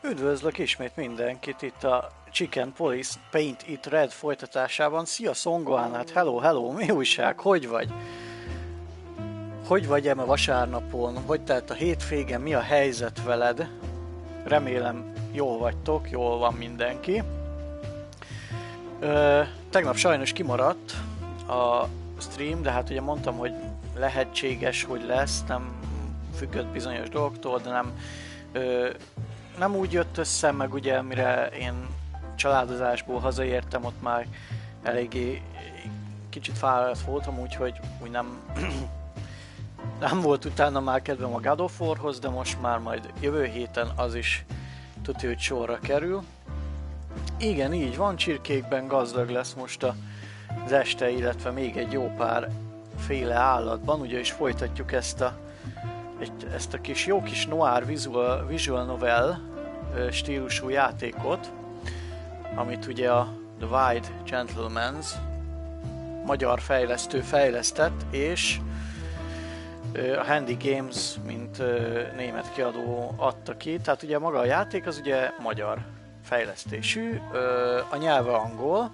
Üdvözlök ismét mindenkit itt a Chicken Police Paint It Red folytatásában. Szia Szongoán, hát hello, mi újság, hogy vagy? Hogy vagy eme vasárnapon? Hogy telt a hétvégen? Mi a helyzet veled? Remélem jól vagytok, jól van mindenki. Tegnap sajnos kimaradt a stream, de hát ugye mondtam, hogy lehetséges, hogy lesz, nem függött bizonyos dolgoktól, de nem úgy jött össze, meg ugye mire én családozásból hazaértem, ott már eléggé kicsit fáradt voltam, úgyhogy úgy nem volt utána már kedvem a God of Warhoz, de most már majd jövő héten az is tudja, hogy sorra kerül. Igen, így van, csirkékben gazdag lesz most az este, illetve még egy jó pár féle állatban, ugye is folytatjuk ezt a jó kis noir visual novel stílusú játékot, amit ugye a The White Gentleman's magyar fejlesztő fejlesztett, és a Handy Games, mint német kiadó adta ki. Tehát ugye maga a játék az ugye magyar fejlesztésű, a nyelve angol,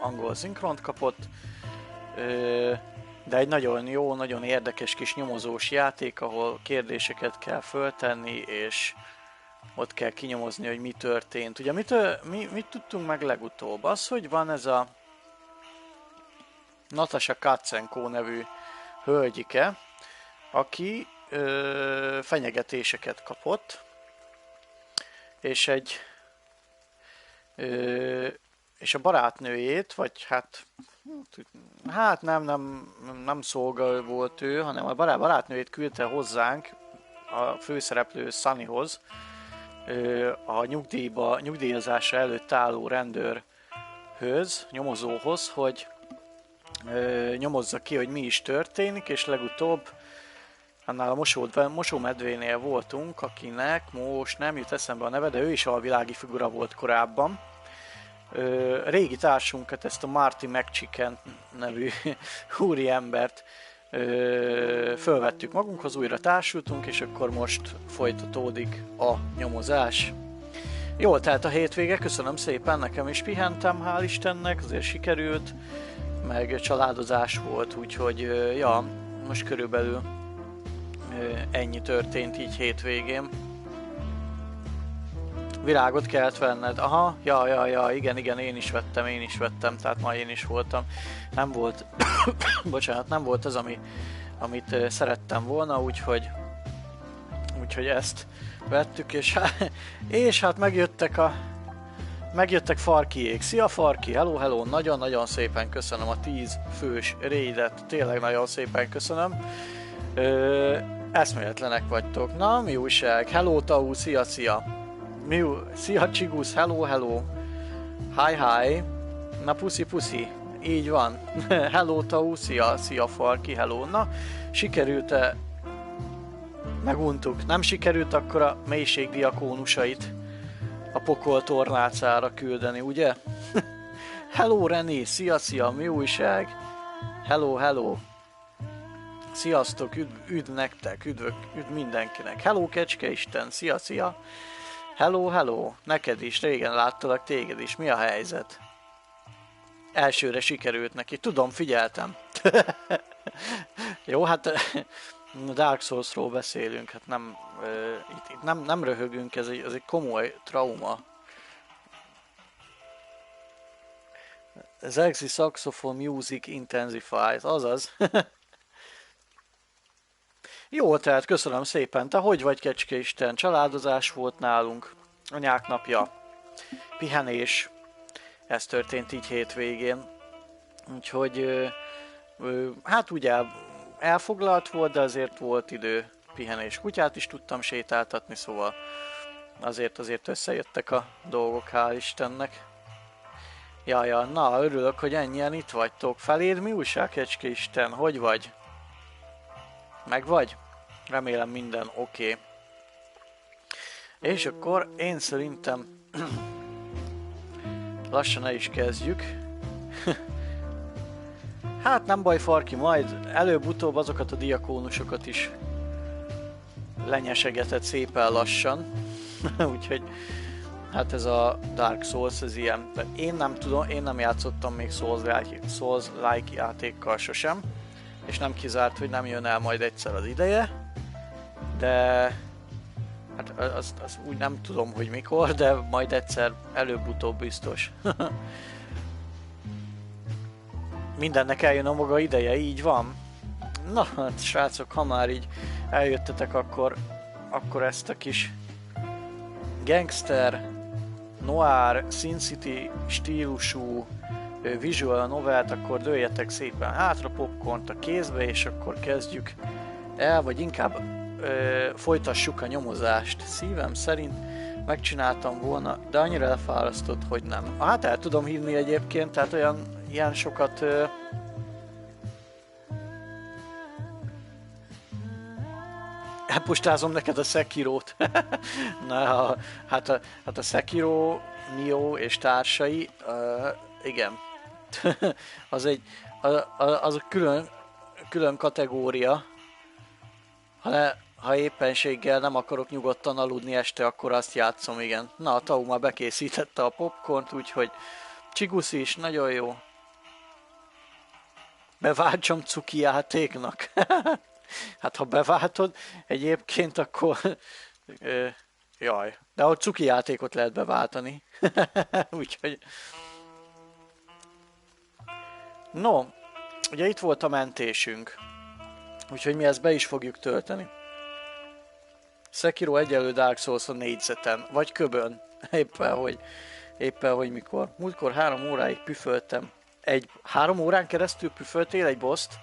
angol szinkront kapott, de egy nagyon jó, nagyon érdekes kis nyomozós játék, ahol kérdéseket kell föltenni, és ott kell kinyomozni, hogy mi történt. Ugye mit tudtunk meg legutóbb? Az, hogy van ez a Natasha nevű hölgyike, aki fenyegetéseket kapott, és és a barátnőjét, vagy hát nem szolga volt ő, hanem a barátnőjét küldte hozzánk, a főszereplő Sunnyhoz, a nyugdíjazása előtt álló rendőrhöz, nyomozóhoz, hogy nyomozza ki, hogy mi is történik, és legutóbb annál a mosómedvénél voltunk, akinek most nem jut eszembe a neve, de ő is alvilági figura volt korábban. Régi társunkat, ezt a Marty McChicken nevű úriembert fölvettük magunkhoz, újra társultunk, és akkor most folytatódik a nyomozás. Jól telt a hétvége, köszönöm szépen, nekem is pihentem, hál' Istennek, azért sikerült, meg családozás volt, úgyhogy ja, most körülbelül ennyi történt így hétvégén. Virágot kellett venned. Aha, ja, igen, én is vettem, tehát ma én is voltam. Nem volt, bocsánat, nem volt az, amit szerettem volna, úgyhogy ezt vettük, és hát megjöttek Farkiék. Szia Farki, hello, nagyon-nagyon szépen köszönöm a 10 fős raidet, tényleg nagyon szépen köszönöm. Eszméletlenek vagytok. Na, mi újság? Hello Tau, szia! Szia Csigusz, hello! Hi! Na puszi! Így van. Hello Tau, szia Farki, hello! Na, sikerült-e? Meguntuk. Nem sikerült akkor a mélység diakónusait a pokol tornácára küldeni, ugye? Hello René, szia, mi újság? Hello! Sziasztok, üdv nektek, üdv mindenkinek. Hello Kecskeisten, szia! Hello, neked is, régen láttalak téged is, mi a helyzet? Elsőre sikerült neki, tudom, figyeltem. Jó, hát Dark Souls-ról beszélünk, hát itt nem röhögünk, ez egy komoly trauma. Sexy saxophone music intensifies, azaz. Jó, tehát köszönöm szépen. Te hogy vagy, Kecskeisten? Családozás volt nálunk, anyák napja, pihenés. Ez történt így hétvégén. Úgyhogy hát ugye elfoglalt volt, de azért volt idő pihenés. Kutyát is tudtam sétáltatni, szóval azért összejöttek a dolgok, hál' Istennek. Ja, na, örülök, hogy ennyien itt vagytok. Feléd mi újság, Kecskeisten? Hogy vagy? Meg vagy? Remélem minden oké. És akkor én szerintem lassan el is kezdjük. Hát nem baj Farki, majd előbb-utóbb azokat a diakónusokat is lenyesegetett szépen lassan. Úgyhogy hát ez a Dark Souls, ez ilyen. De én nem tudom, én nem játszottam még Souls-like játékkal sosem, és nem kizárt, hogy nem jön el majd egyszer az ideje, de hát azt úgy nem tudom, hogy mikor, de majd egyszer előbb-utóbb biztos. Mindennek eljön a maga ideje, így van. Na hát srácok, ha már így eljöttetek, akkor ezt a kis gangster, noir, Sin City stílusú visual novelt, akkor dőljetek szépen hátra, popcornt a kézbe, és akkor kezdjük el, vagy inkább folytassuk a nyomozást. Szívem szerint megcsináltam volna, de annyira lefárasztott, hogy nem. Hát el tudom hinni egyébként, tehát ilyen sokat elpostázom neked a Sekirót. Na, hát a Sekiro, Nioh és társai, igen. az a külön kategória. Ha éppenséggel nem akarok nyugodtan aludni este, akkor azt játszom, igen. Na, a Tau már bekészítette a popcornt, úgyhogy Csigusz is, nagyon jó. Beváltsam cuki játéknak. Hát ha beváltod egyébként, akkor... jaj, de ott cuki játékot lehet beváltani. Úgyhogy... No, ugye itt volt a mentésünk. Úgyhogy mi ezt be is fogjuk tölteni. Sekiro egyenlő Dark Souls a négyzeten, vagy köbön. Éppen hogy mikor. Múltkor 3 óráig püföltem. 3 órán keresztül püföltél egy boszt?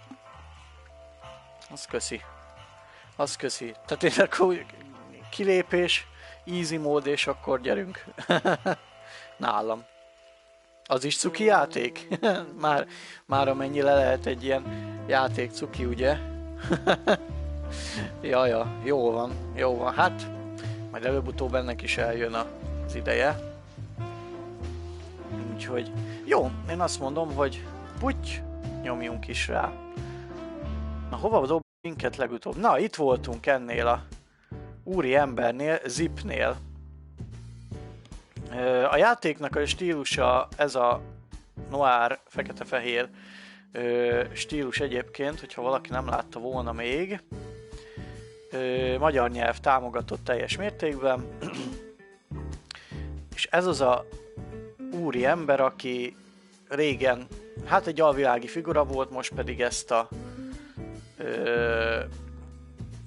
Az köszi. Tehát én akkor kilépés, easy mód, és akkor gyerünk. Nálam. Az is cuki játék? már amennyire lehet egy ilyen játék cuki, ugye? Jaja, jó van. Hát, majd előbb-utóbb ennek is eljön az ideje. Úgyhogy, jó, én azt mondom, hogy puty, nyomjunk is rá. Na, hova dob minket legutóbb? Na, itt voltunk ennél a úri embernél, Zipnél. A játéknak a stílusa ez a noir, fekete-fehér stílus egyébként, hogyha valaki nem látta volna még. Magyar nyelv támogatott teljes mértékben. És ez az a úri ember, aki régen, hát egy alvilági figura volt, most pedig ezt a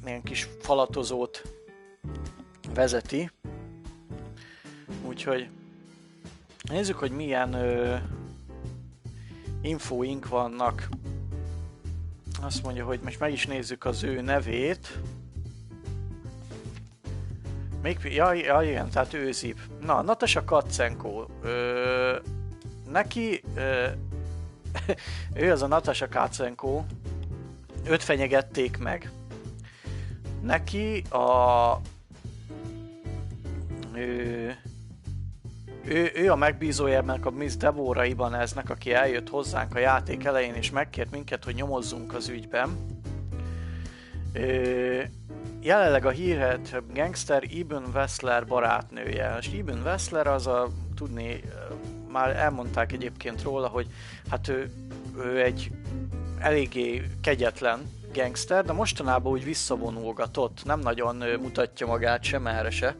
ilyen kis falatozót vezeti. Úgyhogy nézzük, hogy milyen infóink vannak. Azt mondja, hogy most meg is nézzük az ő nevét. Ja, igen, tehát ő Zip. Na, Natasha Katzenko. Neki... ő az a Natasha Katzenko. Őt fenyegették meg. Neki a... Ő a megbízója ennek a Miss Deborah Ibaneznek, aki eljött hozzánk a játék elején, és megkért minket, hogy nyomozzunk az ügyben. Jelenleg a hírhet gangster Ibn Wessler barátnője. És Ibn Wessler az a, tudni, már elmondták egyébként róla, hogy hát ő egy eléggé kegyetlen gangster, de mostanában úgy visszavonulgatott, nem nagyon mutatja magát sem erre se.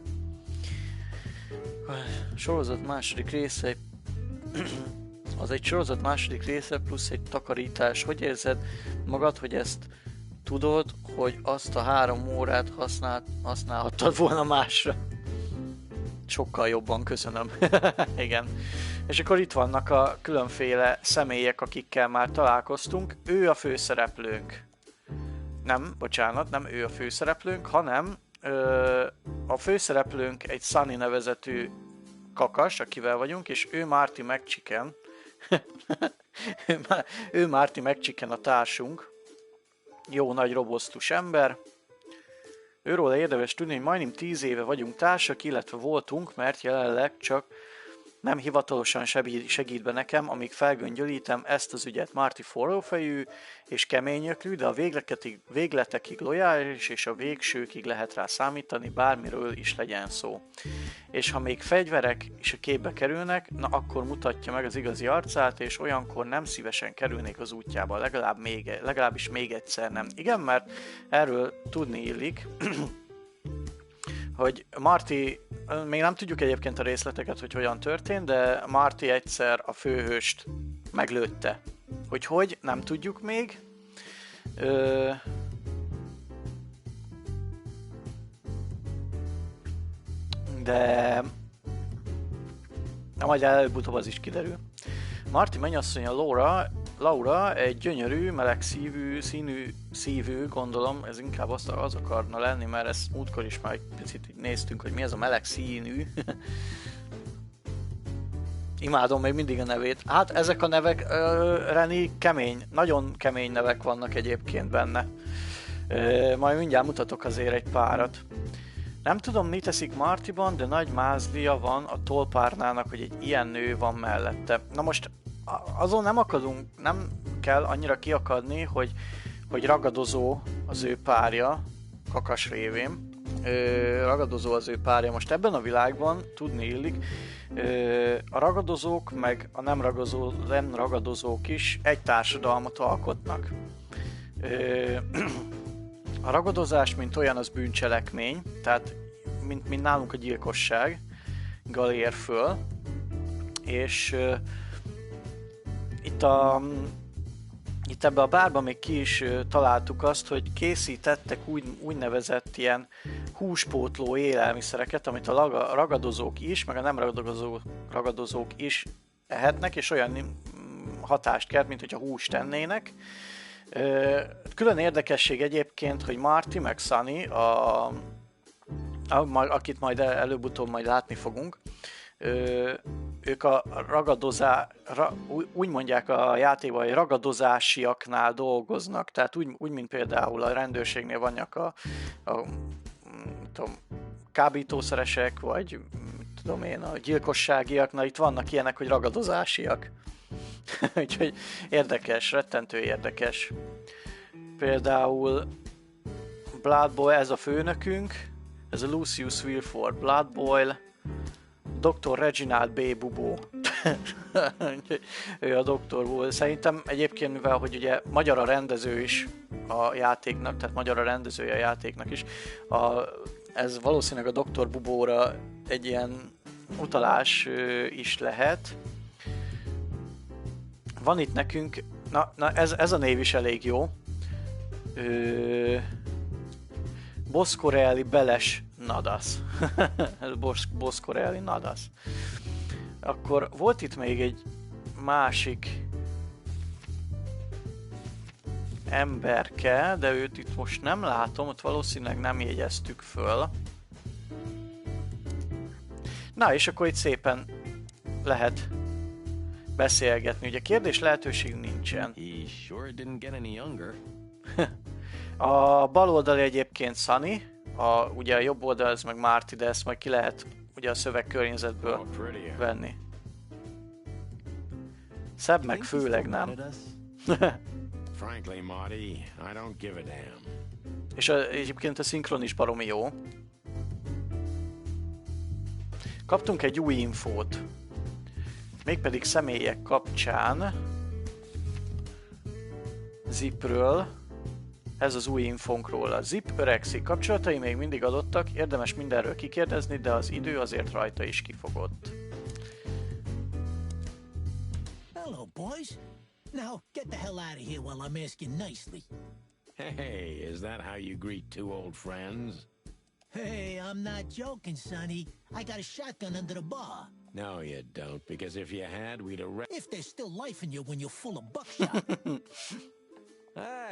A sorozat második része az egy sorozat második része plusz egy takarítás. Hogy érzed magad, hogy ezt tudod, hogy azt a 3 órát használhattad volna másra? Sokkal jobban, köszönöm. Igen. És akkor itt vannak a különféle személyek, akikkel már találkoztunk. Ő a főszereplőnk. Nem, bocsánat, nem ő a főszereplőnk, hanem a főszereplőnk egy Sunny nevezetű kakas, akivel vagyunk, és ő Marty McChicken. ő Marty McChicken a társunk. Jó nagy robosztus ember. Őról érdemes tudni, hogy majdnem 10 éve vagyunk társak, illetve voltunk, mert jelenleg csak nem hivatalosan segít be nekem, amíg felgöngyölítem ezt az ügyet. Marty forrófejű és keményöklű, de a végletekig lojális, és a végsőkig lehet rá számítani, bármiről is legyen szó. És ha még fegyverek is a képbe kerülnek, na akkor mutatja meg az igazi arcát, és olyankor nem szívesen kerülnék az útjába, legalábbis még egyszer nem. Igen, mert erről tudni illik, hogy Marty, még nem tudjuk egyébként a részleteket, hogy hogyan történt, de Marty egyszer a főhőst meglőtte. Hogy nem tudjuk még. De majd előbb-utóbb az is kiderül. Marty mennyasszonya Laura egy gyönyörű, meleg szívű, gondolom, ez inkább az akarna lenni, mert ezt múltkor is már egy picit néztünk, hogy mi ez a meleg színű. Imádom még mindig a nevét. Hát ezek a nevek, Reni, kemény, nagyon kemény nevek vannak egyébként benne. Majd mindjárt mutatok azért egy párat. Nem tudom, mi teszik Martyban, de nagy mázlia van a tollpárnának, hogy egy ilyen nő van mellette. Na most azon nem kell annyira kiakadni, hogy ragadozó az ő párja, kakas révén. Ragadozó az ő párja. Most ebben a világban tudni illik, a ragadozók meg a nem ragadozók is egy társadalmat alkotnak. A ragadozás, mint olyan, az bűncselekmény, tehát mint nálunk a gyilkosság ér föl, és itt ebbe a bárban még ki is találtuk azt, hogy készítettek úgynevezett ilyen húspótló élelmiszereket, amit a ragadozók is, meg a nem ragadozók is ehetnek, és olyan hatást kelt, mint hogyha húst tennének. Külön érdekesség egyébként, hogy Marty meg Sunny, akit majd előbb-utóbb majd látni fogunk, ők a úgy mondják a játékban, hogy ragadozásiaknál dolgoznak, tehát úgy mint például a rendőrségnél vannak a kábítószeresek, vagy tudom én, a gyilkosságiak, na itt vannak ilyenek, hogy ragadozásiak. Úgyhogy érdekes, rettentő érdekes. Például Blood Boy, ez a főnökünk, ez a Lucius Wilford Blood Boy, Dr. Reginald B. Bubó. Ő a doktor volt. Szerintem egyébként, mivel hogy ugye magyar a rendező is a játéknak, tehát magyar a rendezője a játéknak is, ez valószínűleg a Dr. Bubóra egy ilyen utalás is lehet. Van itt nekünk, na ez a név is elég jó. Boscorelli Beles Nadas. Boscorelli Nadas. Akkor volt itt még egy másik emberke, de őt itt most nem látom, ott valószínűleg nem jegyeztük föl. Na, és akkor itt szépen lehet beszélgetni. Ugye kérdés lehetőség nincsen. A bal oldali egyébként Sunny, ugye a jobb oldal ez meg Marty, de ezt majd ki lehet ugye a szövegkörnyezetből venni. Szebb meg főleg nem. Frankly, Marty, I don't give a damn. És egyébként a szinkron is baromi jó. Kaptunk egy új infót. Mégpedig személyek kapcsán Zipről. Ez az új infónk róla. Zip öregszik, kapcsolatai még mindig adottak, érdemes mindenről kikérdezni, de az idő azért rajta is kifogott. Hello, boys. Now, get the hell out of here while I'm asking nicely. Hey, is that how you greet two old friends? Hey, I'm not joking, Sonny. I got a shotgun under the bar. No, you don't, because if you had, we'd arrest... If there's still life in you when you're full of buckshot.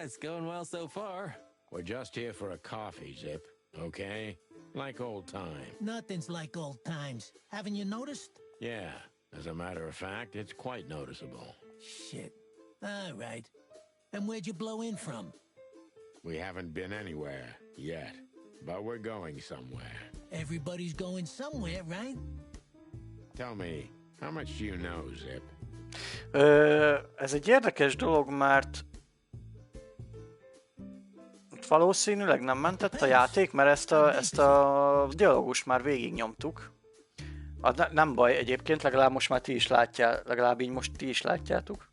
It's going well so far. We're just here for a coffee, Zip, okay? Like old times. Nothing's like old times. Haven't you noticed? Yeah, as a matter of fact, it's quite noticeable. Shit. All right. And where'd you blow in from? We haven't been anywhere yet, but we're going somewhere. Everybody's going somewhere, right? Tell me, How much do you know, Zip? Ez egy érdekes dolog, mert valószínűleg nem mentett a játék, mert ezt a dialógust már végignyomtuk. Nem baj egyébként, legalább most már ti is látjátok, legalább így most ti is látjátok.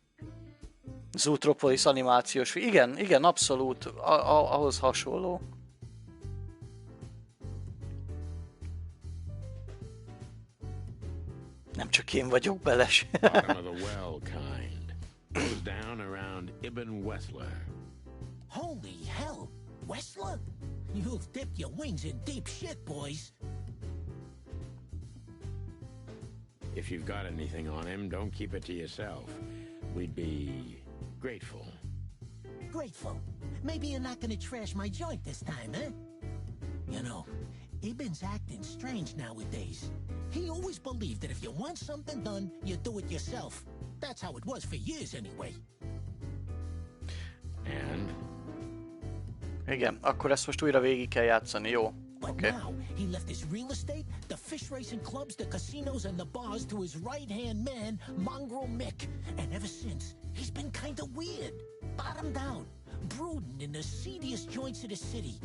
Zootropolis animációs, igen, abszolút, ahhoz hasonló. Nem csak én vagyok beles. Bottom of the well kind. Goes down around Ibn Wessler. Holy hell! Wessler? You've dipped your wings in deep shit, boys. If you've got anything on him, don't keep it to yourself. We'd be grateful. Grateful. Maybe you're not gonna trash my joint this time, huh? You know, Ibn's acting strange nowadays. He always believed that if you want something done, you do it yourself. That's how it was for years anyway. And? Igen, akkor ezt most újra végig kell játszani, jó? But now, he left his real estate, the fish racing clubs, the casinos, and the bars to his right-hand man, Mongrel Mick. And ever since, he's been kinda weird. Bottomed out, brooding in the seediest joints of the city.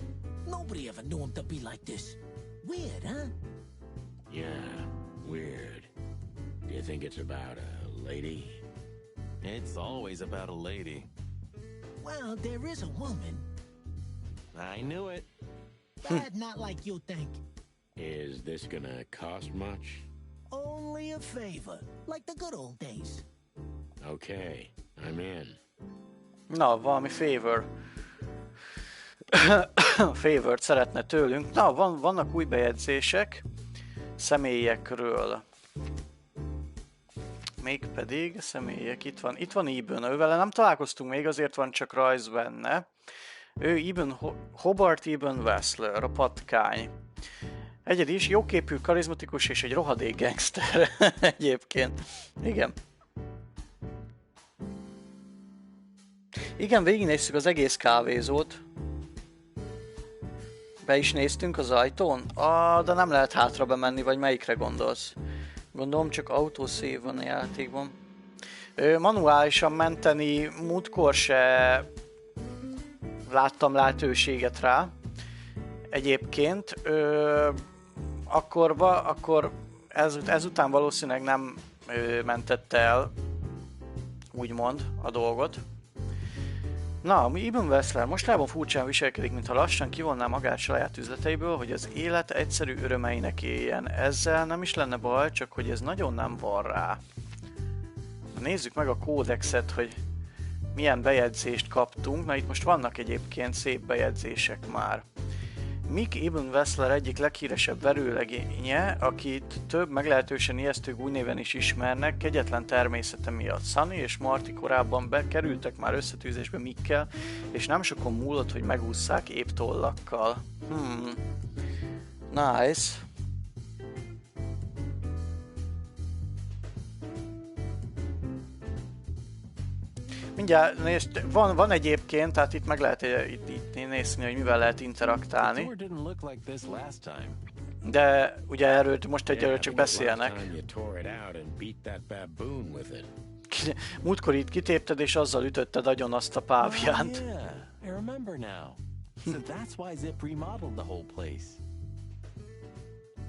Nobody ever knew him to be like this. Weird, huh? Yeah, weird. Do you think it's about a lady? It's always about a lady. Well, there is a woman. I knew it. But not like you think. Is this gonna cost much? Only a favor, like the good old days. Okay, I'm in. Na, valami favort szeretne tőlünk. Na, vannak új bejegyzések személyekről. Mégpedig személyek, itt van Ibn. Ővele nem találkoztunk még, azért van csak rajz benne. Ő Hobart Ibn Wessler, a patkány. Egyedi is, jóképű, karizmatikus és egy rohadék gangster egyébként. Igen. Igen, végignéztük az egész kávézót. Be is néztünk az ajtón? De nem lehet hátra bemenni, vagy melyikre gondolsz? Gondolom csak autószév van a játékban. Manuálisan menteni múltkor se láttam lehetőséget rá. Egyébként akkor ezután valószínűleg nem mentette el úgymond a dolgot. Na, Ibn Wessler mostában furcsán viselkedik, mintha lassan kivonná magát saját üzleteiből, hogy az élet egyszerű örömeinek éljen. Ezzel nem is lenne baj, csak hogy ez nagyon nem van rá. Nézzük meg a kódexet, hogy milyen bejegyzést kaptunk. Na, itt most vannak egyébként szép bejegyzések már. Mick Ibn Wessler egyik leghíresebb verőlegénye, akit több meglehetősen ijesztő újnéven is ismernek, kegyetlen természete miatt. Sunny és Marty korábban bekerültek már összetűzésbe Mickkel, és nem sokon múlott, hogy megússzák épp tollakkal. Nice. Mindjárt nézd, van egyébként, tehát itt meg lehet itt nézni, hogy mivel lehet interaktálni. De ugye erről most egyelőre csak beszélnek. Múltkor itt kitépted és azzal ütötted agyon azt a páviánt.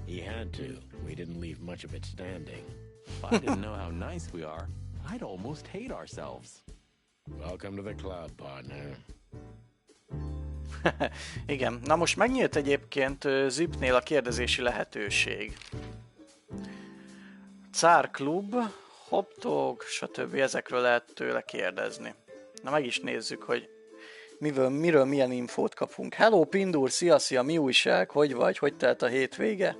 He had to. We didn't leave much of it standing. If I didn't know how nice we are, I'd almost hate ourselves. Welcome to the club, partner. Igen, na most megnyílt egyébként Zipnél a kérdezési lehetőség. Cár klub, hoptog, stb. Ezekről lehet tőle kérdezni. Na meg is nézzük, hogy miről milyen infót kapunk. Hello Pindur, szia, mi újság? Hogy vagy? Hogy telt a hétvége?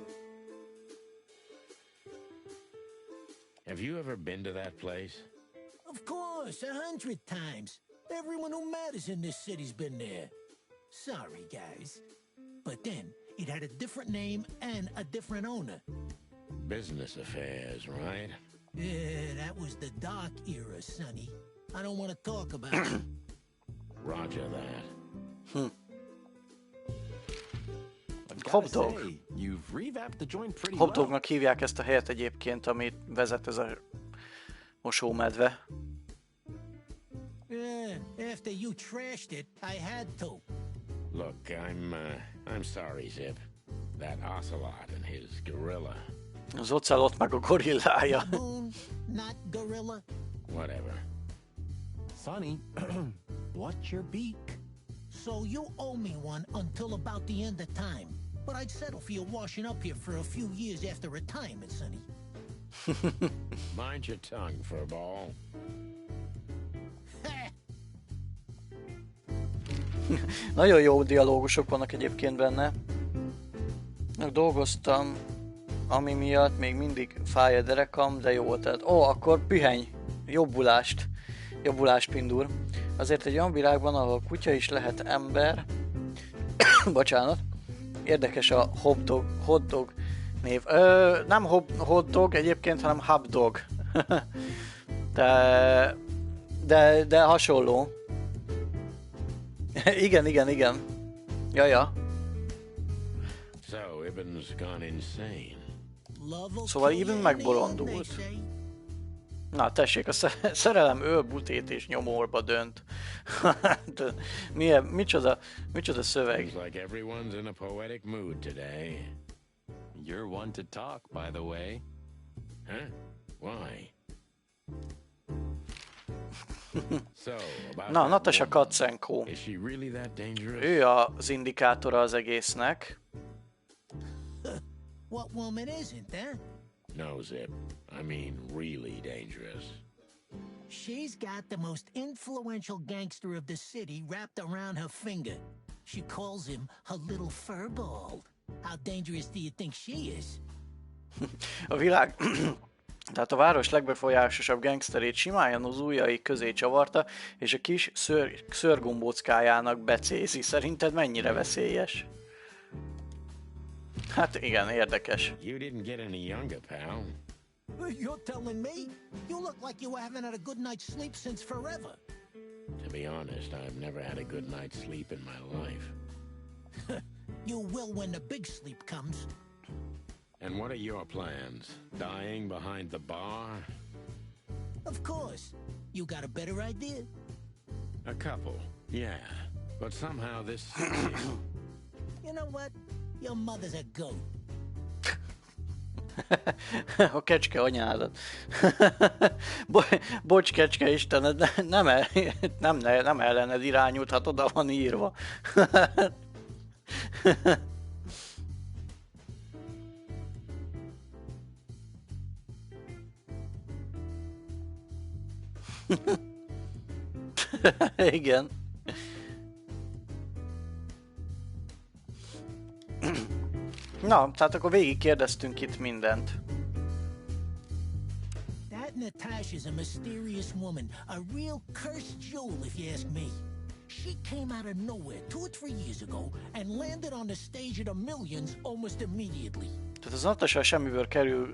Have you ever been to that place? Of course, 100 times. Everyone who matters in this city's been there. Sorry, guys. But then, it had a different name and a different owner. Business affairs, right? Yeah, that was the dark era, Sonny. I don't want to talk about it. Roger that. Gotta Hot dog. say, You've revamped the joint pretty well. Hopdognak hívják ezt a helyet egyébként, amit vezet ez a mosómedve. After you trashed it, I had to. Look, I'm sorry, Zip. That ocelot and his gorilla. Az ocelot meg a gorillája. Baboon, not gorilla. Whatever. Sonny, what's your beak? So you owe me one until about the end of time. But I'd settle for you washing up here for a few years after retirement, Sonny. Mind your tongue, furball. Nagyon jó dialógusok vannak egyébként benne. Dolgoztam, ami miatt még mindig fáj a derekam, de jó volt. Akkor pihenj! Jobbulást! Jobbulást, Pindur. Azért egy olyan világban, ahol kutya is lehet ember... Bocsánat. Érdekes a hotdog név. Nem hotdog egyébként, hanem hotdog. de hasonló. igen. Ja. So, Ibn's gone insane. Szóval Ibn megbolondult. Na tessék, a szerelem ölbutét és nyomorba dönt. Micsoda szöveg. Seems like everyone's in a poetic mood today. You're one to talk, by the way. Huh? Why? So, about Na, that Natasha woman. Katzenko. Is she really that dangerous? Ő az indikátora az egésznek. What woman isn't, huh? No, Zip. I mean really dangerous. She's got the most influential gangster of the city wrapped around her finger. She calls him her little furball. How dangerous do you think she is? A világ... Tehát a város legbefolyásosabb gangsterét simáján az ujjai közé csavarta, és a kis szőrgombóckájának becézi. Szerinted mennyire veszélyes? Hát igen, érdekes. You didn't get any younger, pal. You're telling me? You look like you haven't had a good night's sleep since forever. To be honest, I've never had a good night's sleep in my life. You will when the big sleep comes. And what are your plans? Dying behind the bar? Of course. You got a better idea? A couple, yeah. But somehow this... You know what? Your mother's a goat. A kecske anyádat. Bocs, kecske istened, nem ellened irányult, hát oda van írva. Igen. Na, tehát akkor végig kérdeztünk itt mindent. That Natasha's a mysterious woman, a real cursed jewel if you ask me. She came out of nowhere 2 or 3 years ago and landed on the stage of the Millions almost immediately. Tehát az Natasha semmiből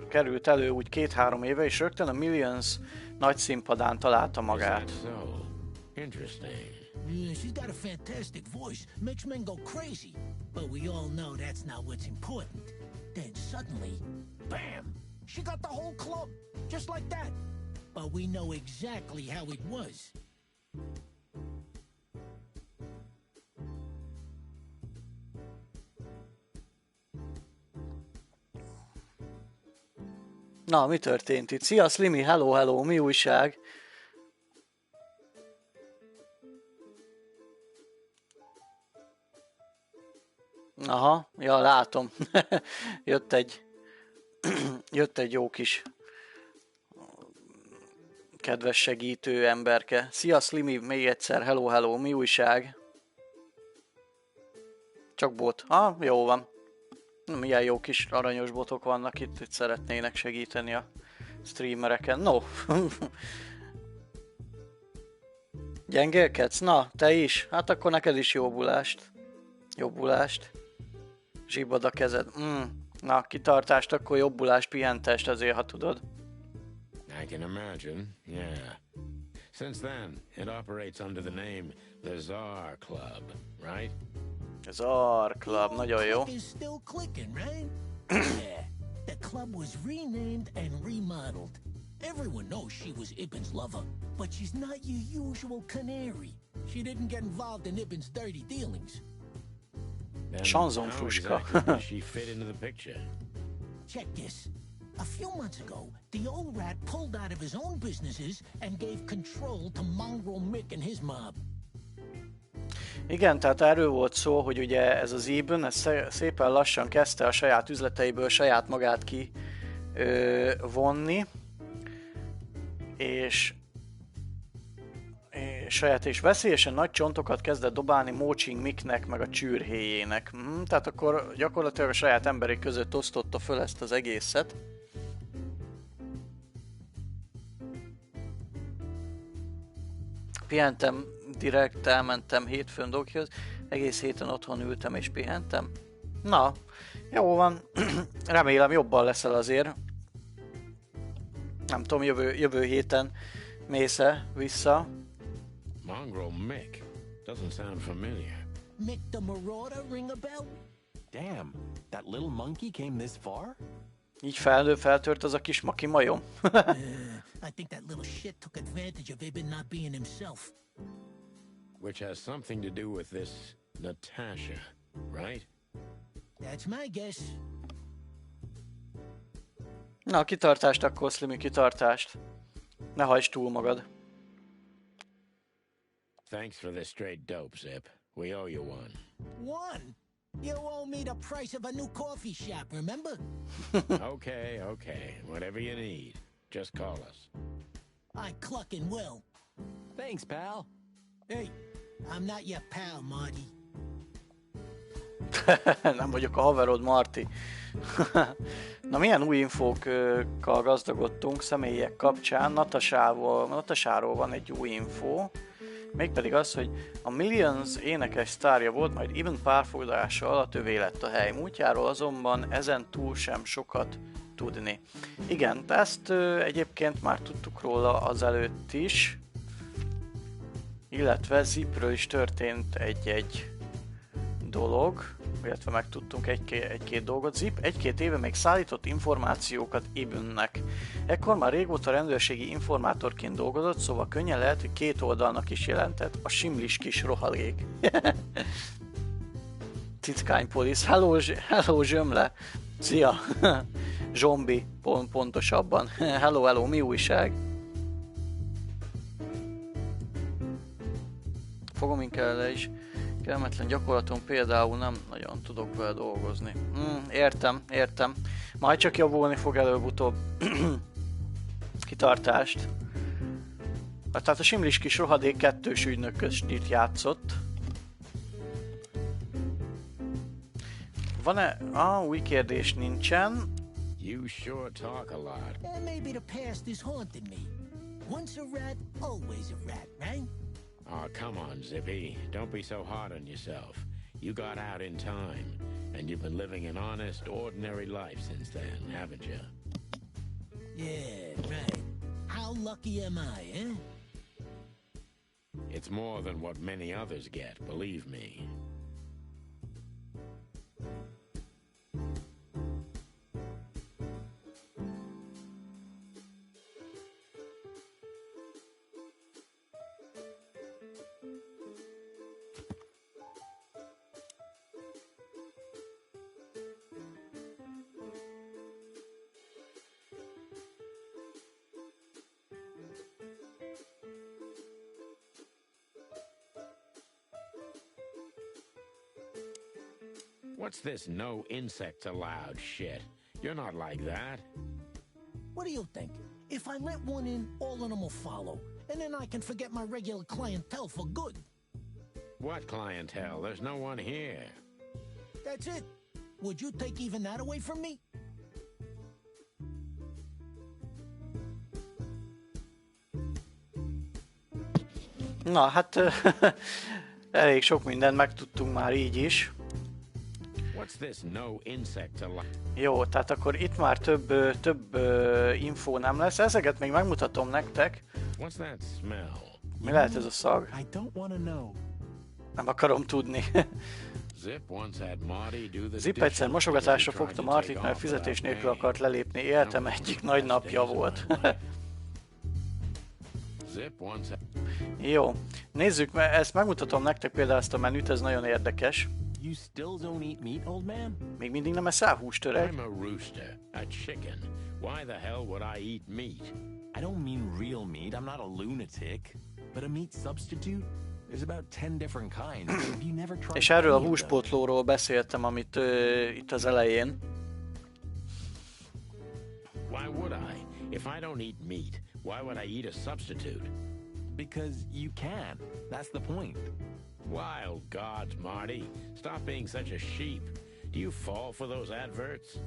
került elő úgy 2-3 éve, és rögtön a Millions nagy színpadán találta magát. So, interesting. Yeah, she's got a fantastic voice, makes men go crazy. But we all know that's not what's important. Then suddenly, bam! She got the whole club, just like that. But we know exactly how it was. Na, mi történt itt? Szia, Slimy, hello, mi újság? Aha, ja, látom. jött egy jó kis kedves segítő emberke. Szia, Slimy, még egyszer, hello, mi újság? Csak bot. Jó van. Milyen jó kis aranyos botok vannak itt szeretnének segíteni a streamereken. No. Gyengélkedsz? Na, te is? Hát akkor neked is jobbulást. Zsibbad a kezed. Na, kitartást, akkor jobbulást, pihentest azért, ha tudod. I can imagine, yeah. Since then, it operates under the name the Czar Club, right? Ez Art Club, nagyon jó. Is still clicking, right? Yeah. The club was renamed and remodeled. Everyone knows she was Ibben's lover, but she's not your usual canary. She didn't get involved in Ibben's dirty dealings. Then Chanson how Frushka. exactly does she fit into the picture? Check this. A few months ago, the old rat pulled out of his own businesses and gave control to Mongrel Mick and his mob. Igen, tehát erről volt szó, hogy ugye ez az Eben, ez szépen lassan kezdte a saját üzleteiből saját magát ki vonni, és saját és veszélyesen nagy csontokat kezdett dobálni Moching Micknek meg a csűrhéjének. Tehát akkor gyakorlatilag a saját emberek között osztotta föl ezt az egészet. Pihentem direkt, elmentem hétfőn Dokihoz, egész héten otthon ültem és pihentem. Na, jó van, remélem jobban leszel azért. Nem tudom, jövő héten mész-e vissza. Mongrel Mick doesn't sound familiar. Mick the Marauder ring a bell? Damn, that little monkey came this far? Így feltört az a kis maki majom. I think that little shit took advantage of Ibben not being himself. Which has something to do with this Natasha, right? That's my guess. Na, kitartást akkor, Slimy, kitartást. Ne hajtsd túl magad. Thanks for the straight dope, Zip. We owe you one. One? You owe me the price of a new coffee shop, remember? Okay, okay. Whatever you need. Just call us. I cluckin' will. Thanks, pal. Hey, I'm not your pal, Marty. Nem vagyok a haverod, Marty. Na, milyen új infókkal gazdagodtunk személyek kapcsán. Natasáról van egy új infó. Mégpedig az, hogy a Millions énekes sztárja volt, majd Eben párfogása alatt övé lett a hely. Múltjáról azonban ezen túl sem sokat tudni. Igen, ezt egyébként már tudtuk róla azelőtt is. Illetve Zipről is történt egy dolog, illetve megtudtunk egy-két dolgot. Zip egy-két éve még szállított információkat Ebennek. Ekkor már régóta rendőrségi informátorként dolgozott, szóval könnyen lehet, hogy két oldalnak is jelentett a simlis kis rohadék. Titkány police. Hello zsömle. Szia. Zsombi, pontosabban. Hello, mi újság? Fogom inkább le is. Kellemetlen gyakorlaton például nem nagyon tudok vele dolgozni. Értem. Majd csak javulni fog előbb-utóbb. Kitartást. Tehát a simlis kis rohadék kettős ügynökösnyit játszott. Van-e? Új kérdés nincsen. You sure talk a lot. And maybe the past is haunting me. Once a rat, always a rat, right? Oh, come on, Zippy. Don't be so hard on yourself. You got out in time, and you've been living an honest, ordinary life since then, haven't you? Yeah, right. How lucky am I, eh? It's more than what many others get, believe me. What's this no insects allowed shit? You're not like that. What do you think? If I let one in, all of them will follow. And then I can forget my regular clientele for good. What clientele? There's no one here. That's it. Would you take even that away from me? Na, hát elég sok mindent megtudtunk már így is. What's this no insect Jó, tehát akkor itt már több infó nem lesz. Ezeket még megmutatom nektek. What's that smell? Mi lehet ez a szag? I don't want to know. Nem akarom tudni. Zip egyszer mosogatásra fogta Martit, mert fizetés nélkül akart lelépni. Életem egyik nagy napja volt. Jó, nézzük, mert ezt megmutatom nektek például ezt a menüt, ez nagyon érdekes. You still don't eat meat, old man? Még mindig nem eszel húst, öreg? I'm a rooster, a chicken. Why the hell would I eat meat? I don't mean real meat. I'm not a lunatic. But a meat substitute? There's about 10 different kinds. Have you never tried? És erről a húspótlóról beszéltem, amit itt az elején. Why would I? If I don't eat meat, why would I eat a substitute? Because you can. That's the point. Wild gods, Marty. Stop being such a sheep. Do you fall for those adverts?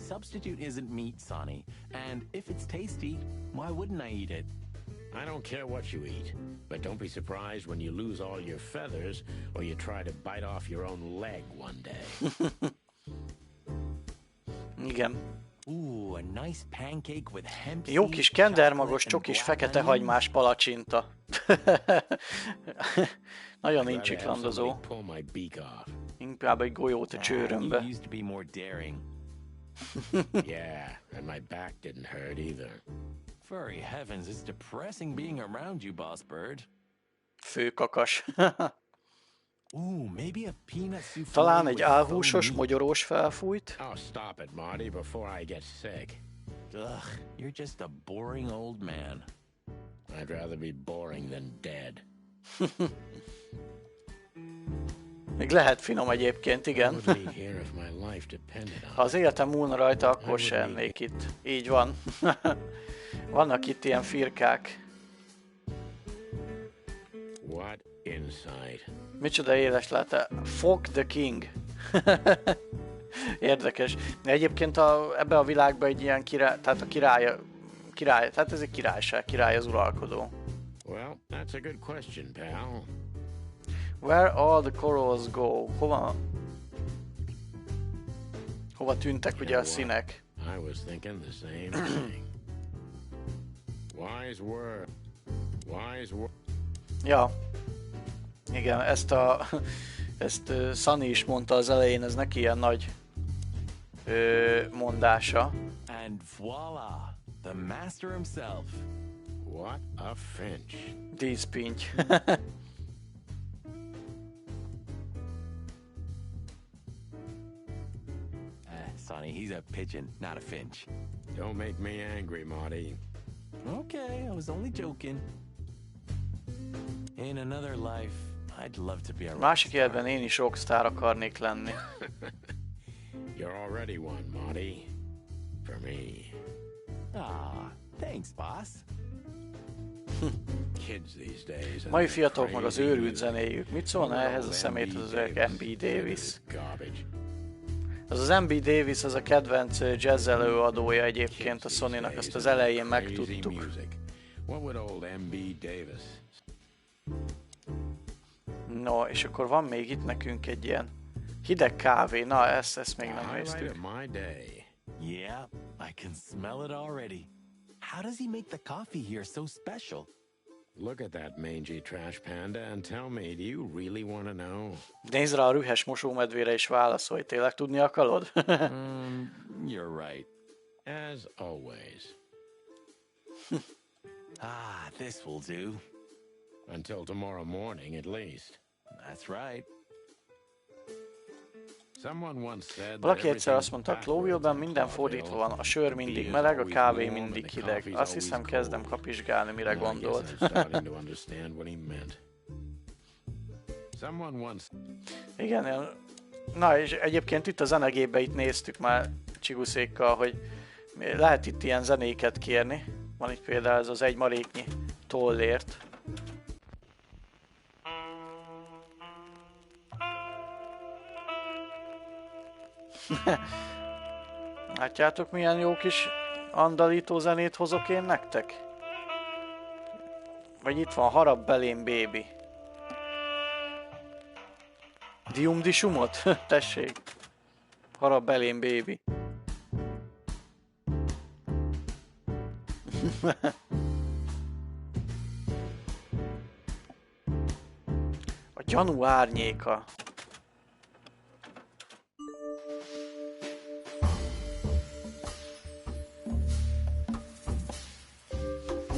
Substitute isn't meat, Sonny. And if it's tasty, why wouldn't I eat it? I don't care what you eat, but don't be surprised when you lose all your feathers or you try to bite off your own leg one day. Igen. Ooh, a nice pancake with hemp Jó seeds, kis kendermagos, chocolate, and csokis, black fekete onions. hagymás palacsinta. Nagyon I'd nincs rather have iklandozó. somebody pull my beak off. Inkább egy golyót a You csőrömbe. used to be more daring. Yeah, and my back didn't hurt either. Furry heavens, it's depressing being around you, boss bird. Főkakas. Ooh, maybe a peanut souffle Talán egy with faux álhúsos, meat. mogyorós felfújt. Oh, stop it, Marty, before I get sick. Ugh, you're just a boring old man. I'd rather be boring than dead. Még lehet finom egyébként, I igen. wouldn't be here if my life depended Ha on az életem múlna rajta, akkor se ennék itt. Így van. Vannak itt ilyen firkák. it. What insight. Micsoda éles lát. Fuck the King. Érdekes. De egyébként ebbe a világban egy ilyen király, tehát a király, tehát ez egy királyság, király az uralkodó. Well, that's a good question, pal. Where all the corals go? Hova tűntek ugye a színek? I was thinking the same thing. Wise word. Wise word. Ja. Igen, ezt Sunny is mondta az elején, ez neki ilyen nagy mondása. And voila, the master himself. What a finch. Díszpinty. Sonny, he's a pigeon, not a finch. Don't make me angry, Marty. Okay, I was only joking. In another life, I'd love to be a Másik rockstar. életben én is rockstar akarnék lenni. You're already one, Marty. For me. Ah, thanks, boss. Kids these days. and Mai their fiatalok meg az crazy őrült music. zenéjük. Mit szólna ehhez a szemét az MB Davis? Garbage. Az MB Davis az a kedvenc jazz előadója egyébként a Sony-nak, azt az elején megtudtuk. What would old MB Davis? No, és akkor van még itt nekünk egy ilyen hideg kávé. Na, ezt még nem Highlight néztük. of my day. Yeah, I can smell it already. How does he make the coffee here so special? Look at that mangy trash panda and tell me, do you really want to know? Nézd rá a rühes mosómedvére és válaszolj, tényleg tudni akarod? You're right. As always. Ah, this will do. Until tomorrow morning, at least. That's right. Someone once said that Valaki egyszer azt everything's mondta, backwards Cloville-ben in minden Clareville. fordítva van, a sör mindig The meleg, a beer is kávé always mindig warm and the hideg. coffee's Azt hiszem, always kezdem cold. kapizsgálni, mire I guess gondolt. I'm starting to understand what he meant. Someone once. Igen, na és egyébként itt a zenegépbe itt néztük már Csiguszékkal, hogy lehet itt ilyen zenéket kérni. Van itt például ez az egy maréknyi tollért. Látjátok, milyen jó kis andalító zenét hozok én nektek? Vagy itt van Harap belém, baby. Diumdisumot? Tessék. Harap belém, baby. A gyanú árnyéka.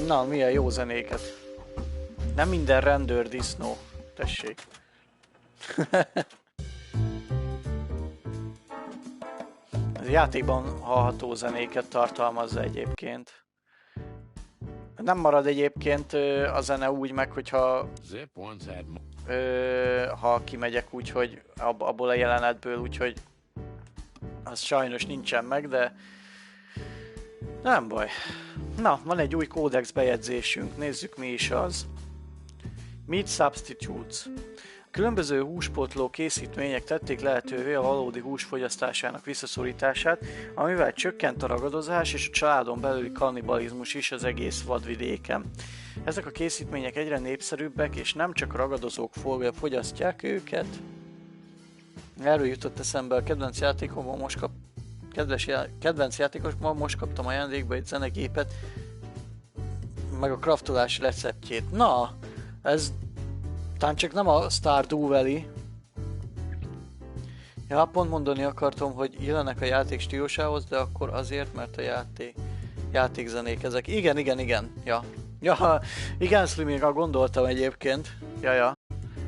Na, milyen jó zenéket. Nem minden rendőr disznó. Tessék. Ez játékban hallható zenéket tartalmazza egyébként. Nem marad egyébként a zene úgy meg, hogyha ha kimegyek úgy, hogy abból a jelenetből, úgyhogy az sajnos nincsen meg, de nem baj. Na, van egy új kódex bejegyzésünk, nézzük mi is az. Meat Substitutes. A különböző húspótló készítmények tették lehetővé a valódi hús fogyasztásának visszaszorítását, amivel csökkent a ragadozás és a családon belüli kannibalizmus is az egész vadvidéken. Ezek a készítmények egyre népszerűbbek, és nem csak a ragadozók fogyasztják őket. Erről jutott eszembe a kedvenc játékomban most kaptam ajándékba egy zenegépet, meg a craftolási receptjét. Na, ez talán csak nem a Stardew Valley. Ja, pont mondani akartam, hogy illenek a játék stílusához, de akkor azért, mert a játékzenék ezek. Igen. Ja, igen, Slimingra gondoltam egyébként. Ja.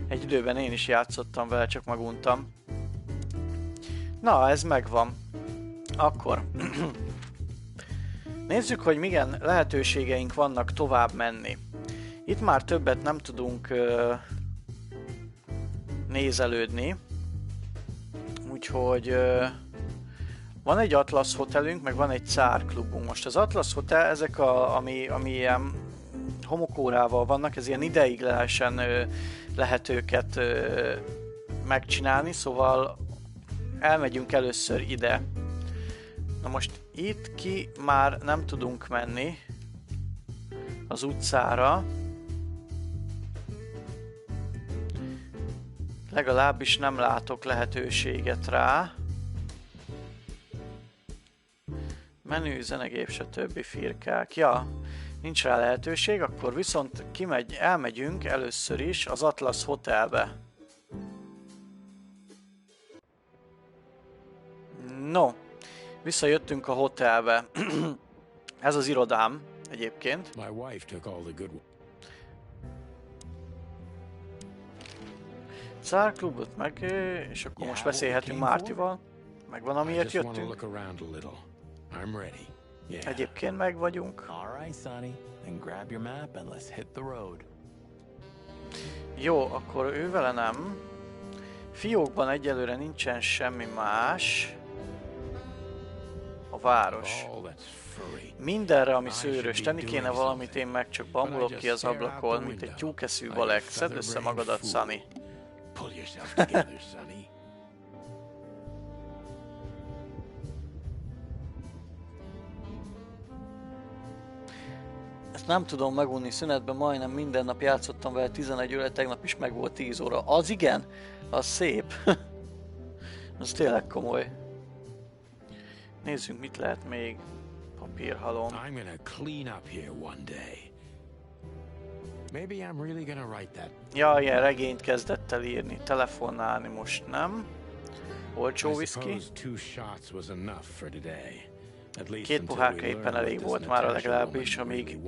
Egy időben én is játszottam vele, csak meguntam. Na, ez megvan. Akkor nézzük, hogy milyen lehetőségeink vannak tovább menni. Itt már többet nem tudunk nézelődni, úgyhogy van egy Atlas hotelünk, meg van egy Cár klubunk. Most az Atlas hotel, ezek ami ilyen homokórával vannak, ez ilyen ideiglenesen lehet őket megcsinálni, szóval elmegyünk először ide. Na most itt ki már nem tudunk menni az utcára. Legalábbis nem látok lehetőséget rá. Menü, zenegép, stb. Firkák. Ja, nincs rá lehetőség, akkor viszont elmegyünk először is az Atlas Hotelbe. No, visszajöttünk a hotelbe. Ez az irodám egyébként. Cár klubot meg, és akkor most beszélhetünk Mártival. Megvan, amiért jöttünk. Egyébként meg vagyunk. Jó, akkor ő vele nem. Fiókban egyelőre nincsen semmi más. A város. Mindenre, ami szőrös, tenni kéne valamit, én meg csak bambulok ki az ablakon, mint egy tyúkeszű balek. Szedd össze magadat, Sunny. Pull yourself together, Sonny. Ezt nem tudom megunni, szünetben majdnem minden nap játszottam vele 11 óra, tegnap is meg volt 10 óra. Az igen, az szép. Az tényleg komoly. Nézzünk, mit lehet még. Papírhalom. I'm gonna clean up here one day. Maybe I'm really gonna write that. Ja, ilyen regényt kezdett el írni, telefonálni most nem. Olcsó whisky. 2 pohárka éppen elég volt már legalábbis, amíg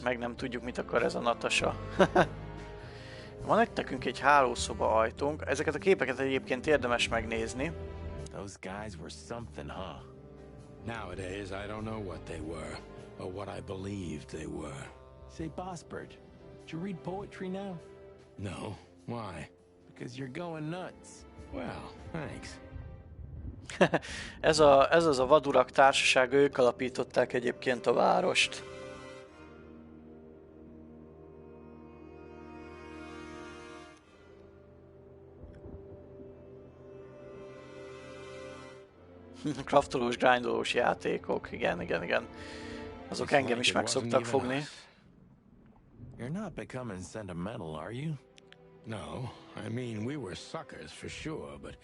meg nem tudjuk, mit akar ez a Natasha. Van nekünk egy hálószoba ajtónk, ezeket a képeket egyébként érdemes megnézni. Those guys were something, huh? Nowadays, I don't know what they were, or what I believed they were. Say, Bossbird, did you read poetry now? No. Why? Because you're going nuts. Well, thanks. ez az a vadurak társaság, ők alapították egyébként a várost. Craftolós, grindolós játékok, igen. Azok engem is meg szoktak fogni. You're not becoming sentimental, are you? No, I mean, we were suckers for sure, but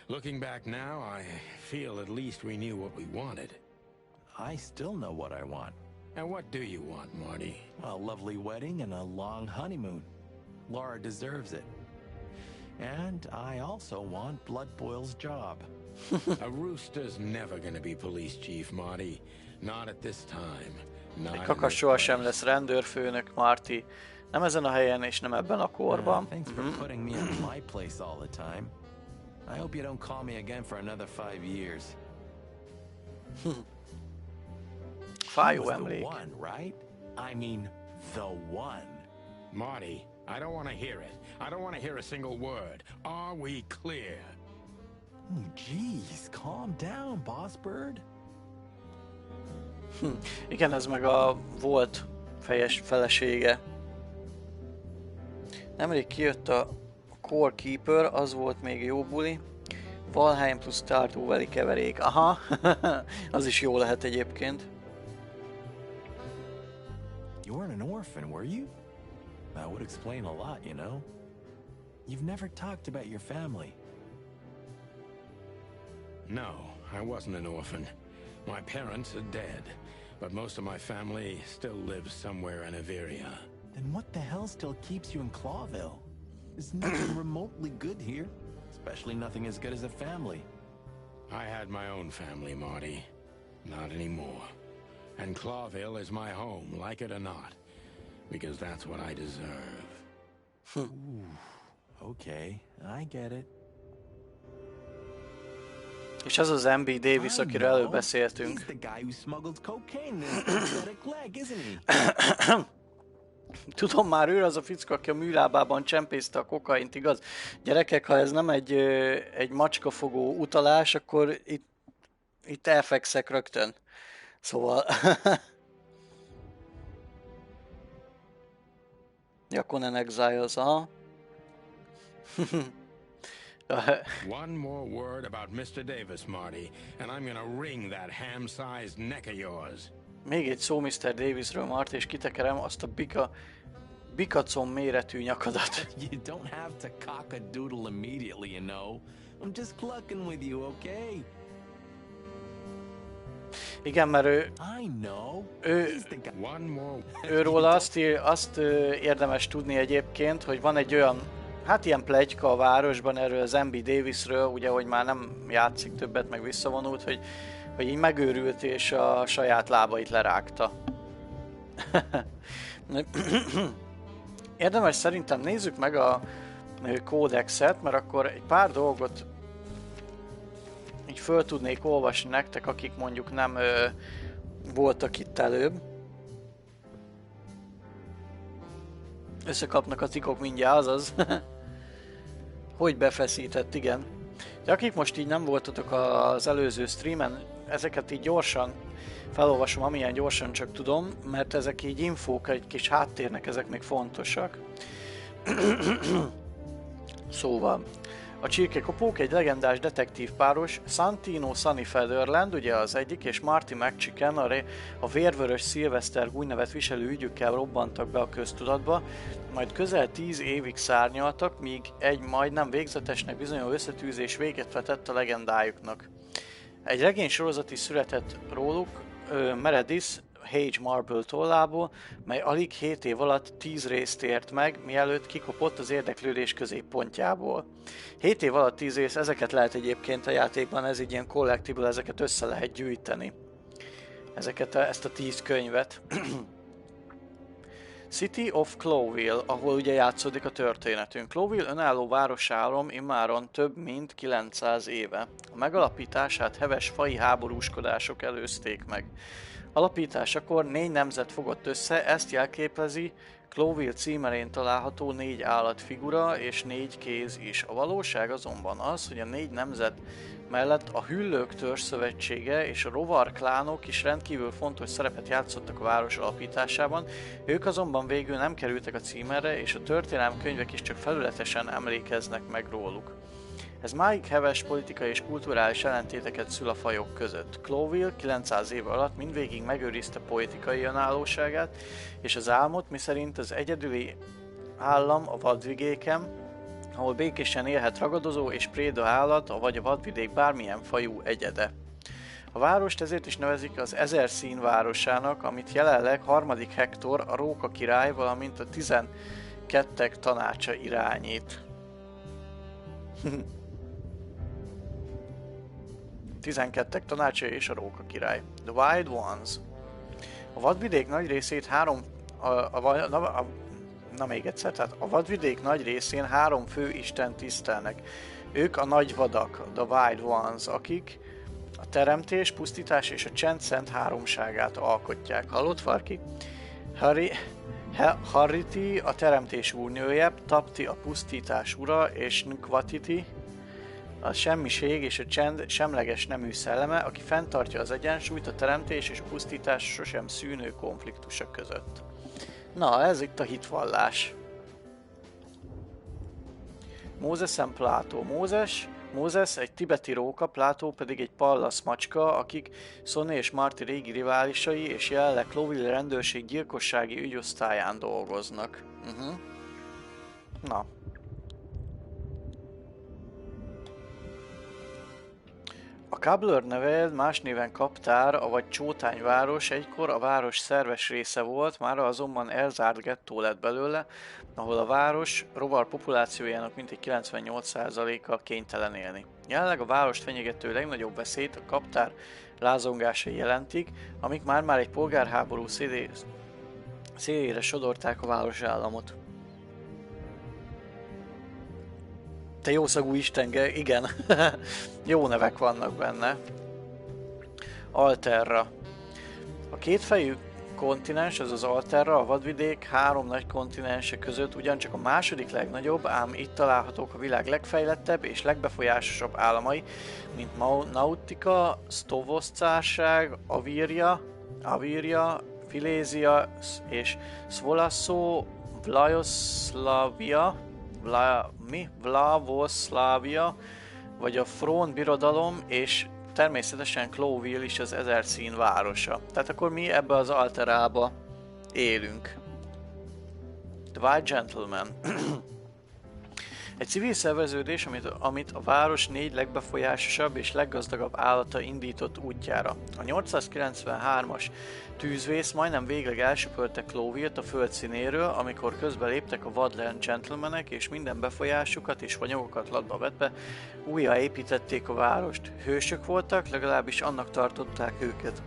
looking back now, I feel at least we knew what we wanted. I still know what I want. And what do you want, Marty? A lovely wedding and a long honeymoon. Laura deserves it. And I also want Blood Boil's job. A rooster's never gonna be police chief, Marty. Not at this time. Egy kakas sohasem lesz rendőrfőnök, Marty. Nem ezen a helyen és nem ebben a korban. Thanks for putting me at my place all the time. I hope you don't call me again for another 5 years. Fájó emlék. The one, right? I mean, the one. Marty, I don't want to hear it. I don't want to hear a single word. Are we clear? Jeez, calm down, boss bird. Igen, ez meg a volt felesége. Nemrég kijött a Core Keeper, az volt még jó buli. Valheim plusz Stardew Valley keverék. Aha, az is jó lehet egyébként. You weren't an orphan, were you? That would explain a lot, you know? You've never talked about your family. No, I wasn't an orphan. My parents are dead, but most of my family still lives somewhere in Averia. Then what the hell still keeps you in Clawville? There's nothing remotely good here, especially nothing as good as a family. I had my own family, Marty. Not anymore. And Clawville is my home, like it or not. Because that's what I deserve. Okay, I get it. És ez az M.B. Davis, akiről előbb beszéltünk. He's the guy who smuggled cocaine in his pathetic leg, isn't he? Tudom már, ő az a fickó, aki a műlábában csempészte a kokaint, igaz? Gyerekek, ha ez nem egy macskafogó utalás, akkor itt elfekszek rögtön. Szóval... ja, Conan Exiles, aha. One more word about Mr. Davis, Marty, and I'm gonna wring that ham-sized neck of yours. Még egy szó Mr. Davisről, Marty, és kitekerem azt a bikacon méretű nyakadat. You don't have to cock a doodle immediately, you know. I'm just clucking with you, okay? Igen, mert őróla azt érdemes tudni egyébként, hogy van egy olyan, hát ilyen pletyka a városban erről az M.B. Davisről, ugye, hogy már nem játszik többet, meg visszavonult, hogy így megőrült és a saját lábait lerágta. Érdemes szerintem nézzük meg a kódexet, mert akkor egy pár dolgot így föl tudnék olvasni nektek, akik mondjuk nem voltak itt előbb. Összekapnak a tikok mindjárt, azaz. Hogy befeszített, igen. De akik most így nem voltatok az előző streamen, ezeket így gyorsan felolvasom, amilyen gyorsan csak tudom, mert ezek így infók, egy kis háttérnek, ezek még fontosak. Szóval, a csirkekopók egy legendás detektív páros, Santino Sunny Featherland, ugye az egyik, és Marty McChicken, a vérvörös Sylvester gúnynevet viselő ügyükkel robbantak be a köztudatba, majd közel 10 évig szárnyaltak, míg egy majdnem végzetesnek bizonyuló összetűzés véget vetett a legendájuknak. Egy regénysorozat is született róluk, Meredith Hage Marble tollából, mely alig 7 év alatt 10 részt ért meg, mielőtt kikopott az érdeklődés középpontjából. 7 év alatt 10 rész, ezeket lehet egyébként a játékban, ez egy ilyen collectible, ezeket össze lehet gyűjteni. Ezt a 10 könyvet. City of Clawville, ahol ugye játszódik a történetünk. Clawville önálló városálom immáron több mint 900 éve. A megalapítását heves faji háborúskodások előzték meg. Alapításakor 4 nemzet fogott össze, ezt jelképezi Clawville címerén található 4 állatfigura és 4 kéz is. A valóság azonban az, hogy a 4 nemzet mellett a Hüllők törzsszövetsége és a rovar klánok is rendkívül fontos szerepet játszottak a város alapításában, ők azonban végül nem kerültek a címerre, és a történelemkönyvek is csak felületesen emlékeznek meg róluk. Ez máig heves politikai és kulturális ellentéteket szül a fajok között. Clawville 900 év alatt mindvégig megőrizte poetikai önállóságát, és az álmot, miszerint az egyedüli állam a vadvidéken, ahol békésen élhet ragadozó és préda állat, vagy a vadvidék bármilyen fajú egyede. A várost ezért is nevezik az 1000 szín városának, amit jelenleg 3. Hektor, a Róka király, valamint a 12 tanácsa irányít. 12 tanácsa és a Róka király. The Wild Ones. A vadvidék nagy részét még egyszer, tehát a vadvidék nagy részén 3 fő isten tisztelnek. Ők a nagy vadak, the Wild Ones, akik a teremtés, pusztítás és a csend szent háromságát alkotják. Hallott valaki? Harriti a teremtés úrnője, Tapti a pusztítás ura, és Nkvatiti a semmiség és a csend semleges nemű szelleme, aki fenntartja az egyensúlyt a teremtés és a pusztítás sosem szűnő konfliktusa között. Na, ez itt a hitvallás. Mózesen Plátó. Mózes egy tibeti róka, Plátó pedig egy Pallas macska, akik Sonny és Marty régi riválisai, és jelenleg Cloville rendőrség gyilkossági ügyosztályán dolgoznak. Na. A Cobbler neve más néven Kaptár, vagy Csótányváros egykor a város szerves része volt, mára azonban elzárt gettó lett belőle, ahol a város rovar populációjának mintegy 98%-a kénytelen élni. Jelenleg a várost fenyegető legnagyobb veszélyt a Kaptár lázongásai jelentik, amik már egy polgárháború szélére sodorták a városállamot. Te jószagú isten, igen. Jó nevek vannak benne. Alterra. A kétfejű kontinens, az Alterra, a vadvidék 3 nagy kontinense között ugyancsak a második legnagyobb, ám itt találhatók a világ legfejlettebb és legbefolyásosabb államai, mint Nautica, Stovos cárság, Avíria, Filézia és Svolasso, Vlavoszlávia, vagy a Frón birodalom, és természetesen Cloville is az 1000 szín városa. Tehát akkor mi ebbe az Alterába élünk. The White Gentleman. Egy civil szerveződés, amit a város 4 legbefolyásosabb és leggazdagabb állata indított útjára. A 893-as tűzvész majdnem végleg elsöpörte Cloville-t a földszínéről, amikor közbe léptek a Vadland Gentlemanek, és minden befolyásukat és anyagokat latba vetve újjáépítették a várost. Hősök voltak, legalábbis annak tartották őket.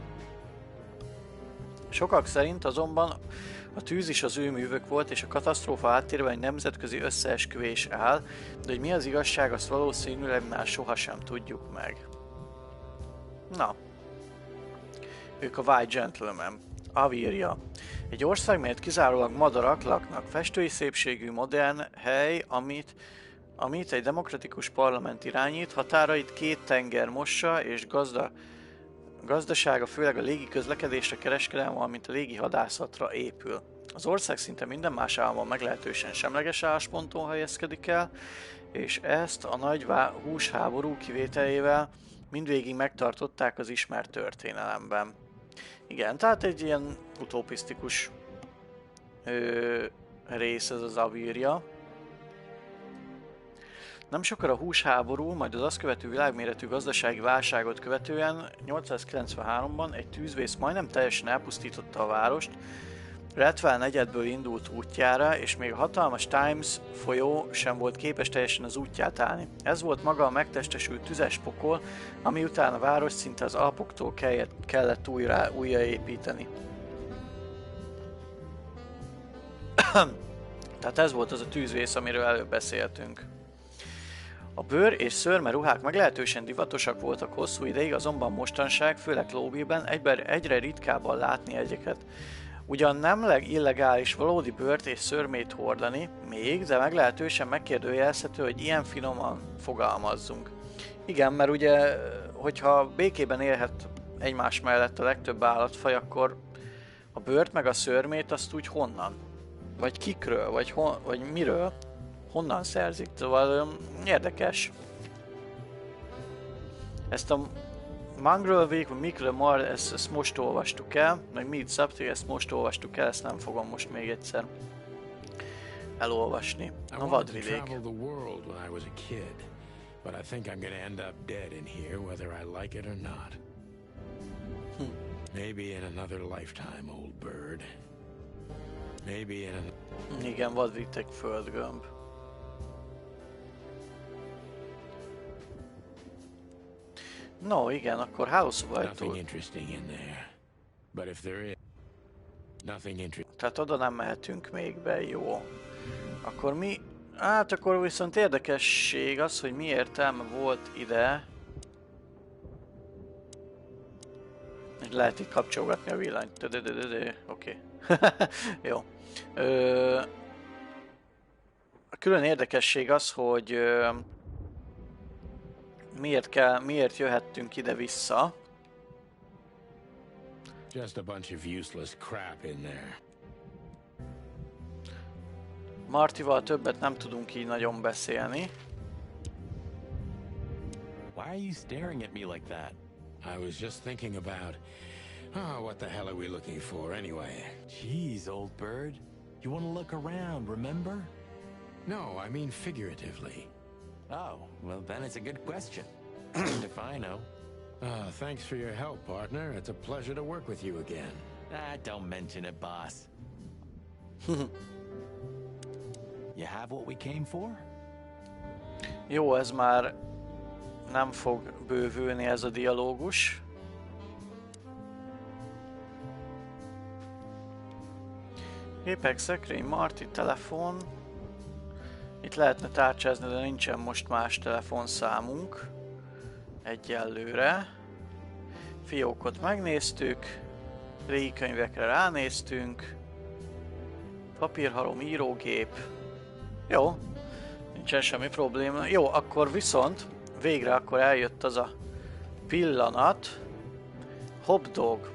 Sokak szerint azonban a tűz is az ő művük volt, és a katasztrófa háttérben egy nemzetközi összeesküvés áll, de hogy mi az igazság, azt valószínűleg már sohasem tudjuk meg. Na. Ők a White Gentleman. Avíria. Egy ország, melyet kizárólag madarak laknak. Festői szépségű modern hely, amit egy demokratikus parlament irányít, határait 2 tenger mossa, és gazdasága főleg a légi közlekedésre, kereskedelem, valamint a légi hadászatra épül. Az ország szinte minden más államban meglehetősen semleges állásponton helyezkedik el, és ezt a nagy húsháború kivételével mindvégig megtartották az ismert történelemben. Igen, tehát egy ilyen utopisztikus rész ez az Avíria. Nem sokára a húsháború, majd az azt követő világméretű gazdasági válságot követően 893-ban egy tűzvész majdnem teljesen elpusztította a várost, Redwall negyedből indult útjára, és még a hatalmas Times folyó sem volt képes teljesen az útját állni. Ez volt maga a megtestesült tüzes pokol, ami után a város szinte az Alpoktól kellett újraépíteni. Tehát ez volt az a tűzvész, amiről előbb beszéltünk. A bőr és szőrme ruhák meglehetősen divatosak voltak hosszú ideig, azonban mostanság, főleg Cloville-ben egyre ritkábban látni egyeket. Ugyan nem illegális valódi bőrt és szőrmét hordani, még, de meglehetősen megkérdőjelezhető, hogy ilyen finoman fogalmazzunk. Igen, mert ugye, hogyha békében élhet egymás mellett a legtöbb állatfaj, akkor a bőrt meg a szőrmét azt úgy honnan? Vagy kikről? Vagy miről? Honnan szerzik? Szóval érdekes. Ezt a Mongrel Week, vagy Mikre Mar, ezt most olvastuk el, meg Meat Subtil, ezt most olvastuk el, ezt nem fogom most még egyszer elolvasni. A vadvidék. Igen, vadvidék földgömb. No, igen, akkor hálószobajtól. Nothing interesting. Tehát oda nem mehetünk még be, jó. Akkor mi... Hát akkor viszont érdekesség az, hogy mi értelme volt ide. Lehet itt kapcsolgatni a villanyt. Oké. Jó. A külön érdekesség az, hogy miért jöhettünk ide-vissza. Just a bunch of useless crap in there. Martival többet nem tudunk így nagyon beszélni. Why are you staring at me like that? I was just thinking about, what the hell are we looking for anyway? Jeez, old bird. You want to look around, remember? No, I mean figuratively. Oh, well then it's a good question. If I know. Thanks for your help, partner. It's a pleasure to work with you again. Don't mention it, boss. You have what we came for? Jó, ez már nem fog bővülni ez a dialógus. Gépek, szekrény, Marty, telefon. Itt lehetne tárcsázni, de nincsen most más telefonszámunk. Egyelőre. Fiókot megnéztük. Régi könyvekre ránéztünk. Papírhalom, írógép. Jó. Nincsen semmi probléma. Jó, akkor viszont végre akkor eljött az a pillanat. Hopdog.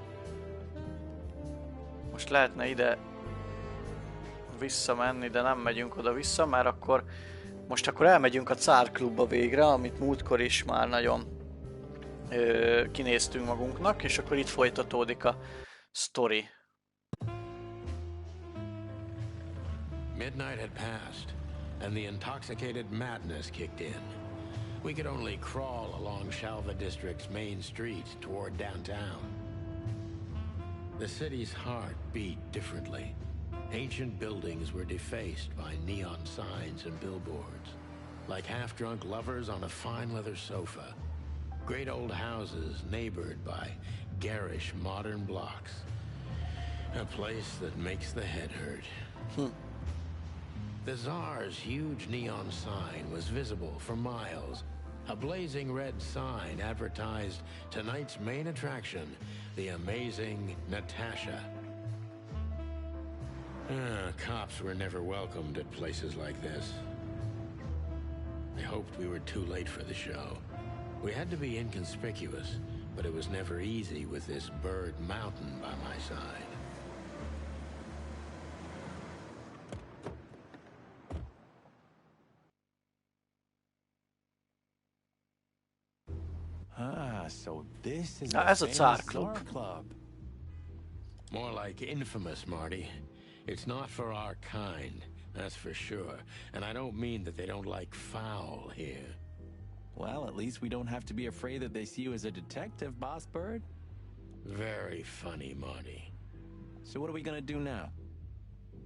Most lehetne ide visszamenni, de nem megyünk oda-vissza, mert akkor most akkor elmegyünk a Cár klubba végre, amit múltkor is már nagyon kinéztünk magunknak, és akkor itt folytatódik a sztori. Midnight had passed, and the intoxicated madness kicked in. We could only crawl along Shalva District's main street toward downtown. The city's heart beat differently. Ancient buildings were defaced by neon signs and billboards, like half-drunk lovers on a fine leather sofa. Great old houses neighbored by garish modern blocks. A place that makes the head hurt. The Tsar's huge neon sign was visible for miles. A blazing red sign advertised tonight's main attraction, the amazing Natasha. Cops were never welcomed at places like this. I hoped we were too late for the show. We had to be inconspicuous, but it was never easy with this bird mountain by my side. So this is As a Tsar famous club. club. More like infamous, Marty. It's not for our kind, that's for sure. And I don't mean that they don't like foul here. Well, at least we don't have to be afraid that they see you as a detective, Boss Bird. Very funny, Marty. So what are we gonna do now?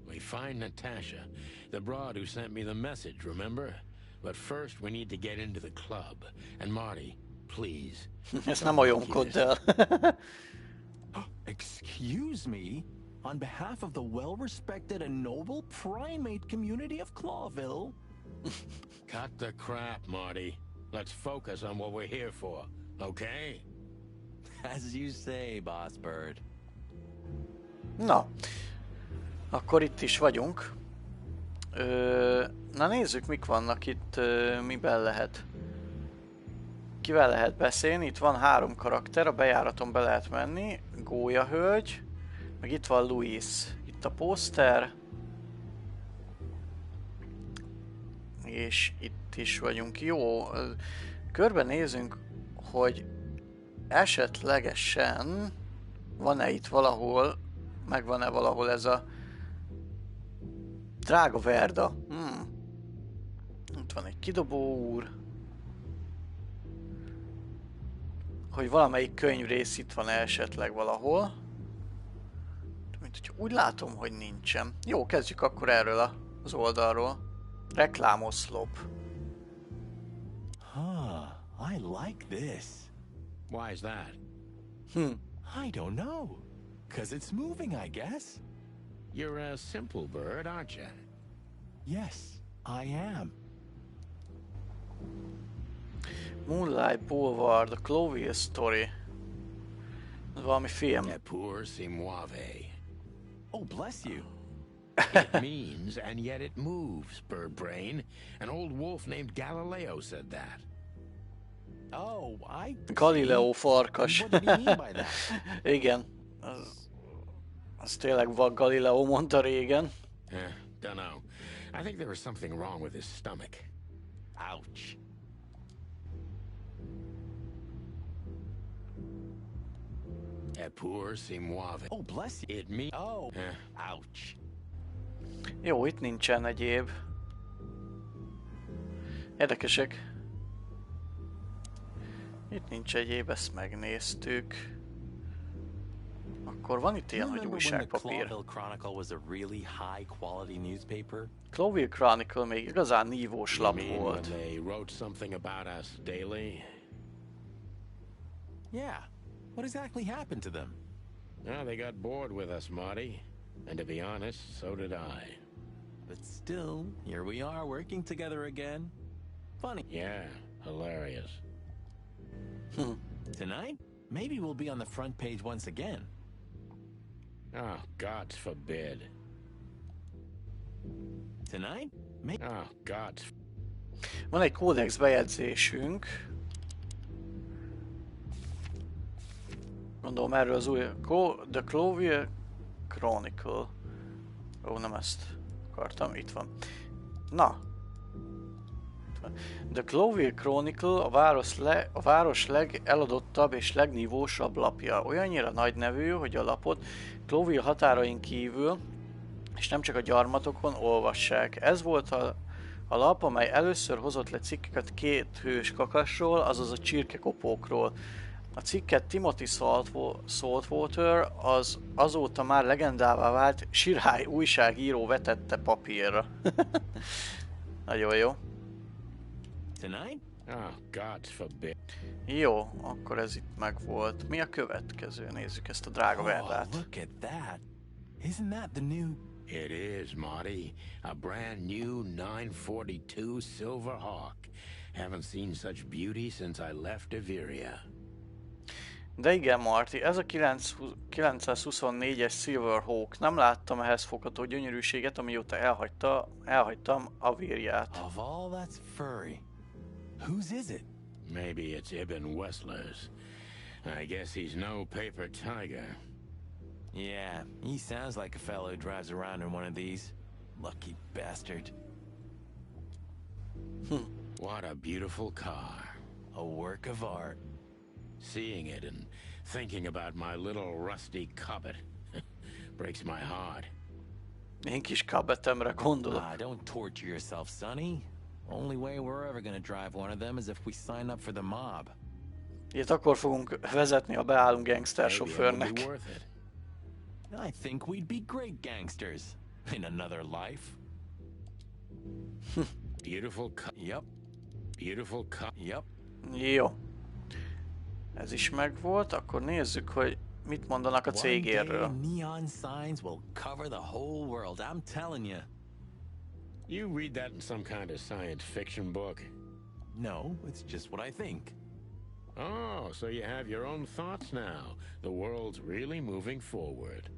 We find Natasha, the broad who sent me the message, remember? But first we need to get into the club. And Marty, please. Ezt nem olyonkodd el. Excuse me? On behalf of the well-respected and noble primate community of Clawville? Cut the crap, Marty. Let's focus on what we're here for, okay? As you say, Boss Bird. Na, akkor itt is vagyunk. Na nézzük, mik vannak itt, miben lehet. Kivel lehet beszélni? Itt van 3 karakter, a bejáraton be lehet menni. Gólya hölgy, meg itt van Louis. Itt a pószter. És itt is vagyunk. Jó, körbenézünk, hogy esetlegesen van-e itt valahol, megvan-e valahol ez a drága Verda. Itt van egy kidobó úr. Hogy valamelyik könyvrész itt van esetleg valahol. Mint hogy úgy látom, hogy nincsen. Jó, kezdjük akkor erről az oldalról. Reklámoszlop. I like this. Why is that? I don't know. 'Cause it's moving, I guess. You're a simple bird, aren't you? Yes, I am. Moonlight Boulevard, The Cloville Story. Ez valami film. Pour si muove. Oh, bless you. It means, and yet it moves, bird brain. An old wolf named Galileo said that. Oh, I... Galileo farkas. What did he mean by that? Igen. Az tényleg Galileo mondta régen. Dunno. I think there was something wrong with his stomach. Ouch. Pour si muove. Oh, bless you. It me. Oh, ouch. Jó, itt nincsen egyéb. Érdekesek. Itt nincs egyéb, ezt megnéztük. Akkor van itt ilyen, hogy újságpapír. Chronicle was a really high quality newspaper. Cloville Chronicle még igazán nívós lap volt. When they wrote something about us daily? Yeah. What exactly happened to them? Well, they got bored with us, Marty. And to be honest, so did I. But still, here we are working together again. Funny. Yeah, hilarious. Tonight, maybe we'll be on the front page once again. Oh, God forbid. Tonight? Oh, God. Van egy kódex bejegyzésünk. Gondolom erről az új... The Cloville Chronicle. Ó, nem ezt akartam, itt van. Na. The Cloville Chronicle a város legeladottabb és legnívósabb lapja. Olyannyira nagy nevű, hogy a lapot Cloville határain kívül, és nem csak a gyarmatokon olvassák. Ez volt a lap, amely először hozott le cikkeket két hős kakasról, azaz a csirkekopókról. A cikket Timothy Saltwater azóta már legendává vált sirály újságíró vetette papírra. Nagyon jó. Tonight? Oh, God forbid. Jó, akkor ez itt megvolt. Mi a következő? Nézzük ezt a drága verdát. Oh, look at that. Isn't that the new... It is, Marty. A brand new 942 Silver Hawk. Haven't seen such beauty since I left Averia. De igen, Marty, ez a 924-es Silverhawk. Nem láttam ehhez fogható gyönyörűséget, amióta elhagytam Avériát. Of all that's furry, whose is it? Maybe it's Ibn Wessler's. I guess he's no paper tiger. Yeah, he sounds like a fellow who drives around in one of these. Lucky bastard. What a beautiful car. A work of art. Seeing it and thinking about my little rusty Cobbett breaks my heart. Én kis Cobbettemre gondolok. Don't torture yourself, Sonny. Only way we're ever gonna drive one of them is if we sign up for the mob. Itt akkor fogunk vezetni, ha beállunk gangster sofőrnek. I think we'd be great gangsters in another life. Beautiful car. Yep. Beautiful car. Yep. Jó. Ez is megvolt, akkor nézzük, hogy mit mondanak a cégéről. Neon signs will cover the whole world, I'm telling you. You read that in some kind of science fiction book? No, it's just what I think. Oh, so you have your own thoughts now. The world's really moving forward.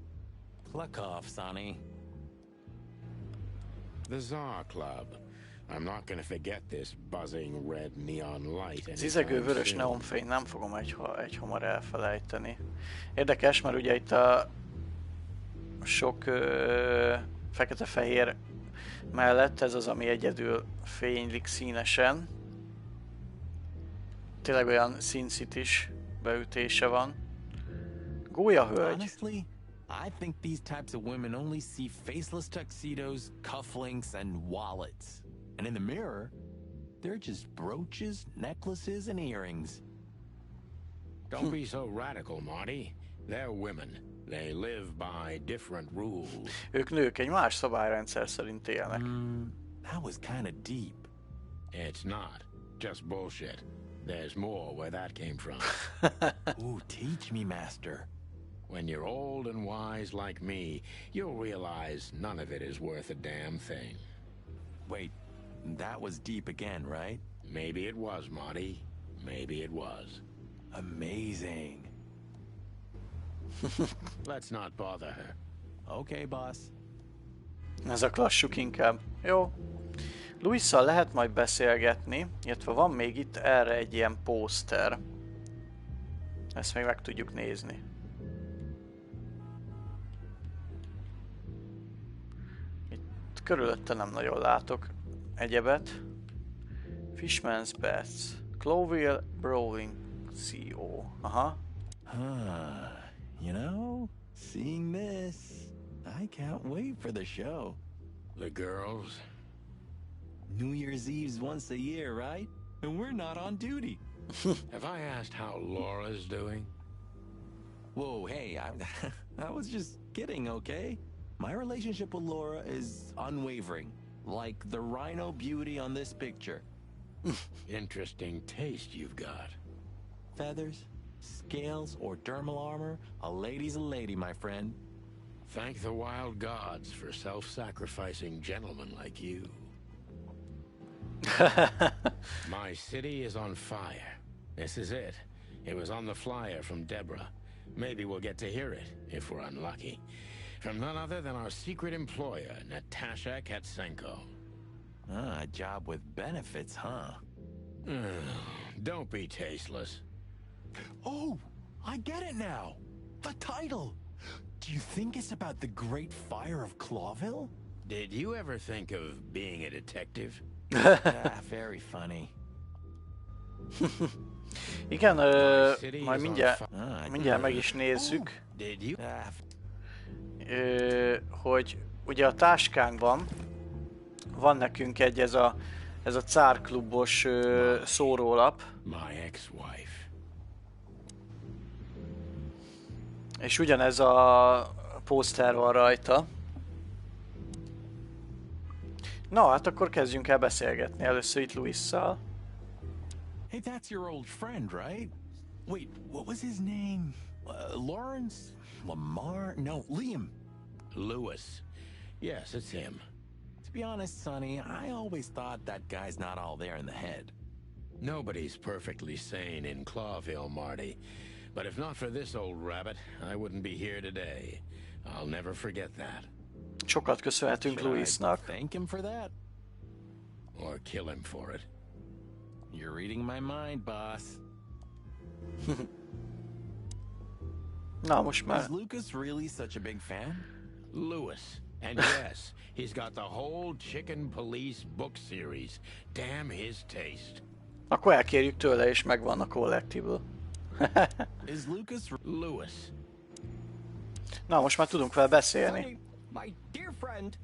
Cluck off, Sonny. The Tsar Club. I'm not gonna forget this buzzing red neon light. Zizegő vörös neonfény, nem fogom egy hamar elfelejteni. Érdekes, mert ugye itt a sok fekete-fehér mellett ez az, ami egyedül fénylik színesen. Tényleg olyan Sin City-s beütése van. Gólya hölgy. Honestly, I think these types of women only see faceless tuxedos, cufflinks, and wallets. And in the mirror, they're just brooches, necklaces, and earrings. Don't be so radical, Marty. They're women. They live by different rules. Ők nők, egy más szabályrendszer szerint élnek. That was kind of deep. It's not. Just bullshit. There's more where that came from. Ooh, teach me, master. When you're old and wise like me, you'll realize none of it is worth a damn thing. Wait, that was deep again, right? Maybe it was, Marty. Maybe it was. Amazing. Let's not bother her. Okay, boss. Ezek lassuk inkább. Jó. Louisszal lehet majd beszélgetni, illetve van még itt erre egy ilyen pószter. Ezt még meg tudjuk nézni. Itt körülötte nem nagyon látok egyebet. Fishman's Bets. Cloville Brewing CO. Aha. You know, seeing this, I can't wait for the show. The girls? New Year's Eve's once a year, right? And we're not on duty. Have I asked how Laura's doing? Whoa, hey, I was just kidding, okay? My relationship with Laura is unwavering, like the rhino beauty on this picture. Interesting taste you've got. Feathers, scales, or dermal armor, a lady's a lady, my friend. Thank the wild gods for self-sacrificing gentlemen like you. My city is on fire. This is it. It was on the flyer from Deborah. Maybe we'll get to hear it, if we're unlucky. From none other than our secret employer, Natasha Katsenko. A job with benefits, huh? Don't be tasteless. Oh, I get it now. The title. Do you think it's about the Great Fire of Clawville? Did you ever think of being a detective? Very funny. Igen, majd mindjárt meg is nézzük, hogy ugye a táskánkban van nekünk egy ez a cárklubos szórólap. És ugyanez a pószter van rajta. Na, hát akkor kezdjünk el beszélgetni először itt Louisszal. Hey, that's your old friend, right? Wait, what was his name? Lawrence? Lamar? No, Liam. Lewis. Yes, it's him. To be honest, Sonny, I always thought that guy's not all there in the head. Nobody's perfectly sane in Clawville, Marty. But if not for this old rabbit, I wouldn't be here today. I'll never forget that. Sokat köszönhetünk Louisnak. Thank him for that. Or kill him for it. You're reading my mind, boss. Na, most már. Is Lucas really such a big fan? Lewis. And yes, he's got the whole Chicken Police book series. Damn his taste. Akkor elkérjük tőle, és megvan a collectible. Is Lucas Lewis? Na, most már tudunk vele beszélni. My dear friend.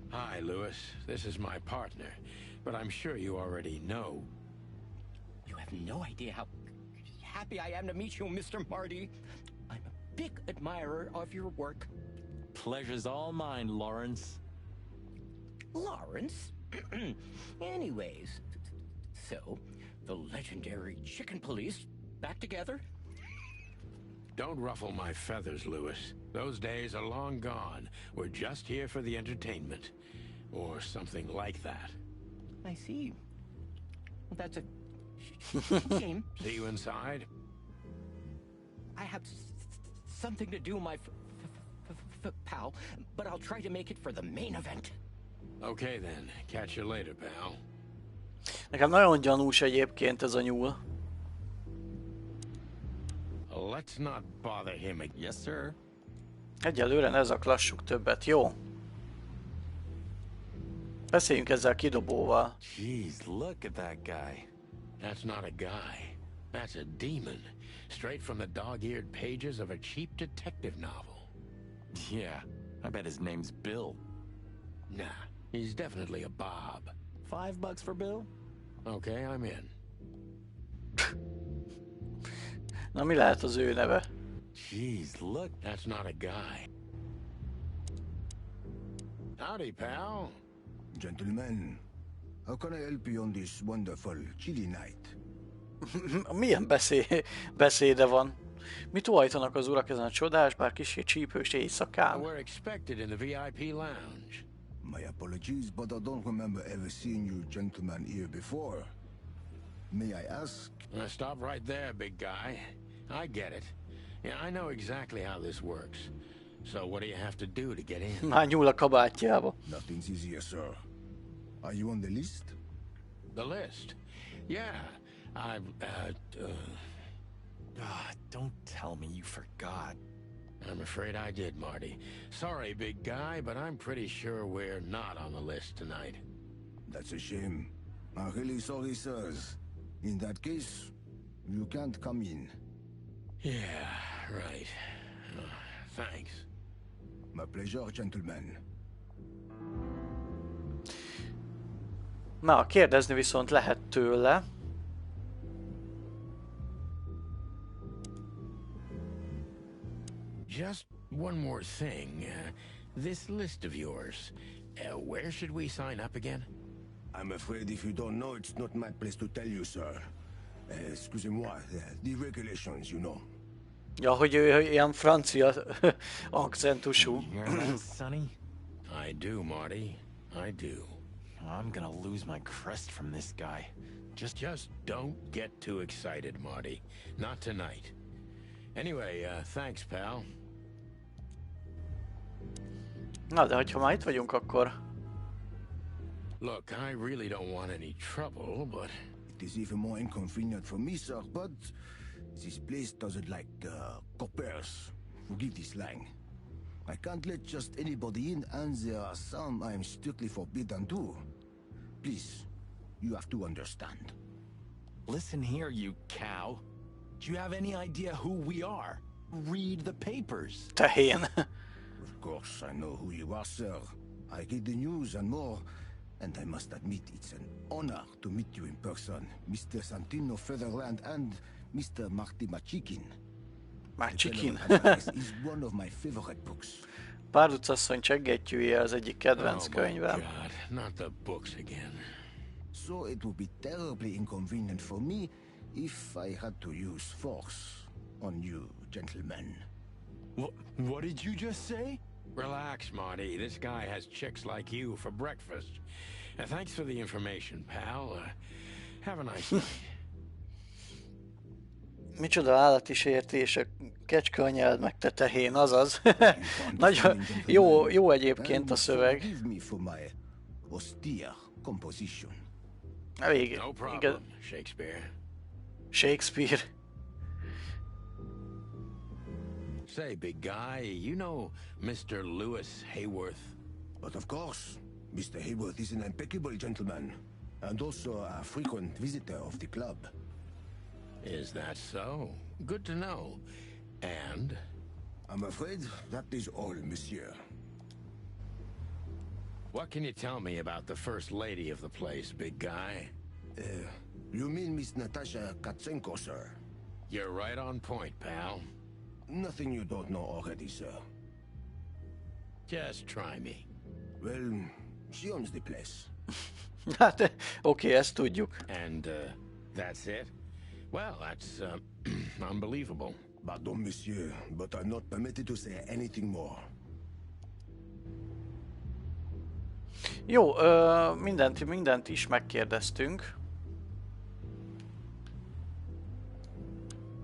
Hi, Lewis. This is my partner. But I'm sure you already know. You have no idea how happy I am to meet you, Mr. Marty. I'm a big admirer of your work. Pleasure's all mine, Lawrence. Lawrence? Anyways, so, the legendary Chicken Police back together? Don't ruffle my feathers, Lewis. Those days are long gone. We're just here for the entertainment. Or something like that. I see. Well, that's a shame. See you inside? I have something to do, my pal, but I'll try to make it for the main event. Okay then. Catch you later, pal. Nekem nagyon gyanús egyébként ez a nyúl. Let's not bother him again. Yes, sir. Egyelőre ne zaklassuk többet, jó? Beszéljünk ezzel a kidobóval. Jeez, look at that guy. That's not a guy. That's a demon. Straight from the dog-eared pages of a cheap detective novel. Yeah, I bet his name's Bill. Nah, he's definitely a Bob. $5 for Bill? Okay, I'm in. Na, mi lehet az ő neve? Jeez, look. That's not a guy. Howdy, pal. Gentlemen, how can I help you on this wonderful chilly night? Milyen beszéde van? Mit óhajtanak az urak ezen a csodás, bár kissé csípős éjszakán? We're expected in the VIP lounge. My apologies, but I don't remember ever seeing you gentlemen here before. May I ask? Stop right there, big guy. I get it. Yeah, I know exactly how this works. So what do you have to do to get in? Már nyúl a kabátjába. Nothing's easier, sir. Are you on the list? The list? Yeah, I've, Don't tell me you forgot. I'm afraid I did, Marty. Sorry, big guy, but I'm pretty sure we're not on the list tonight. That's a shame. I'm really sorry, sirs. In that case, you can't come in. Yeah, right. Thanks. My pleasure, gentlemen. Na, kérdezni viszont lehet tőle. Just one more thing. This list of yours, where should we sign up again? I'm afraid if you don't know, it's not my place to tell you, sir. Excusez-moi, the regulations, you know. Ja, hogy ő ilyen francia akcentusú. You hear that, Sonny? I do, Marty. I do. I'm gonna lose my crest from this guy. Just don't get too excited, Marty. Not tonight. Anyway, thanks, pal. Na, de hogyha már itt vagyunk, akkor... Look, I really don't want any trouble, but... It is even more inconvenient for me, sir, but this place doesn't like coppers. Forgive this slang. I can't let just anybody in, and there are some I'm strictly forbidden to. Please, you have to understand. Listen here, you cow. Do you have any idea who we are? Read the papers. Tehén. Of course, I know who you are, sir. I read the news and more, and I must admit it's an honor to meet you in person, Mr. Santino Featherland and Mr. Marty Machikin. Machikin. Is one of my favorite books. Párducasszony cseggettyűje az egyik kedvenc Oh my könyvem. God, not the books again. So it would be terribly inconvenient for me if I had to use force on you, gentlemen. What did you just say? Relax, Marty. This guy has chicks like you for breakfast. Thanks for the information, pal. Have a nice night. Micsoda állati sértések, kecskeanyád meg te tehén, azaz. Nagyon jó egyébként a szöveg. Forgive me for my austere composition. Elég, No igaz. problem, Shakespeare. Shakespeare. Say, big guy, you know Mr. Lewis Hayworth? But of course, Mr. Hayworth is an impeccable gentleman, and also a frequent visitor of the club. Is that so? Good to know. And? I'm afraid that is all, monsieur. What can you tell me about the first lady of the place, big guy? You mean Miss Natasha Katsenko, sir? You're right on point, pal. Nothing you don't know already, sir. Just try me. Well, she owns the place. Hát, oké, ezt tudjuk. And, that's it? Well, that's, unbelievable. Pardon, monsieur, but I'm not permitted to say anything more. Jó, mindent is megkérdeztünk.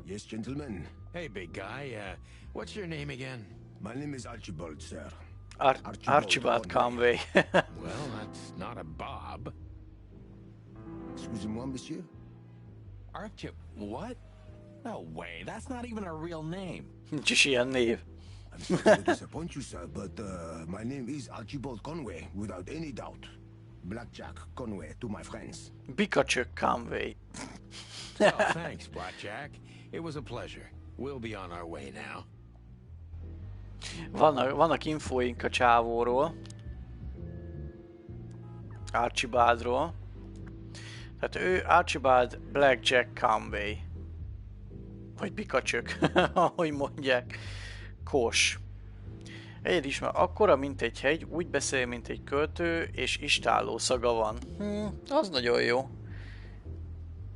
Yes, gentlemen. Hey, big guy, what's your name again? My name is Archibald, sir. Archibald Conway. Well, that's not a Bob. Excusez-moi, monsieur. Archie, what? No way, that's not even a real name. Nincs is ilyen név. I'm sorry to disappoint you, sir, but my name is Archibald Conway, without any doubt. Blackjack Conway to my friends. Bikacsök Conway. Well, thanks, Blackjack. It was a pleasure. We'll be on our way now. Vannak infóink a csávóról. Archibaldról. Tehát ő Archibald Blackjack Conway. Vagy bikacsök, ahogy mondják. Kos. Egyed ismer akkora, mint egy hegy, úgy beszél, mint egy költő, és istálló szaga van. Az nagyon jó.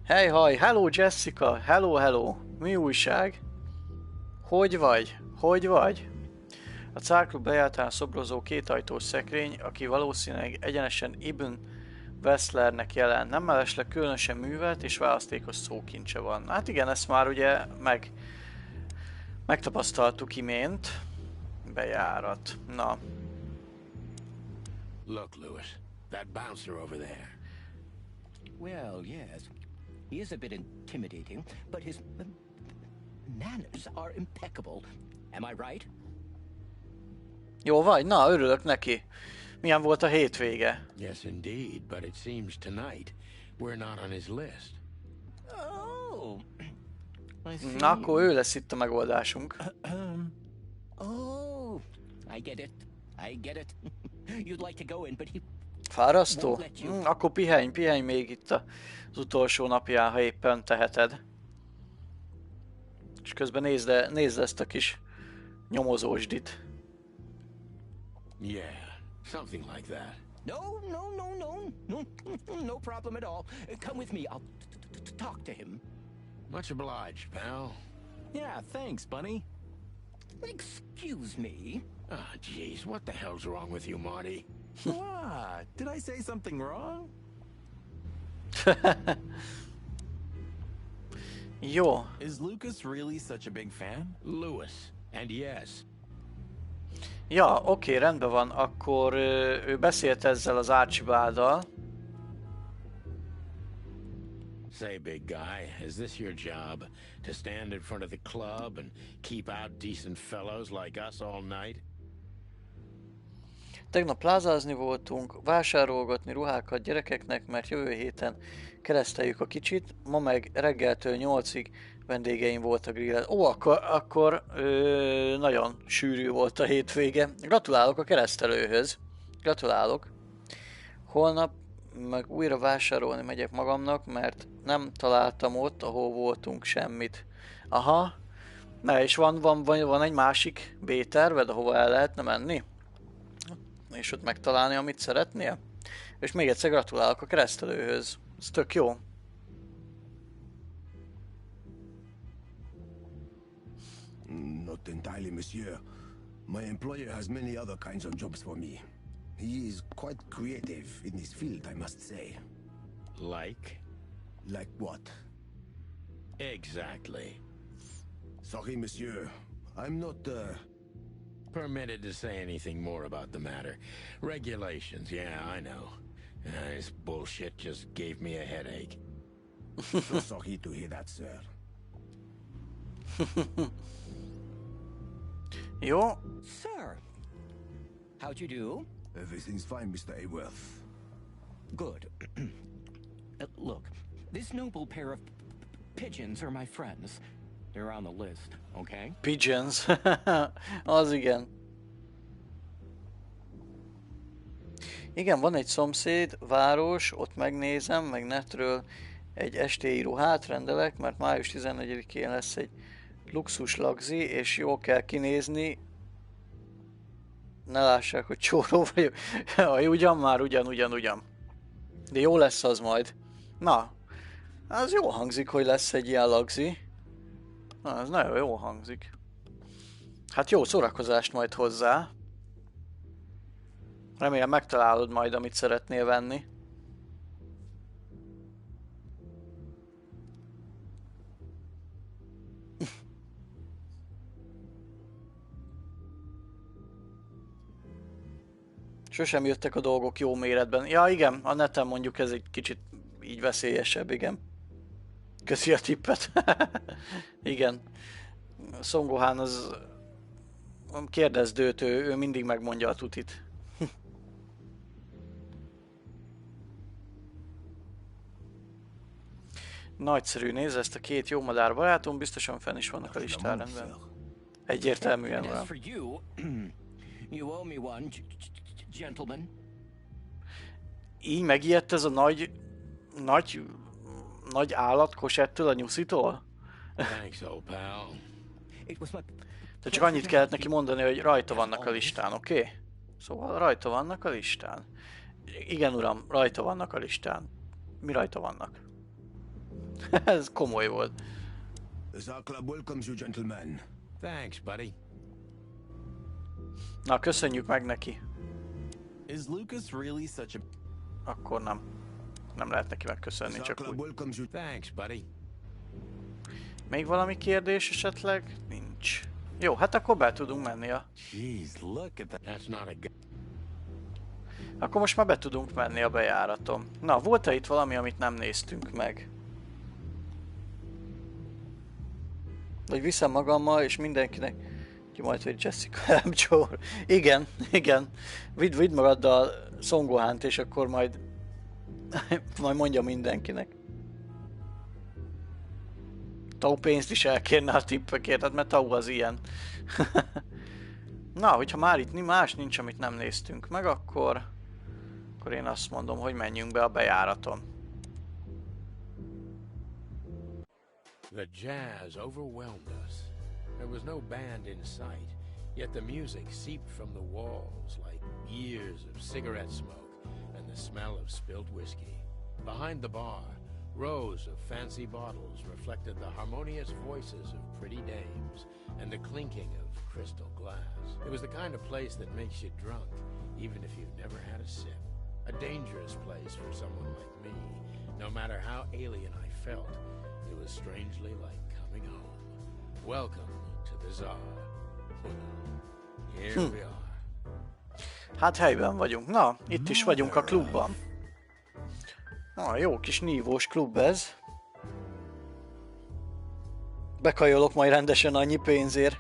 Hey, haj, hello Jessica, hello. Mi újság? Hogy vagy? Hogy vagy? A cárklub bejártán szobrozó kétajtós szekrény, aki valószínűleg egyenesen Ibn Wesslernek jelent. Nem mellesleg különösen művelt és választékos szókincse van. Hát igen, ezt már ugye megtapasztaltuk imént. Bejárat. Na. Look, Lewis, that bouncer over there. Well, yes. He is a bit intimidating, but his manners are impeccable. Am I right? Jó vagy? Na, örülök neki. Milyen volt a hétvége? Yes, indeed, but it seems tonight we're not on his list. Oh, I see. Na, akkor ő lesz itt a megoldásunk. Oh, I get it. I get it. You'd like to go in, but he... Fárasztó? Akkor pihenj még itt az utolsó napján, ha éppen teheted. És közben nézd ezt a kis nyomozósdit. Yeah, something like that. No problem at all. Come with me. I'll talk to him. Much obliged, pal. Yeah, thanks, Bunny. Excuse me. Ah, jeez, what the hell's wrong with you, Marty? What? Did I say something wrong? Jó. Is Lucas really such a big fan? Lewis, and yes. Ja, oké, rendben van. Akkor ő beszélt ezzel az Archibalddal. Say, big guy, is this your job? To stand in front of the club and keep out decent fellows like us all night? Tegnap plázázni voltunk, vásárolgatni ruhákat gyerekeknek, mert jövő héten kereszteljük a kicsit, ma meg reggeltől 8-ig vendégeim volt a grillen. Ó, akkor nagyon sűrű volt a hétvége. Gratulálok a keresztelőhöz. Gratulálok. Holnap meg újra vásárolni megyek magamnak, mert nem találtam ott, ahol voltunk semmit. Aha. Na és van egy másik B-terved, ahova el lehetne menni? És ott megtalálni, amit szeretnél? És még egyszer gratulálok a keresztelőhöz. Ez tök jó. Not entirely, monsieur. My employer has many other kinds of jobs for me. He is quite creative in his field, I must say. Like? Like what? Exactly. Sorry, monsieur. I'm not, Permitted to say anything more about the matter. Regulations, yeah, I know. This bullshit just gave me a headache. So sorry to hear that, sir. Jó. Sir, how'd you do? Everything's fine, Mr. Ayworth. Good. Look, this noble pair of pigeons are my friends. They're on the list, okay? Pigeons. Az igen. Igen, van egy szomszéd, város, ott megnézem, meg netről egy estéi ruhát rendelek, mert május 14-én lesz egy luxus lagzi, és jól kell kinézni. Ne lássák, hogy csóró vagyok. Ugyan. De jó lesz az majd. Na, az jó hangzik, hogy lesz egy ilyen lagzi. Na, ez nagyon jól hangzik. Hát jó szórakozást majd hozzá. Remélem megtalálod majd, amit szeretnél venni. Sosem jöttek a dolgok jó méretben. Ja igen, a neten mondjuk ez egy kicsit így veszélyesebb, igen. Köszi a tippet. Igen. Son Gohan az... Kérdezd őt, ő mindig megmondja a tutit. Nagyszerű, nézd ezt a két jó madár barátom, biztosan fenn is vannak a listán, rendben. Egyértelműen van. You owe me one, gentlemen. Így megijedt ez a nagy állat Kosettől, a nyuszitól? Thanks, old pal. De csak annyit kellett neki mondani, hogy rajta vannak a listán, oké? Okay? Szóval rajta vannak a listán. Igen, uram, rajta vannak a listán. Mi rajta vannak? Ez komoly volt. The Club welcomes you, gentlemen. Thanks, buddy. Na, köszönjük meg neki. Is Lucas really such a... Akkor nem. Nem lehet neki megköszönni, Our csak club úgy. welcomes you. Thanks, buddy. Még valami kérdés esetleg? Nincs. Jó, hát akkor be tudunk menni a... Jeez, look at that. That's not a Akkor most már be tudunk menni a bejáraton. Na, volt-e itt valami, amit nem néztünk meg? Vagy viszem magammal, és mindenkinek... Ki majd, hogy Jessica Joe. Igen, igen. Vidd magaddal Son Gohánt, és akkor majd... majd mondja mindenkinek. Tau pénzt is elkérne a tippekért, hát mert Tau az ilyen. Na, hogyha már itt más nincs, amit nem néztünk meg, akkor én azt mondom, hogy menjünk be a bejáraton. The jazz overwhelmed us. There was no band in sight, yet the music seeped from the walls like years of cigarette smoke and the smell of spilled whiskey. Behind the bar, rows of fancy bottles reflected the harmonious voices of pretty dames and the clinking of crystal glass. It was the kind of place that makes you drunk, even if you've never had a sip. A dangerous place for someone like me. No matter how alien I felt, it was strangely like coming home. Welcome to the Czar. Here we are. Hát helyben vagyunk. Na, itt is vagyunk a klubban. Na, jó kis nívós klub ez. Bekajolok majd rendesen annyi pénzért.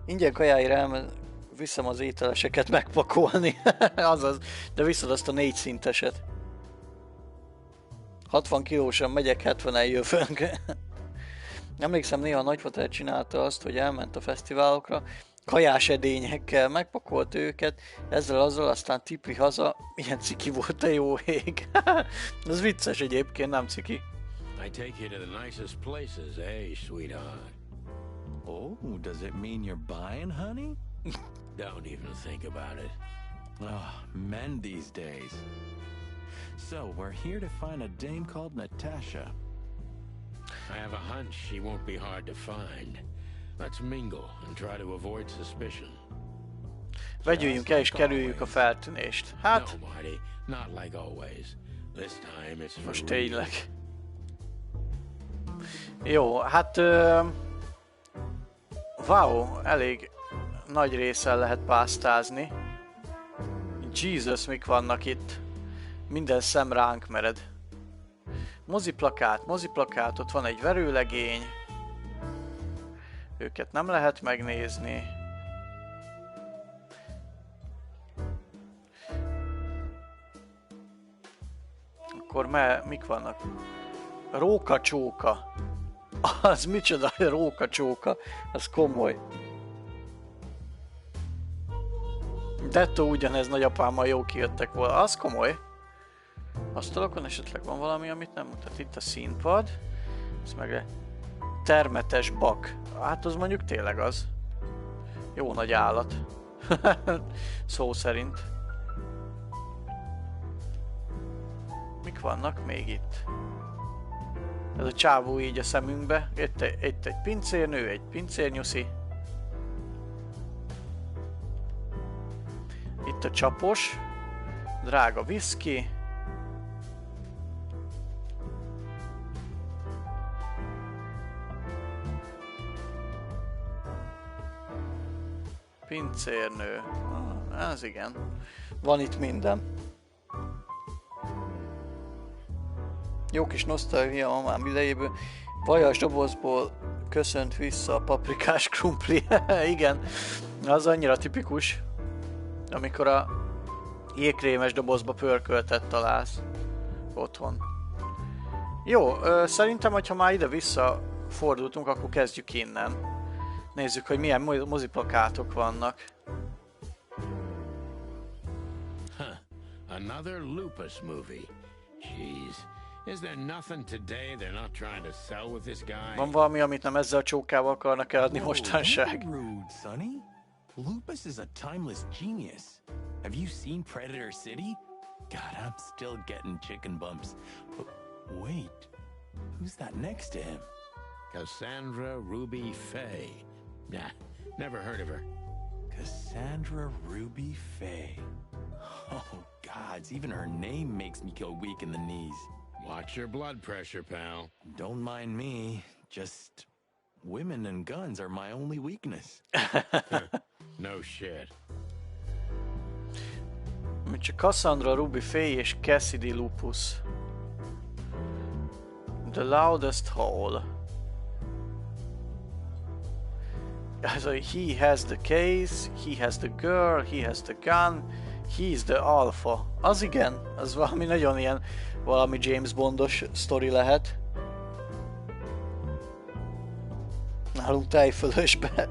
Ingyen kajáért viszem az ételeseket megpakolni. Azaz, de viszed azt a 4 szinteset. 60 kilósan megyek, 70-en jövünk. Emlékszem, néha a nagypater csinálta azt, hogy elment a fesztiválokra, kajás edényekkel megpakolt őket, azzal, aztán tipli haza. Milyen ciki volt a jó ég. Ez vicces egyébként, nem ciki. I take you to the nicest places, eh, sweetheart? Oh, does it mean you're buying, honey? Don't even think about it. Oh, men these days. So, we're here to find a dame called Natasha. I have a hunch she won't be hard to find. Let's mingle and try to avoid suspicion. Vegyüljünk el és kerüljük a feltűnést. Hát, No, Marty, not like always. This time it's for most real. tényleg. Jó, hát... wow, elég nagy részen lehet pásztázni. Jesus, mik vannak itt. Minden szem ránk mered. Moziplakát, ott van egy verőlegény. Őket nem lehet megnézni. Akkor mik vannak? Rókacsóka. Az micsoda rókacsóka? Az komoly. Dettó ugyanez nagyapámmal jó kijöttek volna. Az komoly. Asztalokon esetleg van valami, amit nem mutat. Itt a színpad. Ez meg termetes bak. Hát az mondjuk tényleg az. Jó nagy állat. Szó szerint. Mik vannak még itt? Ez a csávó így a szemünkbe. Itt egy pincérnő, egy pincérnyuszi. Itt a csapos. Drága viszki. Pincérnő. Ez igen. Van itt minden. Jó kis nosztalgia mamám idejéből. Vajas dobozból köszönt vissza a paprikás krumpli. Igen, az annyira tipikus, amikor a jégkrémes dobozba pörköltet találsz otthon. Jó, szerintem, hogyha már ide-vissza fordultunk, akkor kezdjük innen. Nézzük, hogy milyen moziplakátok vannak. Another lupus movie. Jeez. Is there nothing today they're not trying to sell with this guy? Van valami, amit nem ezzel a csókával akarnak eladni mostanság? Rude, Sonny. Lupus is a timeless genius. Have you seen Predator City? God, I'm still getting chicken bumps. But wait, who's that next to him? Cassandra Ruby Faye. Nah, never heard of her. Cassandra Ruby Faye. Oh, gods, even her name makes me go weak in the knees. Watch your blood pressure, pal. Don't mind me, just women and guns are my only weakness. No shit. Csak Cassandra Ruby Faye és Cassidy Lupus. The loudest howl. Also, he has the case, he has the girl, he has the gun, he's the alpha. Az igen, az valami nagyon ilyen, valami James Bondos sztori lehet. Nálunk tejfölösbe.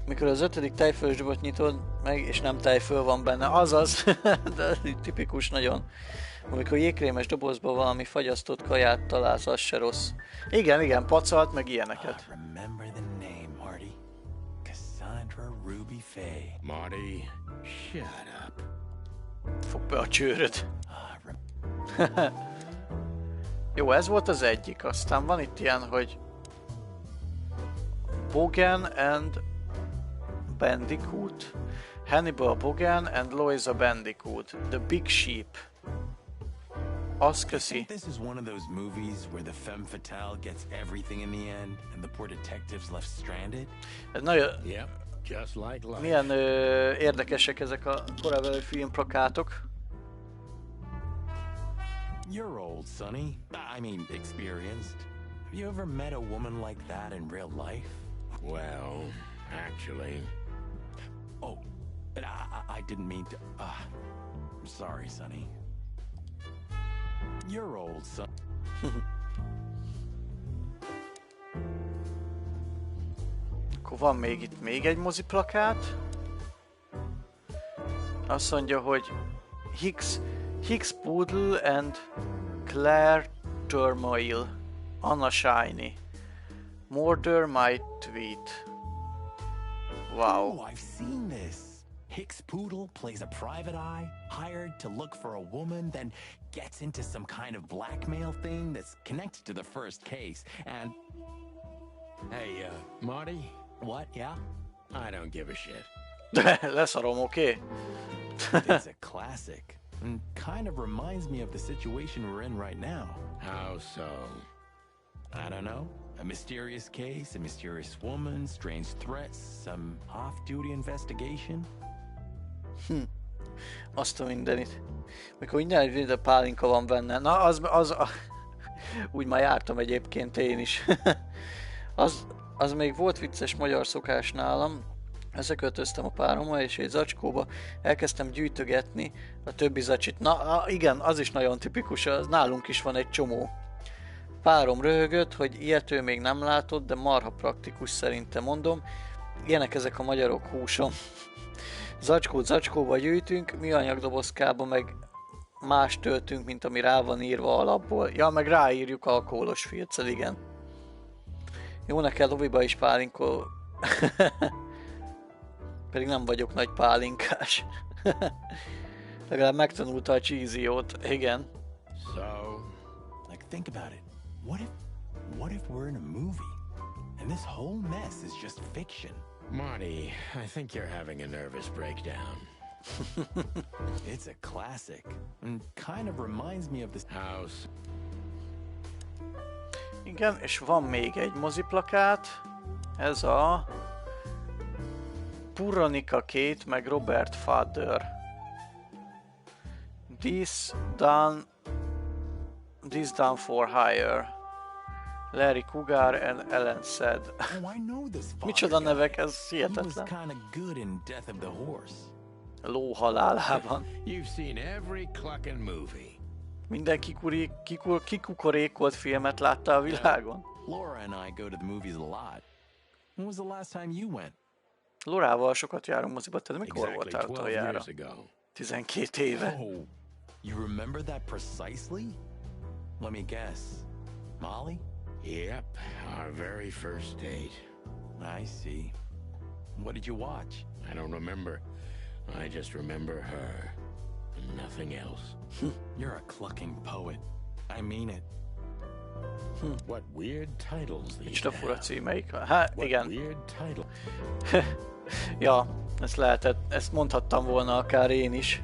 Mikor az 5. tejfölös dobot nyitod meg, és nem tejföl van benne, azaz, de tipikus nagyon. Amikor jégkrémes dobozban valami fagyasztott kaját találsz, az se rossz. Igen, pacalt, meg ilyeneket. Remember the name, Marty. Cassandra Ruby Faye. Marty, shut up. Fogd be a csőröd. Jó, ez volt az egyik. Aztán van itt ilyen, hogy Bogan and Bandicoot. Hannibal Bogan and Loisa Bandicoot. The Big Sheep. Azt I köszi. think this is one of those movies where the femme fatale gets everything in the end and the poor detective's left stranded. Ez nagyon... Yep, just like life. Milyen érdekesek ezek a korábbi filmplakátok. You're old, Sonny. I mean, experienced. Have you ever met a woman like that in real life? Well, actually... Oh, but I didn't mean to... I'm sorry, Sonny. You're old, son. Akkor van még itt még egy moziplakát. Azt mondja, hogy Hicks Poodle and Claire Turmoil. Anna Shiny. Murder My Tweet. Wow. Oh, I've seen this. Hicks Poodle plays a private eye, hired to look for a woman, then gets into some kind of blackmail thing that's connected to the first case, and... Hey, Marty? What, yeah? I don't give a shit. Leszarom, oké? It's a classic, and kind of reminds me of the situation we're in right now. How so? I don't know. A mysterious case, a mysterious woman, strange threats, some off-duty investigation. Azt a mindenit. Mikor minden egy a pálinka van benne. Na, az úgy már jártam egyébként én is. az még volt vicces magyar szokás nálam. Összeköltöztem a párommal, és egy zacskóba elkezdtem gyűjtögetni a többi zacsit. Na, igen, az is nagyon tipikus, az nálunk is van egy csomó. Párom röhögött, hogy ilyet ő még nem látott, de marha praktikus szerintem, mondom. Ilyenek ezek a magyarok, húsom. Zacskóba gyűjtünk, műanyagdobozkába meg más töltünk, mint ami rá van írva alapból. Ja, meg ráírjuk alkoholos filccel, igen. Jó, neked loviba is pálinkol. Pedig nem vagyok nagy pálinkás. Legalább megtanulta a cheesy-ót, igen. So? Like, think about it. What if we're in a movie? And this whole mess is just fiction? Marty, I think you're having a nervous breakdown. It's a classic, and kind of reminds me of this House. Igen, és van még egy moziplakát. Ez a Veronica Kate meg Robert Father. This done for hire. Larry Cougar and Ellen said. Oh, I know this Micsoda nevek, ez He was hihetetlen. kind of good in Death of the Horse. Ló halálában. You've seen every clucking movie. Minden kikukorékolt filmet látta a világon. Laura and I go to the movies a lot. When was the last time you went? Lórával sokat járunk moziba, te mikor Exactly voltál 12 utoljára? years ago. 12 éve. Oh, you remember that precisely? Let me guess. Molly? Yep, our very first date. I see. What did you watch? I don't remember. I just remember her. And nothing else. You're a clucking poet. I mean it. What weird titles these Micsoda fura have. címeik van. Hát What igen. weird title. Ja, ezt lehetett, ezt mondhattam volna akár én is.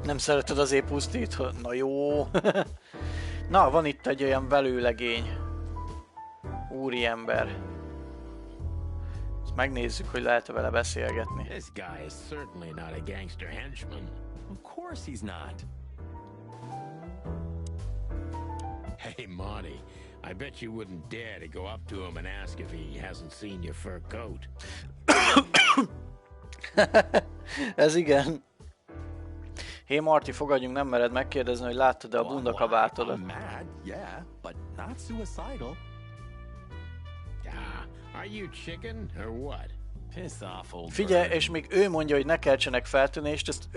Nem szereted az épusztít? Na jó. Na, van itt egy olyan velőlegény. Úriember. Ezt megnézzük, hogy lehet-e vele beszélgetni. This guy is certainly not a gangster henchman. Of course he's not. Hey, Monty, I bet you wouldn't dare to go up to him and ask if he hasn't seen your fur coat. Ez igen. Hé Marty, fogadjunk, nem mered megkérdezni, hogy láttad-e a Well, bundakabátodat. I'm mad, yeah, but not suicidal. Are you chicken or what? Piss off, old Figyelj, bird. és még ő mondja, hogy ne keltsenek feltűnést,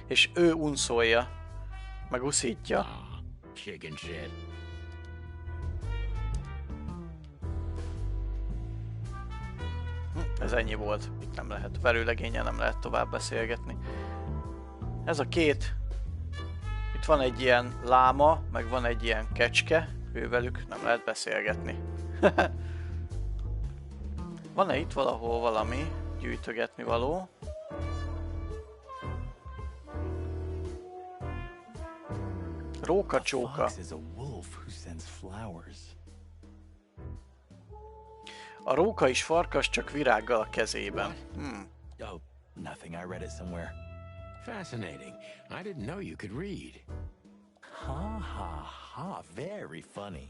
és ő unszolja. Meg uszítja. Chicken shit. Ez ennyi volt. Itt nem lehet, velőlegénnyel nem lehet tovább beszélgetni. Ez a két. Itt van egy ilyen láma, meg van egy ilyen kecske. Ővelük nem lehet beszélgetni. Van-e itt valahol valami gyűjtögetni való? Rókacsóka. Fox is a wolf who sends flowers. A róka is farkas, csak virággal a kezében. Oh, nothing. I read it somewhere. Fascinating. I didn't know you could read. Ha ha ha, very funny.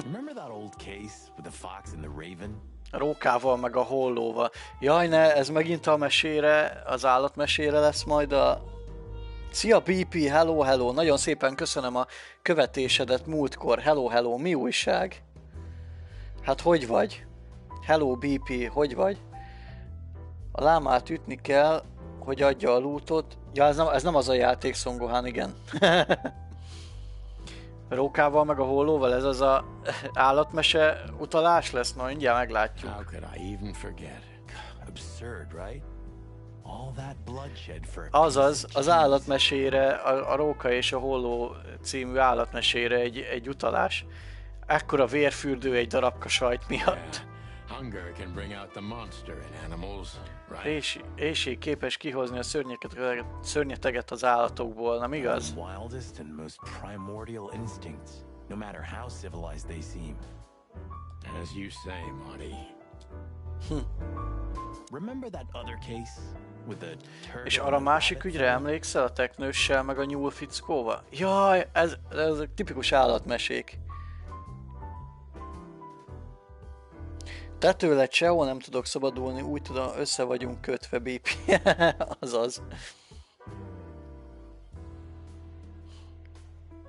Remember that old case with the fox and the raven? A rókával meg a hollóval. Jaj ne, ez megint a mesére, az állatmesére lesz majd a... Szia BP, hello hello, nagyon szépen köszönöm a követésedet múltkor. Hello hello, mi újság? Hát hogy vagy? Hello BP, hogy vagy? A lámát ütni kell, hogy adja a lootot. Ja, ez nem az a játék, Szongohán, igen. Rókával meg a hollóval, ez az a állatmese utalás lesz? Na, mindjárt meglátjuk. How could I even forget? Absurd, right? All that bloodshed for a Azaz, piece of az cheese. állatmesére, a Róka és a Holló című állatmesére egy utalás. Ekkora vérfürdő egy darabka sajt miatt. Hunger can bring out the monster in animals, right? Éjség képes kihozni a szörnyeteget az állatokból, nem igaz? The wildest and most primordial instincts, no matter how civilized they seem. As you say, Monty. Remember that other case with the turtle? És and arra the másik rabbit ügyre thing? emlékszel, a teknőssel meg a nyúlfickóval? Jaj, ez tipikus állatmesék. Te tőled sehol nem tudok szabadulni, úgy tudom, össze vagyunk kötve, BP. Azaz.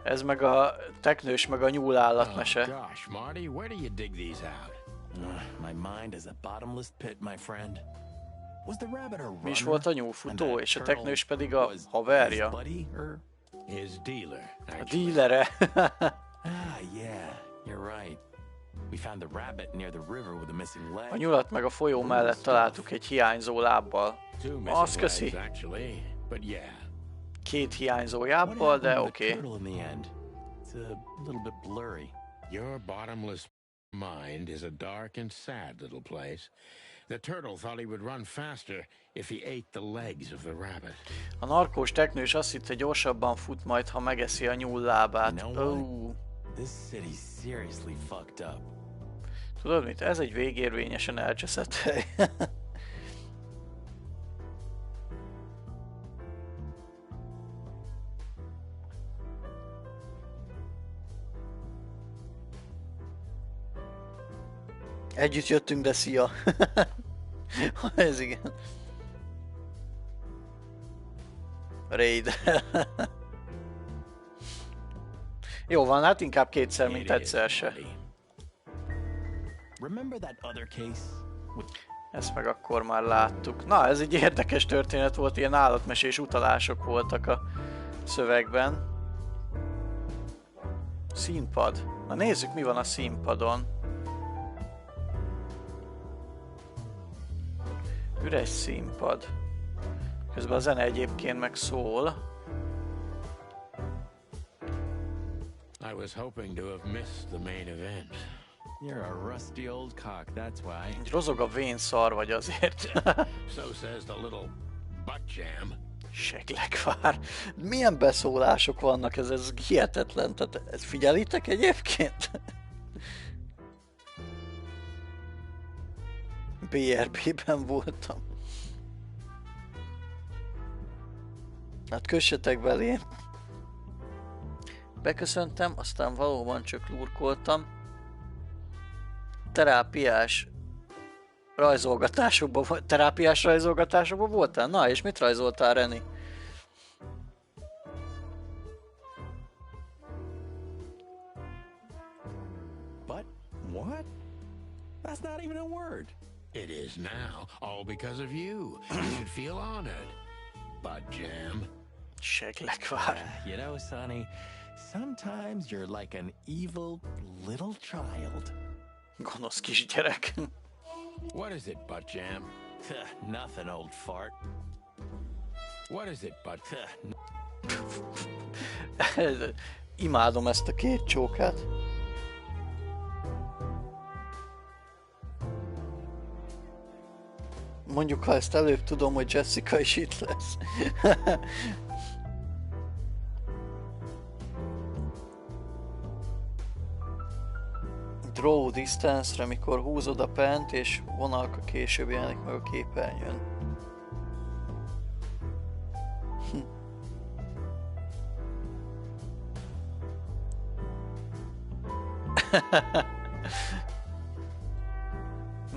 Ez meg a teknős, meg a nyúl Oh, állatmese. gosh, Marty, where do you dig these out? My mind is a bottomless pit, my friend. Was the rabbit a Mi is runner? volt a And nyúlfutó, the és a turtle teknős pedig a was haverja. his buddy, or... His dealer, A actually. dílere. Yeah, you're right. We found the rabbit near the river with a missing leg. A nyulat meg a folyó mellett találtuk egy hiányzó lábbal. Two Azt missing köszi. legs, actually. But yeah, Két hiányzó What lábbal, happened de to oké. the turtle in the end? It's a little bit blurry. your bottomless mind is a dark and sad little place. The turtle thought he would run faster if he ate the legs of the rabbit. A narkós teknős azt hitte, gyorsabban fut majd, ha megeszi a nyúl lábát. You know what? Ó, This city's seriously fucked up. tudod mit? Ez egy végérvényesen elcseszett hely. Együtt jöttünk, de szia! Ez igen. Raid. Jó van, hát inkább kétszer, mint It is, egyszer se. Marty. Remember that other case? Ezt meg akkor már láttuk. Na, ez egy érdekes történet volt, ilyen állatmesés utalások voltak a szövegben. Színpad. Na nézzük, mi van a színpadon. Üres színpad. Közben a zene egyébként meg szól. I was hoping to have missed the main event. You're a rusty old cock, that's why. Egy rozog a vén szar vagy azért. So says the little butt jam. Seglekvár. Milyen beszólások vannak, ez hihetetlen. Tehát ezt figyelitek egyébként? BRB-ben voltam. Hát kössetek belé. Beköszöntem, aztán valóban csak lurkoltam. Terápiás rajzolgatásokban voltál? Na, és mit rajzoltál, Reni? But what? That's not even a word. It is now, all because of you. You should feel honored. Butt jam. Seglekvár. You know, Sonny, sometimes you're like an evil little child. Gonosz kisgyerek. What is it, butt jam? Nothing, old fart. What is it, butt? Imádom ezt a két csókát. Mondjuk, ha ezt előbb tudom, hogy Jessica is itt lesz. Draw distance-re, mikor húzod a pent, és vonalka később jelenik meg a képernyőn.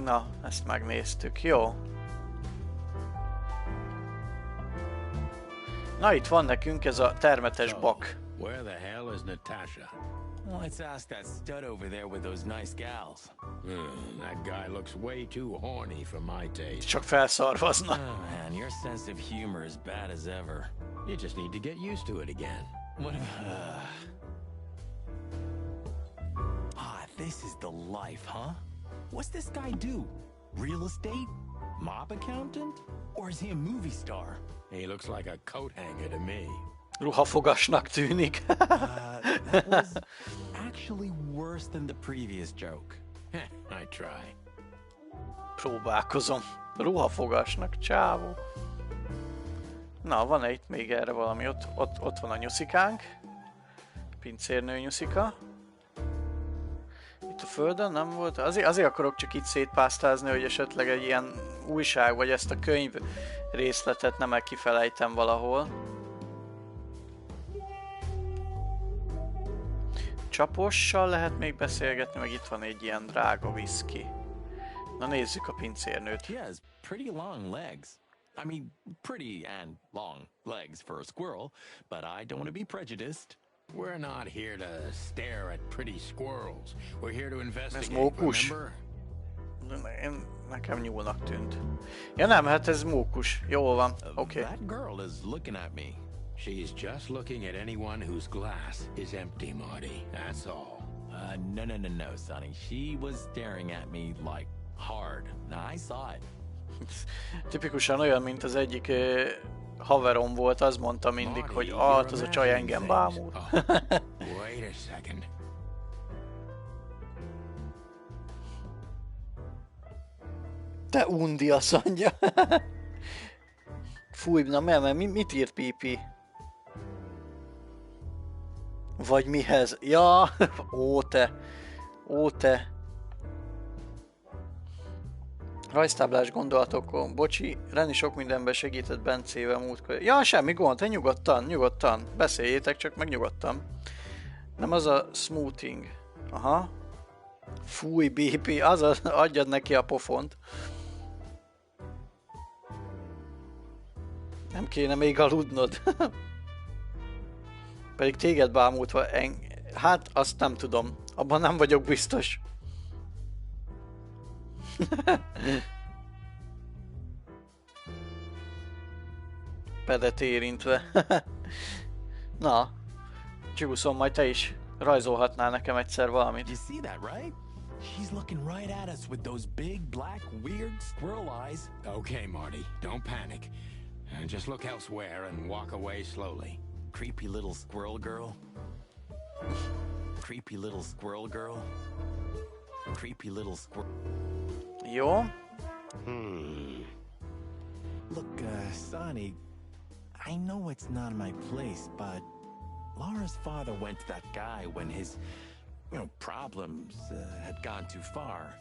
Na, ezt megnéztük, jó. Na, itt van nekünk ez a termetes bak. Where the hell is Natasha? Let's ask that stud over there with those nice gals. That guy looks way too horny for my taste. Csak felszarvazna. Oh man, your sense of humor is bad as ever. You just need to get used to it again. What this is the life, huh? What's this guy do? Real estate? Mob accountant? Or is he a movie star? He looks like a coat hanger to me. Ruhafogasnak tűnik. That was actually worse than the previous joke. I try. Próbálkozom. Ruhafogasnak, csávó. Na, van-e itt még erre valami? Ott van a nyuszikánk. Pincérnő nyuszika. Itt a földön nem volt? Azért akarok csak itt szétpásztázni, hogy esetleg egy ilyen újság, vagy ezt a könyv részletet nem kifelejtem valahol. Csapossal lehet még beszélgetni, meg itt van egy ilyen drága viszki. Na nézzük a pincérnőt. He has pretty long legs. I mean, pretty and long legs for a squirrel, but I don't want to be prejudiced. We're not here to stare at pretty squirrels. We're here to investigate, Ez mókus? remember? Nekem nyúlnak tűnt. Ja nem, hát ez mókus. Jól van, oké. That girl is looking at me. She's just looking at anyone whose glass is empty, Marty. That's all. No, Sonny. She was staring at me like hard. Now, I saw it. Tipikusan olyan, mint az egyik haverom volt, az mondta mindig, hogy az a csaj engem bámul. Wait a second. Te undi, azt mondja. Fúj, na mert mit írt Pipi? Vagy mihez? Ja, ó te. Rajztáblás gondolatokon. Bocsi, Reni sok mindenben segített Bencével múltkor. Ja, semmi gond, te nyugodtan. Beszéljétek csak meg nyugodtan. Nem az a smoothing. Aha. Fúj, BP, adjad neki a pofont. Nem kéne még aludnod. Pedig téged bámultva hát azt nem tudom. Abban nem vagyok biztos. Pedet érintve. Na, Csiguszom, majd te is rajzolhatnál nekem egyszer valamit. You see that, right? She's looking right at us with those big, black, weird squirrel eyes. Okay, Marty, don't panic. And just look elsewhere and walk away slowly. Creepy little squirrel girl. Creepy little squirrel girl. Creepy little squirrel. Jó. Look, Sonny, I know it's not my place, but Laura's father went to that guy when his, problems had gone too far.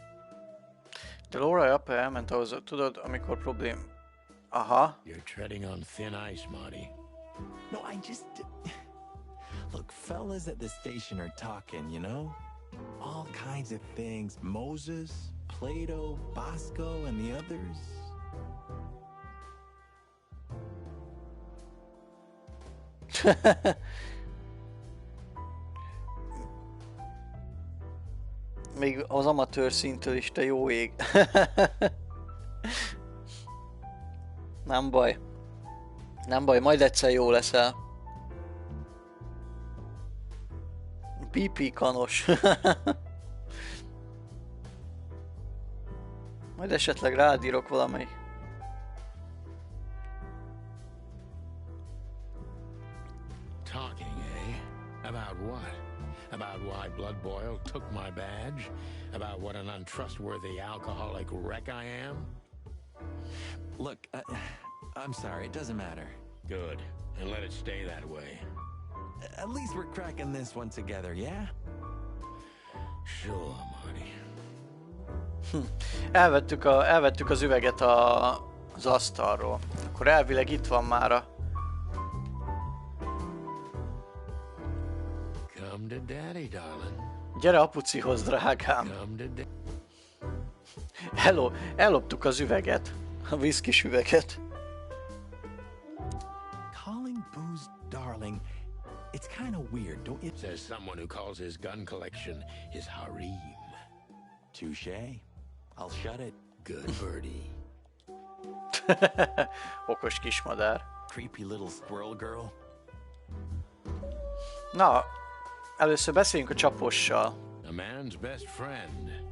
De Laura apa elment ahhoz, tudod, amikor problém... Aha. You're treading on thin ice, Marty. No, I just... Look, fellas at the station are talking, you know? All kinds of things. Moses, Plato, Bosco, and the others. Még az amatőr szintől is, te jó ég. Nem baj. Nem baj, majd egyszer jó leszel. Pipi kanos. Majd esetleg rád írok valamelyik. Talking, eh? About what? About why Blood Boil took my badge? About what an untrustworthy alcoholic wreck I am? Look, I'm sorry, it doesn't matter. Good. And let it stay that way. At least we're cracking this one together, yeah? Sure, Marty. Elvettük az üveget az asztalról. Akkor elvileg itt van már a... Come to daddy, darling. Gyere apucihoz, drágám. Come to Elloptuk az üveget. A viszkis üveget. Calling booze darling, it's kind of weird, don't you? Says someone who calls his gun collection his harem. Touché. I'll shut it. Good birdie. Okos kismadár. Creepy little squirrel girl. Na, először beszéljünk a csapossal. A man's best friend.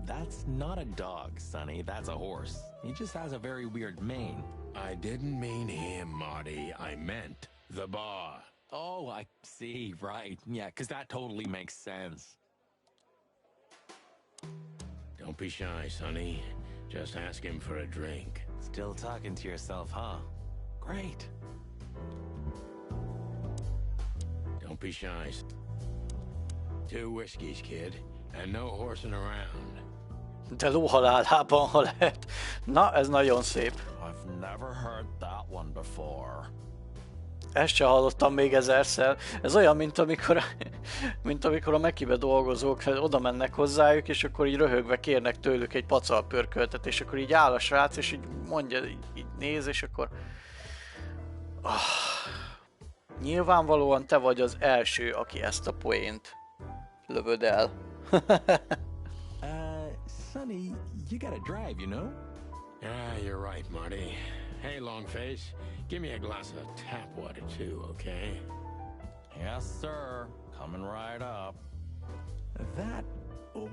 That's not a dog, Sonny. That's a horse. He just has a very weird mane. I didn't mean him, Marty. I meant the bar. Oh, I see. Right. Yeah, because that totally makes sense. Don't be shy, Sonny. Just ask him for a drink. Still talking to yourself, huh? Great. Don't be shy. 2 whiskeys, kid, and no horsing around. De lóhalálában, ha lehet. Na, ez nagyon szép. I've never heard that one before. Ezt sem hallottam még 1000-szer. Ez olyan, mint amikor a Mekibe dolgozók oda mennek hozzájuk, és akkor így röhögve kérnek tőlük egy pacalpörköltet, és akkor így áll a srác, és így mondja, így néz, és akkor... Nyilvánvalóan te vagy az első, aki ezt a poént lövöd el. Sonny, you gotta drive, you know? You're right, Marty. Hey, Longface, give me a glass of tap water too, okay? Yes, sir. Coming right up. That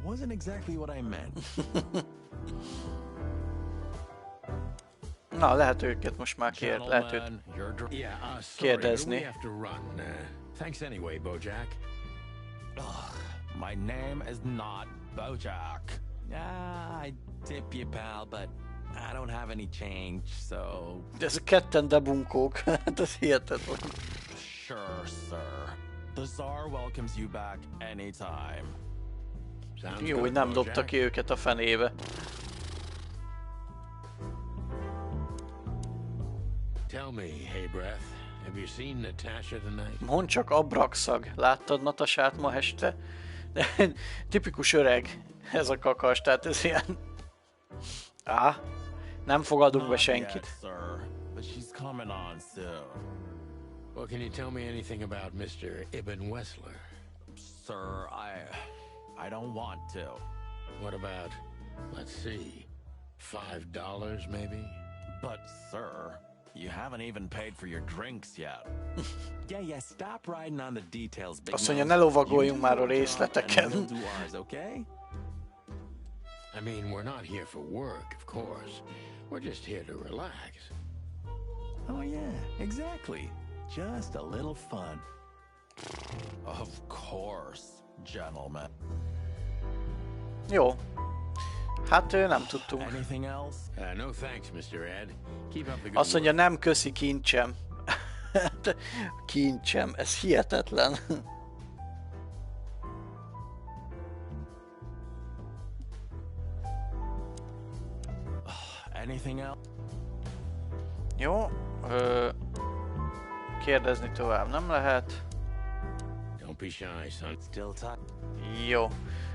wasn't exactly what I meant. Na, lehet őket most már lehet kérdezni. We have to run. Thanks anyway, Bojack. My name is not Bojack. I tip you, pal, but I don't have any change, so... Ez a ketten debunkók, hát ez hihetetlen. Sure, sir. The Tsar welcomes you back anytime. Jó, hogy nem dobta ki őket a fenébe. Tell me, hey breath, have you seen Natasha tonight? Mondd csak, abrakszag. Láttad Natasát ma este? Tipikus öreg ez a kakas, tehát ez ilyen... nem fogadunk be senkit. Well, can you tell me anything about Mr. Ibn Wessler? Sir, I don't want to. What about, let's see, $5 maybe? But, sir, you haven't even paid for your drinks yet. Yeah, stop riding on the details, big Azt mondja, ne lovagoljunk már a részleteken. I mean, we're not here for work, of course. We're just here to relax. Oh yeah, exactly. Just a little fun. Of course, gentlemen. Jó. Hát nem tudtunk. Anything else? No thanks, Mr. Ed. Keep up the good Azt mondja, work. nem köszi kincsem. Kincsem, ez hihetetlen. Anything else? Jó. Kérdezni tovább nem lehet. Don't be shy, son. Still time. Jó.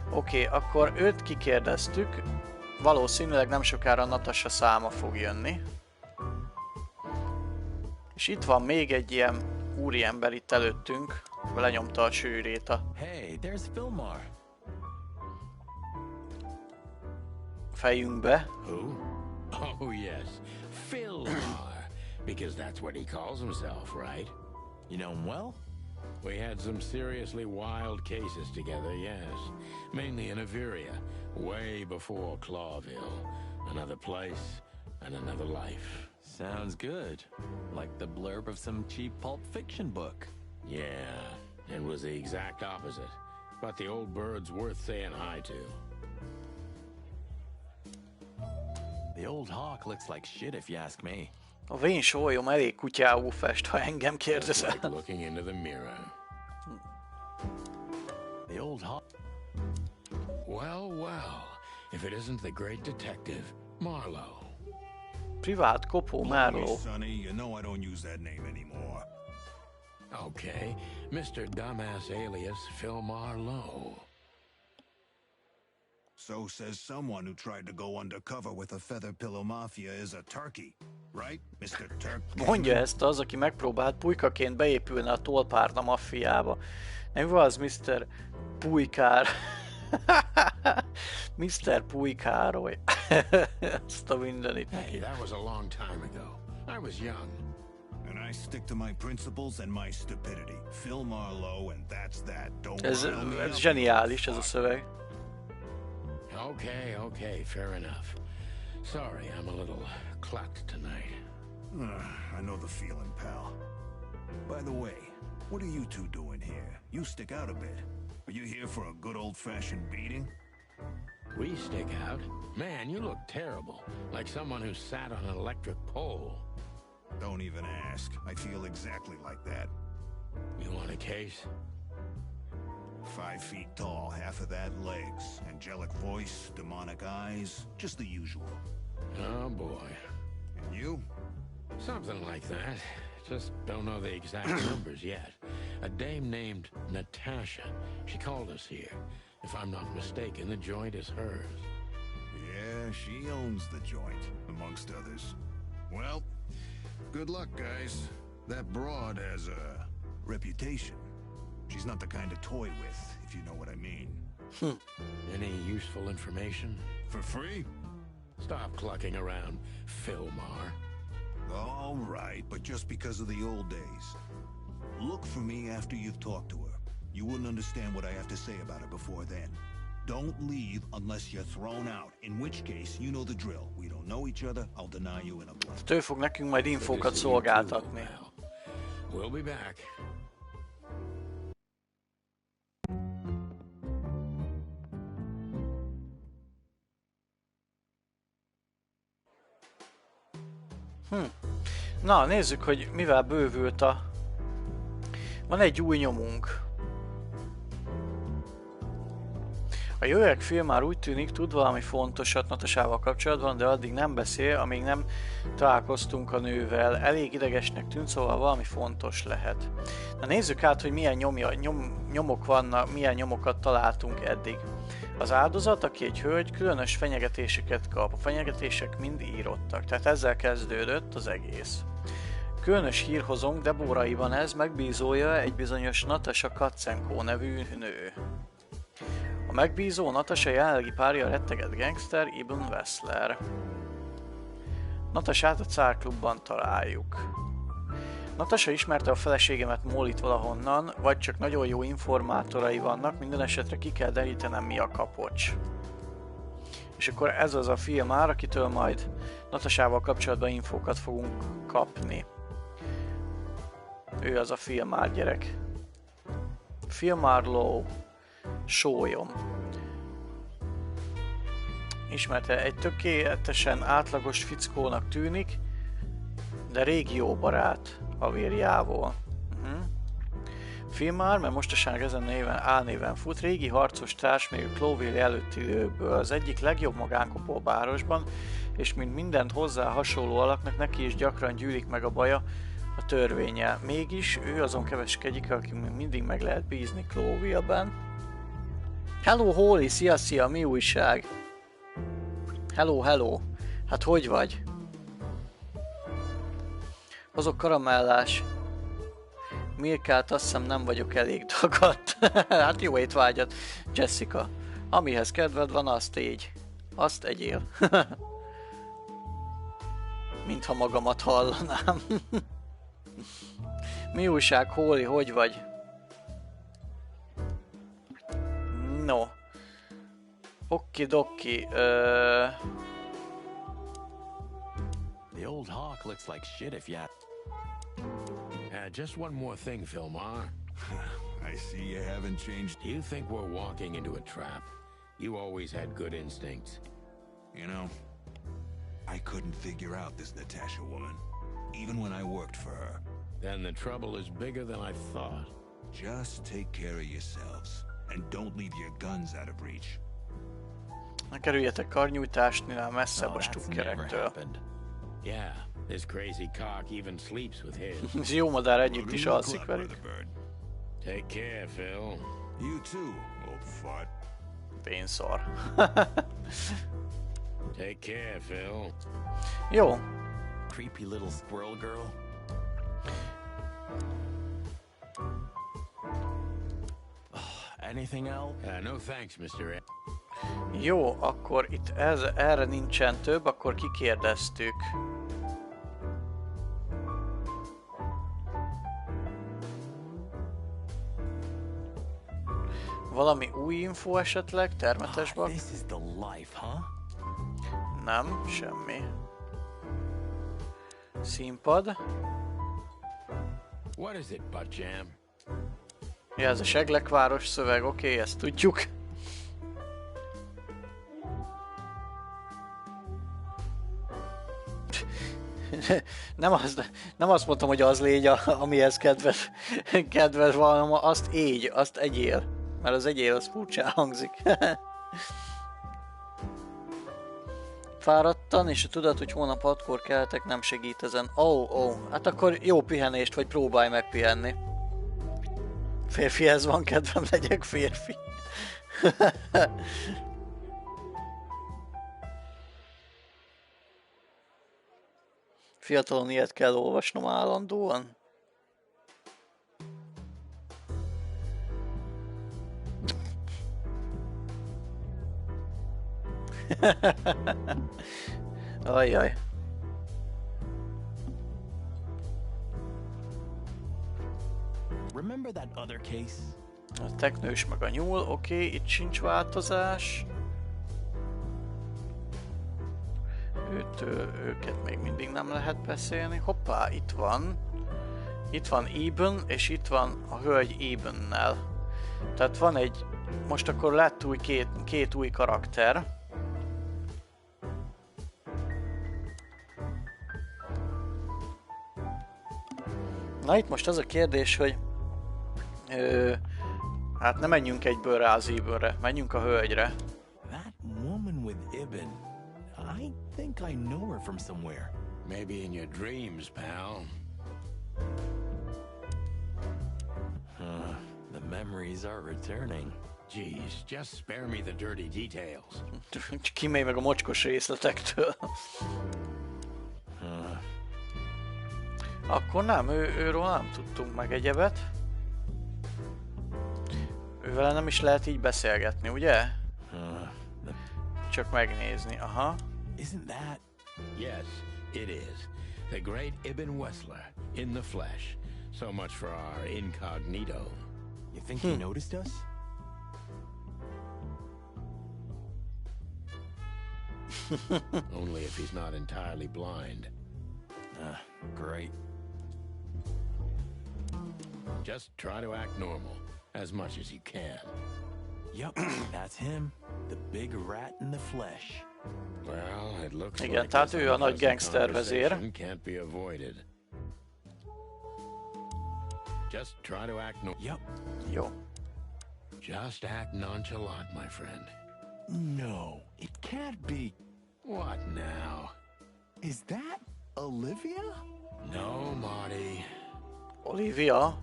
Oké, akkor őt kikérdeztük. Valószínűleg nem sokára Natasha száma fog jönni. És itt van még egy ilyen úriember itt előttünk. Lenyomta a sűrét a Hey, there's Fillmore. fejünkbe. Who? Oh, yes. Philmar. Because that's what he calls himself, right? You know him well? We had some seriously wild cases together, yes. Mainly in Averia, way before Clawville. Another place and another life. Sounds good. Like the blurb of some cheap pulp fiction book. Yeah, it was the exact opposite. But the old bird's worth saying hi to. The old hawk looks like shit if you ask me. A vén sólyom elég kutyául fest, ha engem It's kérdezel. like looking into the mirror. The old hawk. Well, well, if it isn't the great detective, Marlowe. Privát kopó Marlowe. Sonny, you know I don't use that name anymore. Okay, Mr. Dumbass alias Phil Marlowe. So says someone who tried to go undercover with a feather pillow mafia is a turkey, right, Mr. Turk? Mondja ezt az, aki megpróbált pulykaként beépülni a tollpárna maffiába. Nem az Mr. Pulykár. Mr. Pulykároly. Ezt a mindenit. Hey, that was a long time ago. I was young. And I stick to my principles and my stupidity. Phil Marlowe, and that's that. Don't Ez rile me up, zseniális you ez a szöveg. Okay, fair enough. Sorry, I'm a little clucked tonight. I know the feeling, pal. By the way, what are you two doing here? You stick out a bit. Are you here for a good old-fashioned beating? We stick out? Man, you look terrible. Like someone who sat on an electric pole. Don't even ask. I feel exactly like that. You want a case? 5 feet tall, half of that legs, angelic voice, demonic eyes, just the usual. Oh boy. And you? Something like that. Just don't know the exact numbers yet. A dame named Natasha. She called us here. If I'm not mistaken, the joint is hers. Yeah, she owns the joint, amongst others. Well, good luck, guys. That broad has a reputation. She's not the kind to toy with, if you know what I mean. Any useful information? For free? Stop clucking around, Philmar. All right, but just because of the old days. Look for me after you've talked to her. You wouldn't understand what I have to say about her before then. Don't leave unless you're thrown out, in which case, you know the drill. We don't know each other, I'll deny you in a blink. Ő fog nekünk majd infókat szolgáltatni. We'll be back. Na, nézzük, hogy mivel bővült a... Van egy új nyomunk. A jöveggefél már úgy tűnik, tud valami fontosat Natasával kapcsolatban, de addig nem beszél, amíg nem találkoztunk a nővel. Elég idegesnek tűnt, szóval valami fontos lehet. Na nézzük át, hogy milyen nyomok vannak, milyen nyomokat találtunk eddig. Az áldozat, aki egy hölgy, különös fenyegetéseket kap. A fenyegetések mind írottak, tehát ezzel kezdődött az egész. Különös hírhozónk Deborah Ibanez megbízója egy bizonyos Natasha Katzenko nevű nő. A megbízó Natasha jelenlegi párja a retteget gangster Ibn Wessler. Natashát a Cárklubban találjuk. Natasha ismerte a feleségemet Mollyt valahonnan, vagy csak nagyon jó informátorai vannak, minden esetre ki kell derítenem, mi a kapocs. És akkor ez az a film már, akitől majd Natashával kapcsolatban infókat fogunk kapni. Ő az a filmár gyerek. Filmárló sólyom. Ismerte, egy tökéletesen átlagos fickónak tűnik, de régi jó barát haverjából. Filmár, mert mostaság ezen néven álnéven fut, régi harcos társ még a Cloville előtti időből, az egyik legjobb magánkopó bárosban, és mint mindent hozzá hasonló alaknak neki is gyakran gyűlik meg a baja a törvénnyel. Mégis ő azon keveskedik, aki mindig meg lehet bízni Cloville-ben. Hello Holly, szia, mi újság? Hello. Hát hogy vagy? Hozok karamellás. Milkát, azt hiszem nem vagyok elég dagadt. Hát jó étvágyat, Jessica. Amihez kedved van, azt így. Azt egyél. Mintha magamat hallanám. Mi újság, Holly, hogy vagy? No. Okidoki. The old hawk looks like shit if you... Just one more thing, Filmar. I see you haven't changed. Do you think we're walking into a trap? You always had good instincts. You know, I couldn't figure out this Natasha woman, even when I worked for her. Then the trouble is bigger than I thought. Just take care of yourselves, and don't leave your guns out of reach. Ne kerüljetek karnyújtásnál messzebb a stukkerektől. Yeah, this crazy cock even sleeps with his. Ez jó madár együtt is alszik velük. Take care, Phil. You too, old fart. Pénzszar. Take care, Phil. Jó. Creepy little squirrel girl. Anything else? No thanks, Mr. Jó, akkor itt erre nincsen több, akkor kikérdeztük. Valami új info esetleg? Termetes bak? This is the life, huh? Nem, semmi. Színpad. What is it, Buttjam? Ja, ez a Seglekváros szöveg, oké, ezt tudjuk. Nem azt mondtam, hogy az légy, amihez kedved van, hanem azt égy, azt egyél. Mert az egyél, az furcsán hangzik. Fáradtan, és a tudat, hogy hónap 6-kor keltek, nem segít ezen. Hát akkor jó pihenést, vagy próbálj megpihenni. Férfihez van kedvem, legyek férfi. Fiatalon ilyet kell olvasnom állandóan. Ajjaj. Remember that other case? A teknős meg a nyúl, oké, itt sincs változás. Őket még mindig nem lehet beszélni. Hoppá, itt van. Itt van Eben, és itt van a hölgy Ebennel. Tehát van egy... Most akkor lett új két új karakter. Na itt most az a kérdés, hogy... hát ne menjünk egyből rá az Ebenre, menjünk a hölgyre. That woman with Ibn. I think I know her from somewhere. Maybe in your dreams, pal. The memories are returning. Jeez, just spare me the dirty details. Kimély meg a mocskos részletektől. Akkor nem, őről nem tudtunk meg egyebet. Ővele nem is lehet így beszélgetni, ugye? Csak megnézni, aha. Isn't that... Yes, it is. The great Ibn Wessler, in the flesh. So much for our incognito. You think he noticed us? Only if he's not entirely blind. Great. Just try to act normal, as much as you can. Yup, that's him. The big rat in the flesh. Well, it looks Igen, like tehát this ő a nagy unpleasant gangster vezér. conversation can't be avoided. Just try to act Yup. Jó. Just act nonchalant, my friend. No, it can't be. What now? Is that Olivia? No, Marty. Olivia?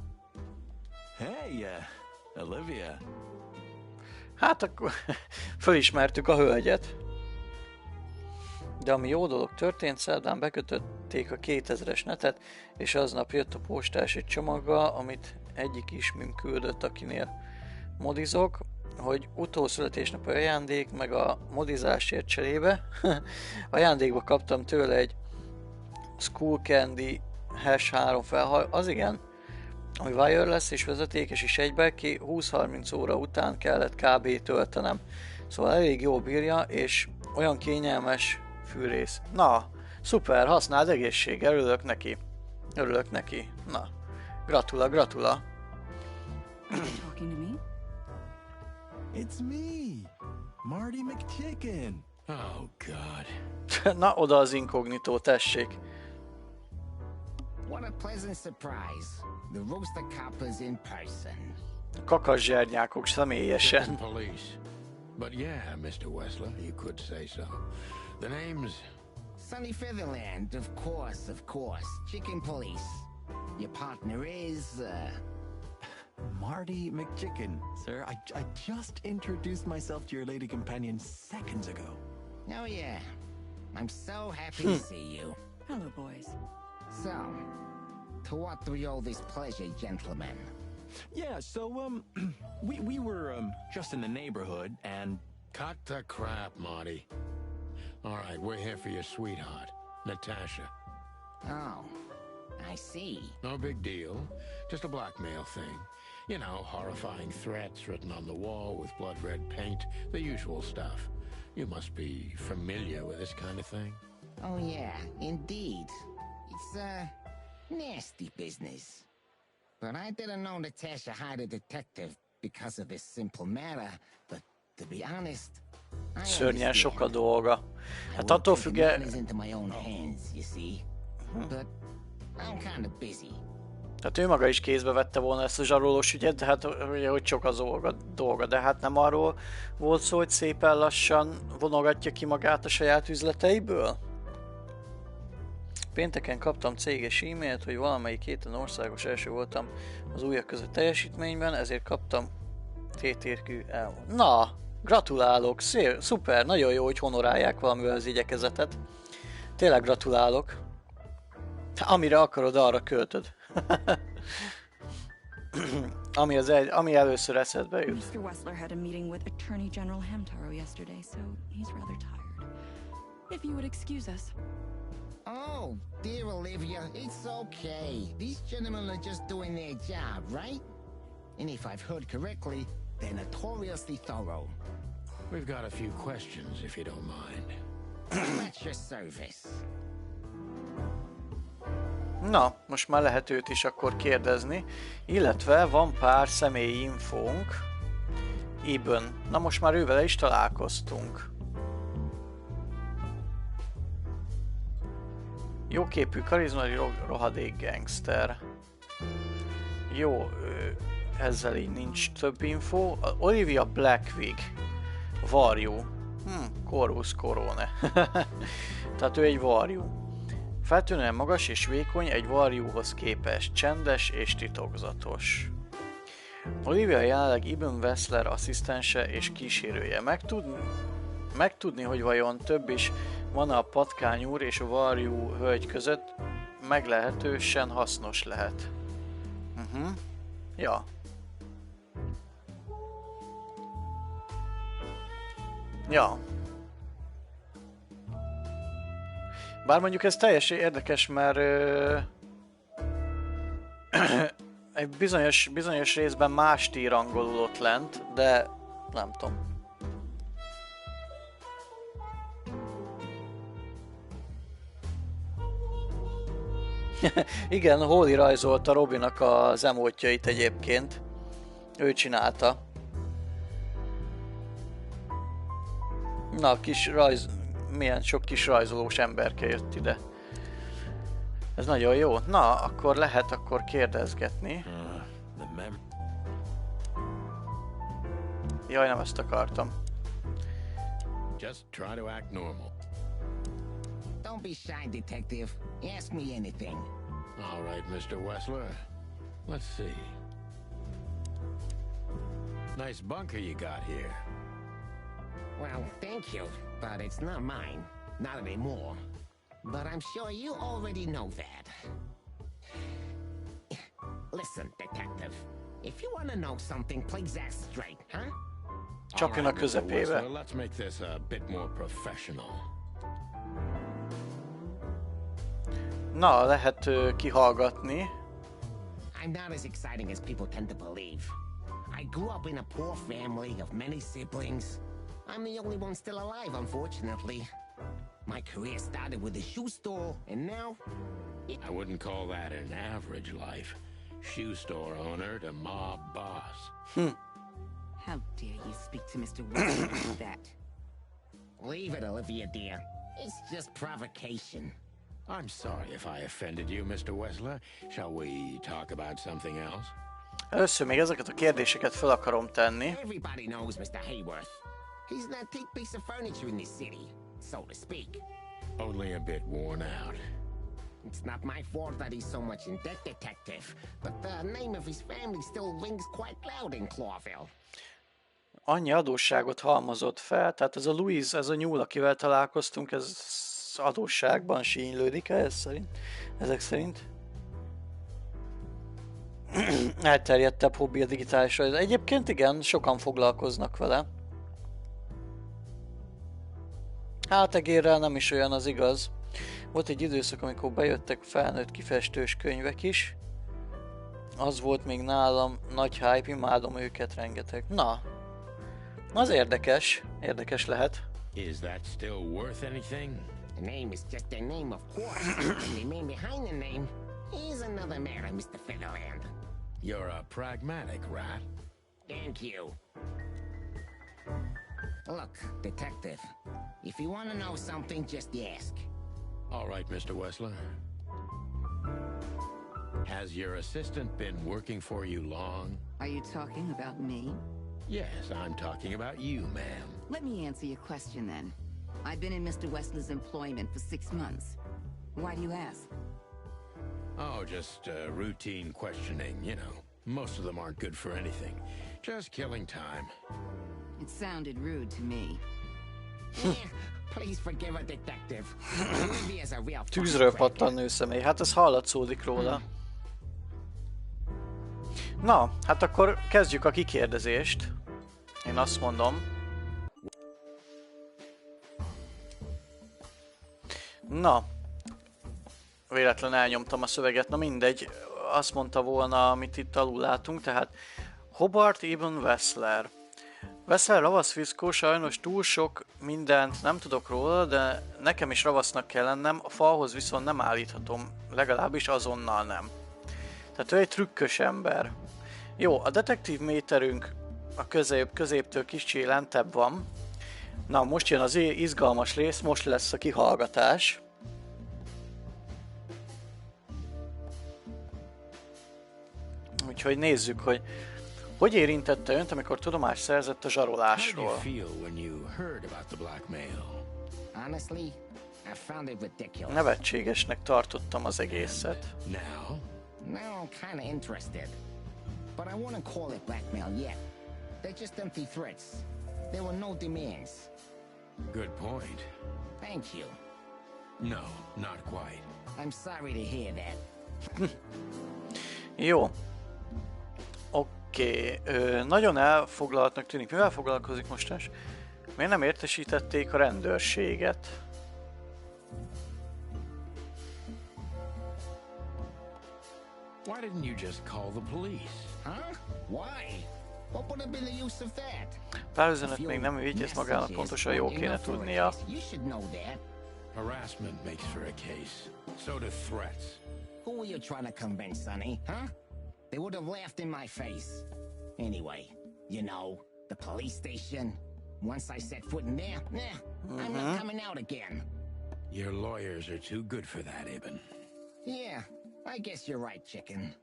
Hey, Olivia. Hát akkor fölismertük a hölgyet. De ami jó dolog történt, szerdán bekötötték a 2000-es netet, és aznap jött a postás egy csomaggal, amit egyik ismim küldött, akinél modizok, hogy utószületésnapi ajándék, meg a modizásért cserébe. Ajándékba kaptam tőle egy School Candy Hash 3 felhaj, az igen, ami wireless és vezetékes is egybe, 20-30 óra után kellett kb. Töltenem. Szóval elég jó bírja, és olyan kényelmes fűrész. Na, szuper, használd egészség, örülök neki. Örülök neki. Na, gratula, gratula. Talking to me? It's me, Marty McChicken. Oh, God. Na, oda az inkognitó, tessék. What a pleasant surprise. The roaster coppers in person. Kakas zsernyákok személyesen. Police. But yeah, Mr. Wessler, you could say so. The name's... Sunny Featherland, of course, of course. Chicken Police. Your partner is, Marty McChicken, sir. I just introduced myself to your lady companion seconds ago. Oh yeah. I'm so happy to see you. Hello, boys. So, to what do we owe this pleasure, gentlemen? Yeah, so, we were, just in the neighborhood, and... Cut the crap, Marty. All right, we're here for your sweetheart, Natasha. Oh, I see. No big deal. Just a blackmail thing. You know, horrifying threats written on the wall with blood red paint, the usual stuff. You must be familiar with this kind of thing. Oh yeah, indeed. It's, nasty business. But I didn't know Natasha hired a detective because of this simple matter, but to be honest, I Szörnyen sok a understand. dolga. Hát attól függ... into my own hands, you see. But I'm kind of busy. Tehát ő maga is kézbe vette volna ezt a zsarolós ügyet, de hát ugye, hogy sok az dolga, de hát nem arról volt szó, hogy szépen lassan vonogatja ki magát a saját üzleteiből? Pénteken kaptam céges e-mailt, hogy valamelyik héten országos első voltam az újak között teljesítményben, ezért kaptam tétérkű el. Na, gratulálok, szuper, nagyon jó, hogy honorálják valamivel az igyekezetet. Tényleg gratulálok. Amire akarod, arra költöd. ami először eszedbe jut. Mr. Wessler had a meeting with Attorney General Hamtaro yesterday, so he's rather tired. If you would excuse us. Oh, dear Olivia, it's okay. These gentlemen are just doing their job, right? And if I've heard correctly, they're notoriously thorough. We've got a few questions, if you don't mind. I'm at your service. Na, most már lehet őt is akkor kérdezni, illetve van pár személyi infónk. Ibn. Na most már ővele is találkoztunk. Jóképű, karizmai, rohadék gangster. Jó, ezzel így nincs több info. Olivia Blackwig. Varjú. Corvus Corone. Tehát ő egy varjú. Feltűnően magas és vékony, egy varjúhoz képest, csendes és titokzatos. Olivia jelenleg Ibn Wessler asszisztense és kísérője. Megtudni, hogy vajon több is van a patkány úr és a varjú hölgy között, meglehetősen hasznos lehet. Ja. Ja. Bár mondjuk ez teljesen érdekes, mert egy bizonyos részben mást ír angolul ott lent, de nem tudom. Igen, Holly rajzolta Robinak az emótjait egyébként. Ő csinálta. Na, milyen sok kis rajzolós emberke jött ide. Ez nagyon jó. Na, akkor lehet akkor kérdezgetni. Jaj, nem ezt akartam. Just try to act normal. Don't be shy, detective. Ask me anything. All right, Mr. Wessler. Let's see. Nice bunker you got here. Well, thank you, but it's not mine. Not anymore. But I'm sure you already know that. Listen, detective. If you want to know something, please ask straight, huh? Csapjon a közepébe. Let's make this a bit more professional. Na, lehet kihallgatni. I'm not as exciting as people tend to believe. I grew up in a poor family of many siblings. I'm the only one still alive, unfortunately. My career started with a shoe store, and now... I wouldn't call that an average life. Shoe store owner to mob boss. How dare you speak to Mr. Wilson like that? Leave it, Olivia, dear. It's just provocation. I'm sorry if I offended you, Mr. Wessler. Shall we talk about something else? Először még ezeket a kérdéseket fel akarom tenni. Everybody knows Mr. Hayworth. He's an antique piece of furniture in this city, so to speak. Only a bit worn out. It's not my fault that he's so much in debt, detective, but the name of his family still rings quite loud in Clawville. Annyi adósságot halmozott fel, tehát ez a Louise, ez a nyúl, akivel találkoztunk, ez adósságban sínylődik ezek szerint. Elterjedtebb hobbi a digitális rajz. Egyébként igen, sokan foglalkoznak vele. Hát egérrel nem is olyan, az igaz. Volt egy időszak, amikor bejöttek felnőtt kifestős könyvek is. Az volt még nálam nagy hype, imádom őket rengeteg. Na, az érdekes. Érdekes lehet. Is that still worth anything? The name is just their name, of course. And the man behind the name is another matter, Mr. Featherland. You're a pragmatic rat. Thank you. Look, detective, if you want to know something, just ask. All right, Mr. Wessler. Has your assistant been working for you long? Are you talking about me? Yes, I'm talking about you, ma'am. Let me answer your question then. I've been in Mr. Wessler's employment for 6 months. Why do you ask? Oh, just routine questioning, you know. Most of them aren't good for anything. Just killing time. It sounded rude to me. Please forgive a detective. Maybe as a real Tűzről pattan nőszemély. Hát ez hallatszódik róla. Na, hát akkor kezdjük a kikérdezést. Én azt mondom. Na. Véletlen elnyomtam a szöveget, na mindegy. Azt mondta volna, amit itt alul látunk, tehát Hobart Ibn Wessler. Wessler ravaszfickó, sajnos túl sok mindent nem tudok róla, de nekem is ravasznak kell lennem, a falhoz viszont nem állíthatom, legalábbis azonnal nem. Tehát ő egy trükkös ember. Jó, a detektív méterünk a középtől kicsi lentebb van. Na, most jön az izgalmas rész, most lesz a kihallgatás. Úgyhogy nézzük, hogy érintette önt, amikor tudomást szerzett a zsarolásról. Nevetségesnek tartottam az egészet. Now I'm kinda interested. But I wouldn't call it blackmail yet. They're just empty threats. There were no demands. Good point. Thank you. No, not quite. I'm sorry to hear that. Jó. Oké. Nagyon elfoglaltnak tűnik. Mivel foglalkozik mostás? Miért nem értesítették a rendőrséget? Why didn't you just call the police? Huh? Why? What would have been the use of that? Pár üzenet még nem vigyéz magának, pontosan jó kéne tudnia. You should know that. Harassment makes for a case. So do threats. Who were you trying to convince, Sonny, huh? They would have laughed in my face. Anyway, you know, the police station. Once I set foot in there, I'm not coming out again. Your lawyers are too good for that, Ibn. Yeah, I guess you're right, chicken.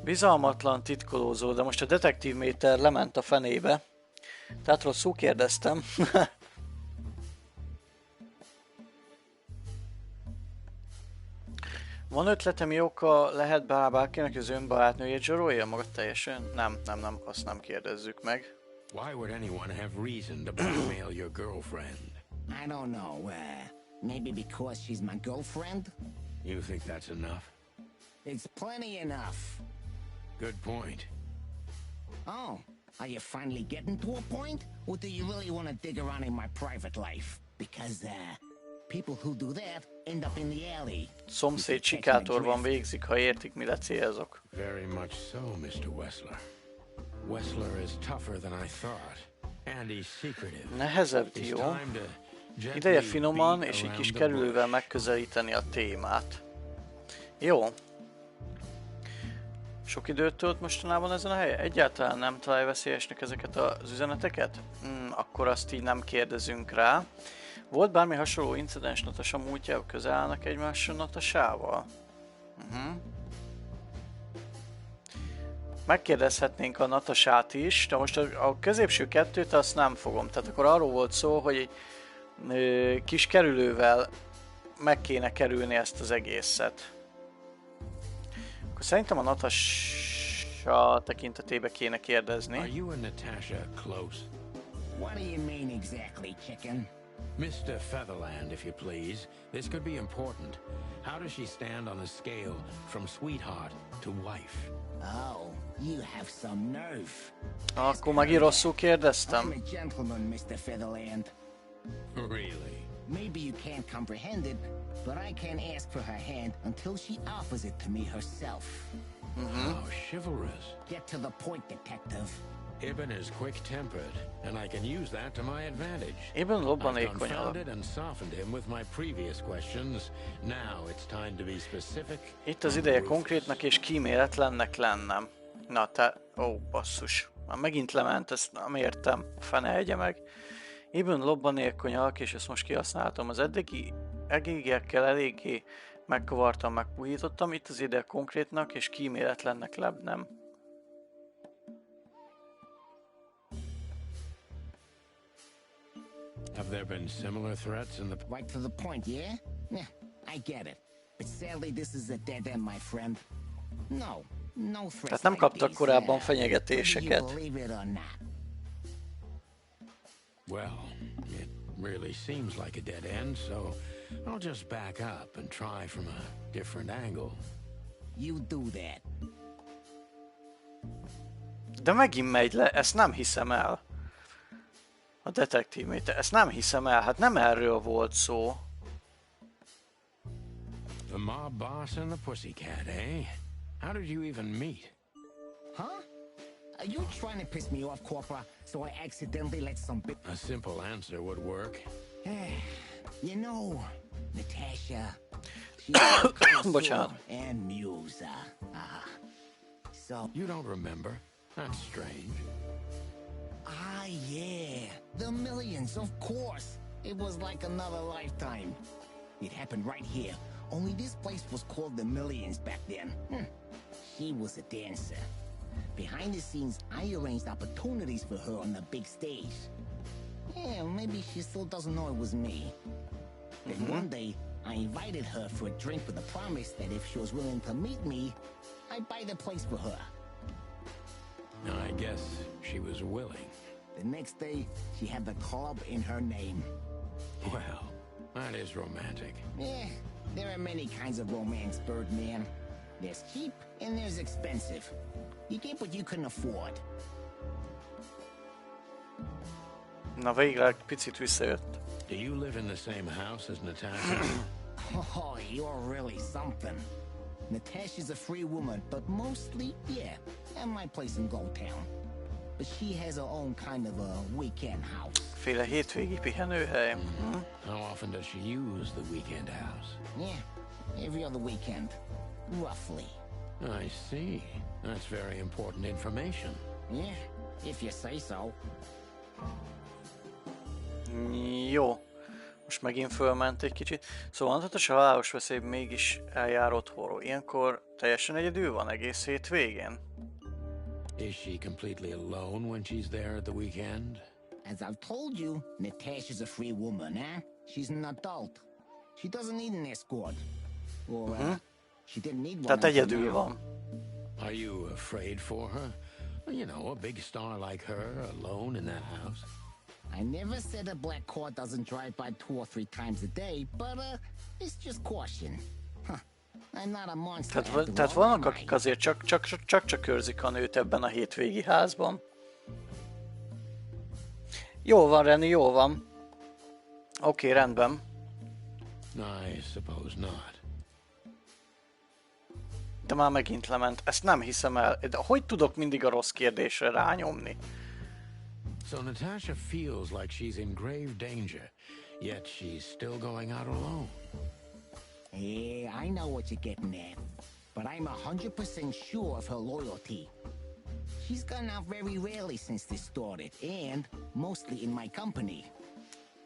Bizalmatlan titkolózó, de most a detektív méter lement a fenébe. Tehát rosszul kérdeztem. Van ötlete, mi oka lehet bárkinek az önbarátnőjét zsarolja maga teljesen? Nem, azt nem kérdezzük meg. Why would anyone have reason to blackmail your girlfriend? I don't know, maybe because she's my girlfriend? You think that's enough? It's plenty enough. Good point. Oh, are you finally getting to a point? Or do you really want to dig around in my private life? Because, people who do that end up in the alley. Szomszéd sikátorban végzik, ha értik, mire célzok. Very much so, Mr. Wessler. Wessler is tougher than I thought, and he's secretive. Nehezebb dió. Ideje finoman és egy kis kerülővel megközelíteni a témát. Jó. Sok időt tölt mostanában ezen a helyen? Egyáltalán nem találja veszélyesnek ezeket az üzeneteket? Akkor azt így nem kérdezünk rá. Volt bármi hasonló incidens Natasha múltjában, közel állnak egymással Natashával? Megkérdezhetnénk a Natashát is, de most a középső kettőt azt nem fogom. Tehát akkor arról volt szó, hogy egy kis kerülővel meg kéne kerülni ezt az egészet. Akkor szerintem a Natasha tekintetében kéne kérdezni. Are you and Natasha close? What do you mean exactly, chicken? Mr. Featherland, if you please. This could be important. How does she stand on a scale from sweetheart to wife? Oh, you have some nerve. Akkor megint rosszul kérdeztem. I'm a gentleman, Mr. Featherland. Really? Maybe you can't comprehend it, but I can't ask for her hand until she offers it to me herself. How chivalrous. Get to the point, detective. Ibn is quick-tempered, and I can use that to my advantage. Ibn I've lobbanékonyabb. confounded and softened him with my previous questions. Now it's time to be specific. Itt az ideje konkrétnak és kíméletlennek lennem. Na te... Ó, basszus. Már megint lement, ezt nem értem. Fene egye meg. Ibn lobbanékonyak, és ezt most kihasználtam. Az eddigiekkel eléggé megkavartam, megpuhítottam. Itt az ideje konkrétnak és kíméletlennek lennem. Have there been similar threats in the... Right to the point, yeah? Yeah, I get it. But sadly, this is a dead end, my friend. No threats. Tehát nem kaptak korábban fenyegetéseket. Well, it really seems like a dead end, so I'll just back up and try from a different angle. You do that. De megint megy le, ezt nem hiszem el. A detektív méter, ezt nem hiszem el, hát nem erről volt szó. The mob boss and the pussycat, eh? How did you even meet? Huh? Are you trying to piss me off, Corpora, so I accidentally let some bit... A simple answer would work. You know, Natasha, she's a connoisseur and muse. So... You don't remember? That's strange. Ah, yeah. The millions, of course. It was like another lifetime. It happened right here. Only this place was called the Millions back then. She was a dancer. Behind the scenes, I arranged opportunities for her on the big stage. Yeah, maybe she still doesn't know it was me. Then one day, I invited her for a drink with a promise that if she was willing to meet me, I'd buy the place for her. I guess she was willing. The next day, she had the club in her name. Well, that is romantic. Yeah, there are many kinds of romance, Birdman. There's cheap and there's expensive. You get what you can afford. Na végre picit visszajött. Do you live in the same house as Natasha? Oh, you're really something. Natasha's a free woman, but mostly, yeah, at my place in Gold Town. But she has her own kind of a weekend house. Féle hétvégi pihenőhely. How often does she use the weekend house? Yeah, every other weekend. Roughly. I see. That's very important information. Yeah, if you say so. Jó. Most megint fölment egy kicsit. Szóval Natasha halálos veszély mégis eljár otthonról. Ilyenkor teljesen egyedül van egész hétvégén. Is she completely alone when she's there at the weekend? As I've told you, Natasha's a free woman, eh? She's an adult. She doesn't need an escort. Or, she didn't need one. Tehát until egyedül now. van. Are you afraid for her? You know, a big star like her alone in that house. I never said a black car doesn't drive by 2 or 3 times a day, but, it's just caution. Huh. I'm not a monster. Tehát vannak, akik azért csak őrzik a nőt ebben a hétvégi házban. Jó van, Renny, jó van. Oké, rendben. I suppose not. De már megint lement. Ezt nem hiszem el. De hogy tudok mindig a rossz kérdésre rányomni? So Natasha feels like she's in grave danger, yet she's still going out alone. Yeah, I know what you're getting at, but I'm 100% sure of her loyalty. She's gone out very rarely since this started, and mostly in my company.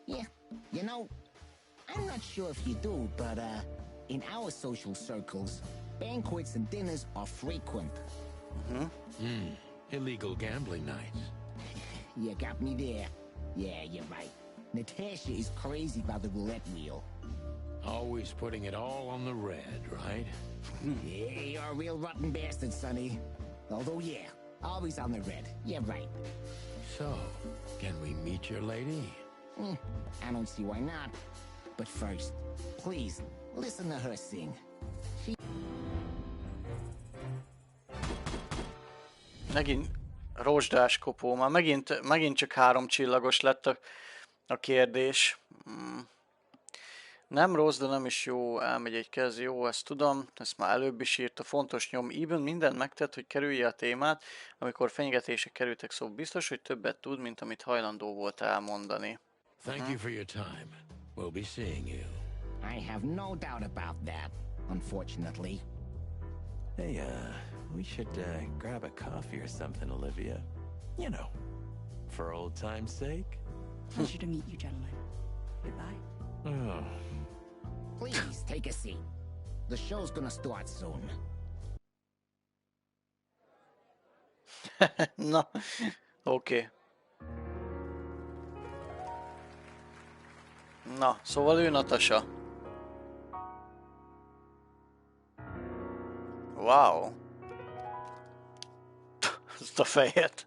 Yeah, you know, I'm not sure if you do, but, in our social circles, banquets and dinners are frequent. Illegal gambling nights. You got me there. Yeah, you're right. Natasha is crazy about the roulette wheel. Always putting it all on the red, right? Yeah, you're a real rotten bastard, Sonny. Although, yeah, always on the red. Yeah, right. So, can we meet your lady? I don't see why not. But first, please, listen to her sing. Megint rozsdás kopó. Már megint csak 3 csillagos lett a kérdés. Nem rossz, de nem is jó. Elmegy egy kez. Jó, ezt tudom. Ezt már előbb is írta. Fontos nyom. Eben mindent megtett, hogy kerülje a témát. Amikor fenyegetések kerültek szó, biztos, hogy többet tud, mint amit hajlandó volt elmondani. Thank you for your time. We'll be seeing you. I have no doubt about that, unfortunately. Hey, we should grab a coffee or something, Olivia. You know, for old time's sake. Pleasure to meet you, gentlemen. Goodbye. Oh. Please, take a seat. The show's gonna start soon. Na, oké. Na, szóval ő Natasha. Wow. Ezt a fejet.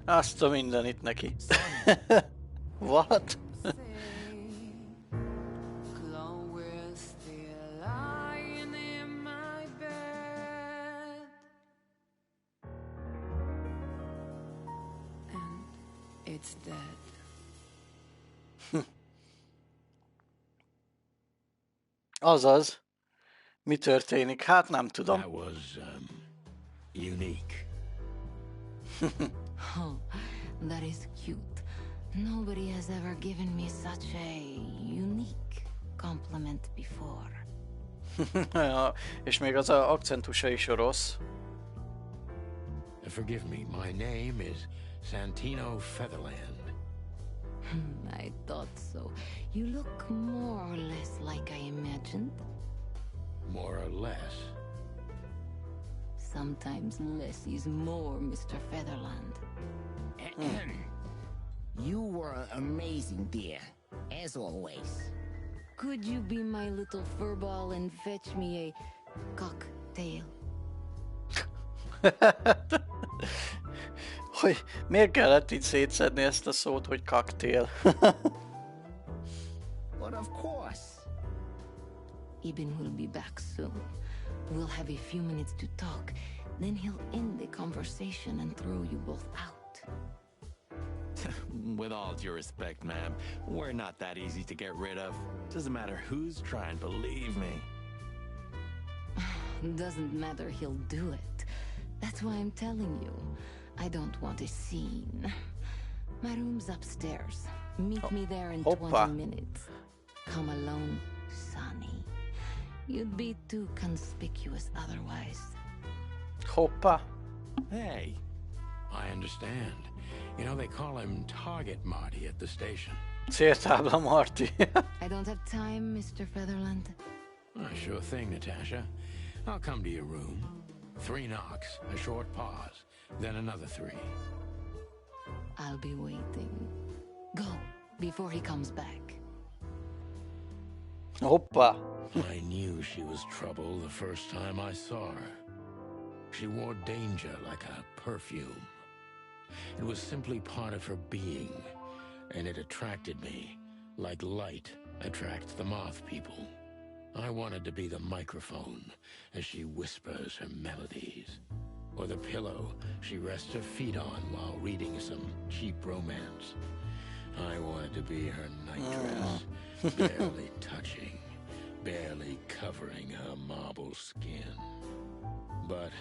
Azt a mindenit neki. What? Azaz. Mi történik? Hát nem tudom. That was, unique. Oh, that is cute. Nobody has ever given me such a unique compliment before. És még az a akcentusa is rossz. Forgive me, my name is Santino Featherland. I thought so. You look more or less like I imagined. More or less. sometimes less is more, Mr. Featherland. You were amazing, dear. As always. Could you be my little furball and fetch me a cocktail? Hogy miért kellett így szétszedni ezt a szót, hogy kaktél? But of course. Eben will be back soon. We'll have a few minutes to talk. Then he'll end the conversation and throw you both out. With all due respect, ma'am, we're not that easy to get rid of. Doesn't matter who's trying, believe me. Doesn't matter, he'll do it. That's why I'm telling you. I don't want a scene. My room's upstairs. Meet me there in 20 minutes. Come alone, Sonny. You'd be too conspicuous otherwise. Hoppa. Hey. I understand. You know, they call him Target Marty at the station. Céltábla Marty. I don't have time, Mr. Featherland. Sure thing, Natasha. I'll come to your room. 3 knocks, a short pause, then another 3. I'll be waiting. Go, before he comes back. Hoppa. I knew she was trouble the first time I saw her. She wore danger like a perfume. It was simply part of her being, and it attracted me, like light attracts the moth people. I wanted to be the microphone as she whispers her melodies, or the pillow she rests her feet on while reading some cheap romance. I wanted to be her nightdress, barely touching, barely covering her marble skin. But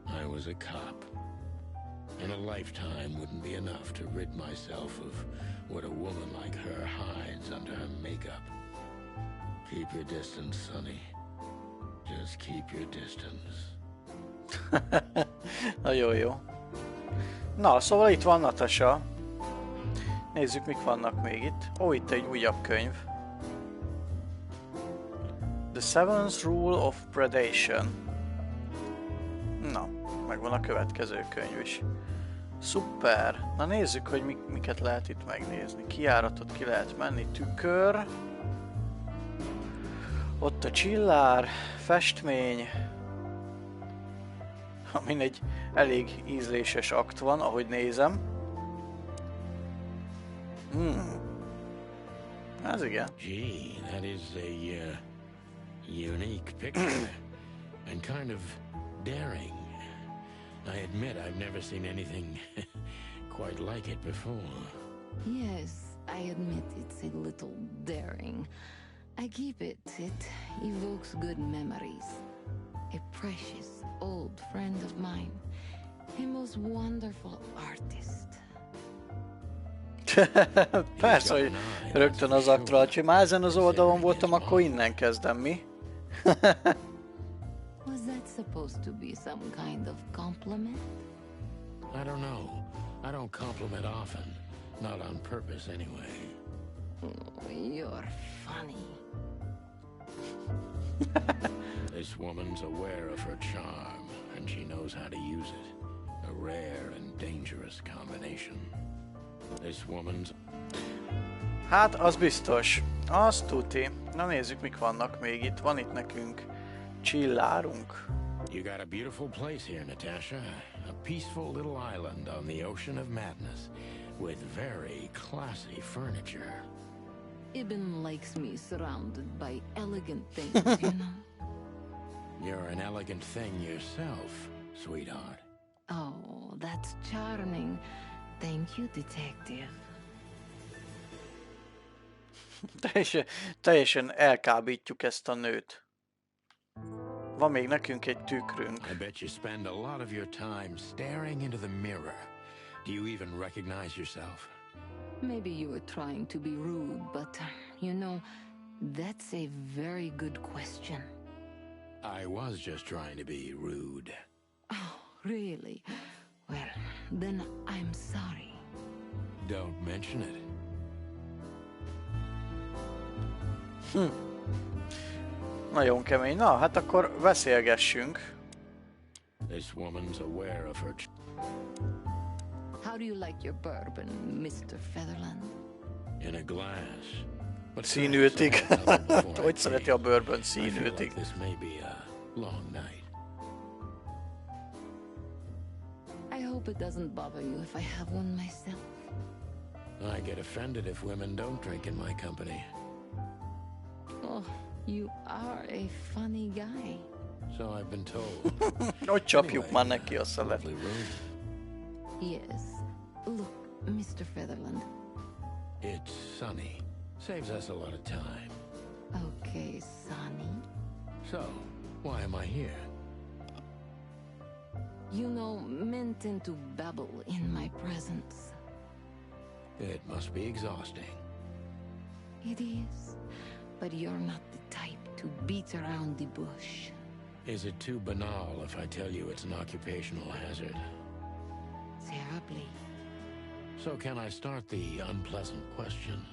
I was a cop, and a lifetime wouldn't be enough to rid myself of what a woman like her hides under her makeup. Keep your distance, Sonny. Just keep your distance. Nagyon jó. Na, szóval itt van Natasha. Nézzük, mik vannak még itt. Ó, itt egy újabb könyv. The Seventh Rule of Predation. Na, megvan a következő könyv is. Szuper! Na nézzük, hogy miket lehet itt megnézni. Kijáratot ki lehet menni, tükör. Ott a csillár, festmény. Amin egy elég ízléses akt van, ahogy nézem. Ez igen. Gee, that is a unique picture and kind of daring. I admit I've never seen anything quite like it before. Yes, I admit it's a little daring. I keep it. It evokes good memories. A precious old friend of mine. A most wonderful artist. Persze, hogy rögtön az aktuál, ha már ezen az oldalon voltam, akkor innen kezdem, mi? Was that supposed to be some kind of compliment? I don't know. I don't compliment often. Not on purpose, anyway. Oh, you're funny. This woman's aware of her charm, and she knows how to use it. A rare and dangerous combination. This woman's... Hát, az biztos. Az tuti. Na nézzük, mik vannak még itt. Van itt nekünk csillárunk. You got a beautiful place here, Natasha. A peaceful little island on the ocean of madness, with very classy furniture. Ibn likes me surrounded by elegant things, you know? You're an elegant thing yourself, sweetheart. Oh, that's charming. Thank you, detective. Teljesen elkábítjuk ezt a nőt. Van még nekünk egy tükrünk. I bet you spend a lot of your time staring into the mirror. Do you even recognize yourself? Maybe you were trying to be rude, but, you know, that's a very good question. I was just trying to be rude. Oh, really? Well, then I'm sorry. Don't mention it. Nagyon kemény. Na, hát akkor beszélgessünk. This woman's aware of her... How do you like your bourbon, Mr. Featherland? In a glass. But színültig. Hogy szereti a bourbon színültig? This may be a long night. I hope it doesn't bother you if I have one myself. I get offended if women don't drink in my company. Oh, you are a funny guy. So I've been told. Hogy csapjuk már neki a szelet. Yes. Look, Mr. Featherland. It's sunny. Saves us a lot of time. Okay, Sonny. So, why am I here? You know, men tend to babble in my presence. It must be exhausting. It is. But you're not the type to beat around the bush. Is it too banal if I tell you it's an occupational hazard? Terribly. So can I start the unpleasant questions?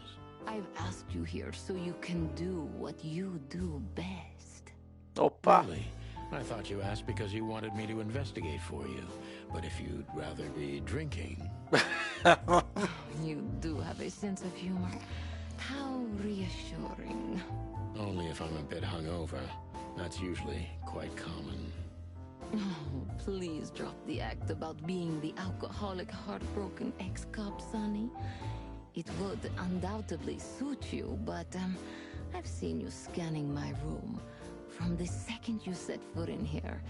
I've asked you here so you can do what you do best. Oppa. Really? I thought you asked because you wanted me to investigate for you. But if you'd rather be drinking... You do have a sense of humor. How reassuring. Only if I'm a bit hungover. That's usually quite common. Oh, please drop the act about being the alcoholic, heartbroken ex-cop, Sonny. It would undoubtedly suit you, but I've seen you scanning my room. From the second you set foot in here,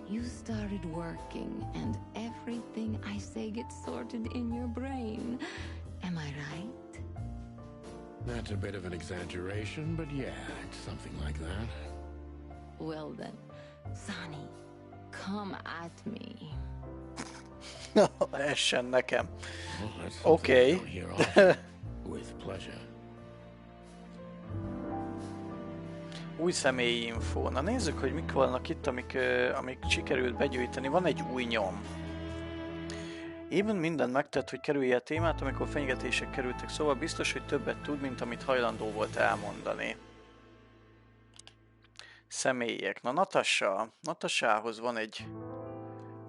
you started working, and everything I say gets sorted in your brain. Am I right? That's a bit of an exaggeration, but yeah, it's something like that. Well then, Sonny, come at me. Essen nekem. Okay. With pleasure. Új személyi info. Na nézzük, hogy mik vannak itt, amik sikerült begyűjteni. Van egy új nyom. Eben mindent megtett, hogy kerülje a témát, amikor fenyegetések kerültek, szóval biztos, hogy többet tud, mint amit hajlandó volt elmondani. Személyek. Na Natashához van egy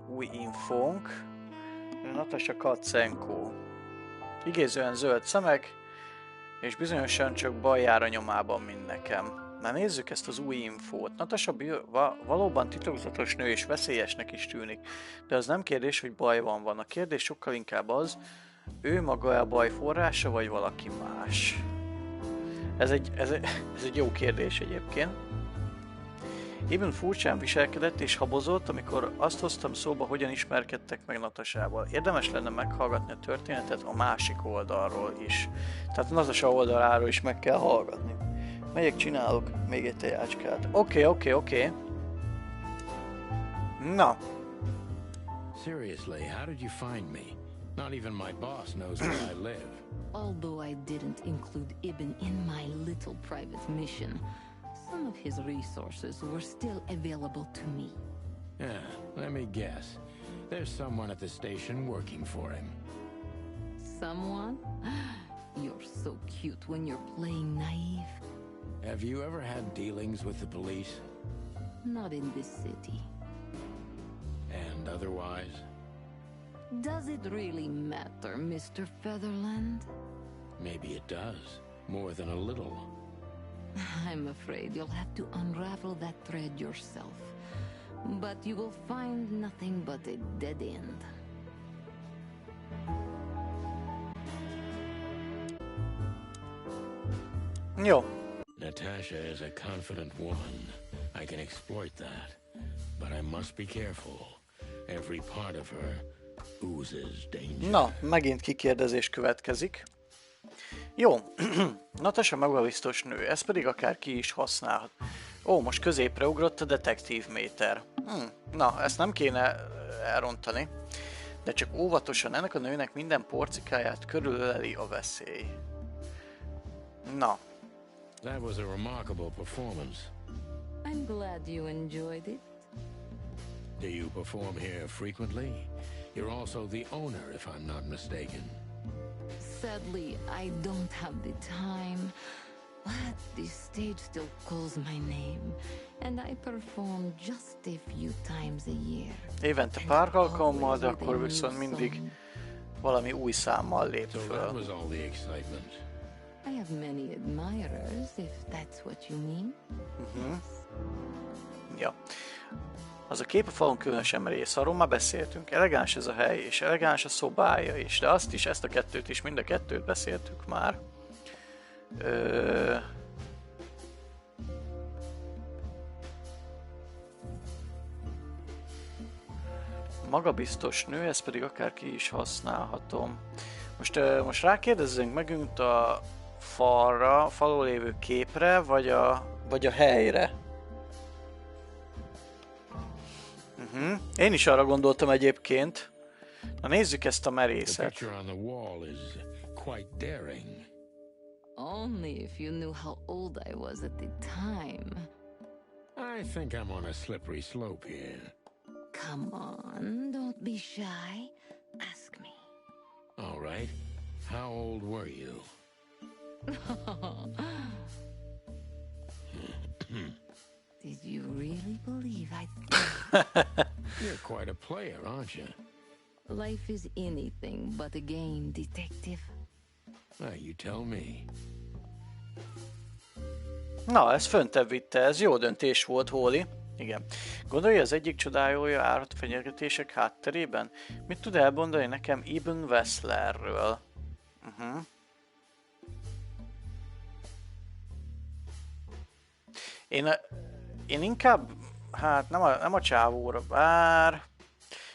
új infónk. Natasha Katzenko. Igézően zöld szemek, és bizonyosan csak bal jár a nyomában, mint nekem. Na nézzük ezt az új infót. Natasha valóban titokzatos nő és veszélyesnek is tűnik, de az nem kérdés, hogy baj van. A kérdés sokkal inkább az, ő maga a baj forrása, vagy valaki más. Ez egy jó kérdés egyébként. Eben furcsán viselkedett és habozott, amikor azt hoztam szóba, hogyan ismerkedtek meg Natashával. Érdemes lenne meghallgatni a történetet a másik oldalról is. Tehát Natasha oldaláról is meg kell hallgatni. Megyek, csinálok még egy tejácskát. Oké. Na. Seriously, how did you find me? Not even my boss knows where I live. Although I didn't include Ibn in my little private mission, some of his resources were still available to me. Yeah, let me guess. There's someone at the station working for him. Someone? You're so cute when you're playing naive. Have you ever had dealings with the police? Not in this city. And otherwise? Does it really matter, Mr. Featherland? Maybe it does. More than a little. I'm afraid you'll have to unravel that thread yourself. But you will find nothing but a dead end. Jó. Natasha is a confident woman. I can exploit that. But I must be careful. Every part of her oozes danger. Na, megint kikérdezés következik. Jó, Natasha magabiztos nő, ez pedig akár ki is használhat. Ó, most középre ugrott a detektív méter. Na, ezt nem kéne elrontani. De csak óvatosan, ennek a nőnek minden porcikáját körülöleli a veszély. Na. That was a remarkable performance. I'm glad you enjoyed it. Do you perform here frequently? You're also the owner, if I'm not mistaken. Sadly, I don't have the time. But this stage still calls my name, and I perform just a few times a year. Évente pár alkalommal, de akkor viszont mindig valami új számmal lép föl. I have many admirers, if that's what you mean. Ja. Az a kép a falon különösen merész, arról már beszéltünk. Elegáns ez a hely, és elegáns a szobája is, de azt is, ezt a kettőt is, mind a kettőt beszéltük már. Magabiztos nő, ezt pedig akár ki is használhatom. Most rákérdezzünk megint a falon lévő képre, vagy a helyre. Én is arra gondoltam egyébként. Na nézzük ezt a merészet. Only if you knew how old I was at the time. I think I'm on a slippery slope here. Come on, don't be shy. Ask me. All right. How old were you? Did you really believe You're quite a player, aren't you? Life is anything but a game, detective. You tell me. Na, ez föntebb vitte, ez jó döntés volt, Holly. Igen. Gondolja, az egyik csodájója állhat a fenyegetések hátterében? Mit tud elmondani nekem Ibn Wesslerről? Én inkább, hát nem a csávóra, bár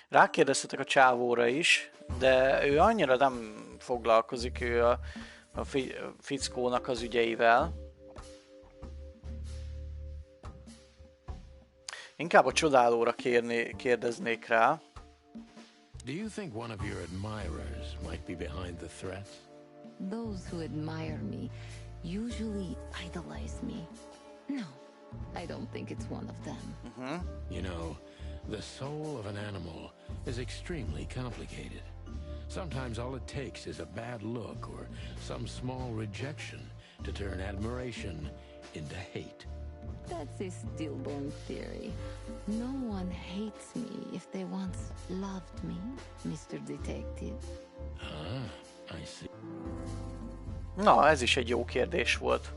rákérdeztetek a csávóra is, de ő annyira nem foglalkozik ő a fickónak az ügyeivel. Inkább a csodálóra kérdeznék rá. Do you think one of your admirers might be behind the threats? Those who admire me usually idolize me. No, I don't think it's one of them. You know, the soul of an animal is extremely complicated. Sometimes all it takes is a bad look or some small rejection to turn admiration into hate. That's a stillborn theory. No one hates me if they once loved me, Mr. Detective. I see. Na, ez is egy jó kérdés volt.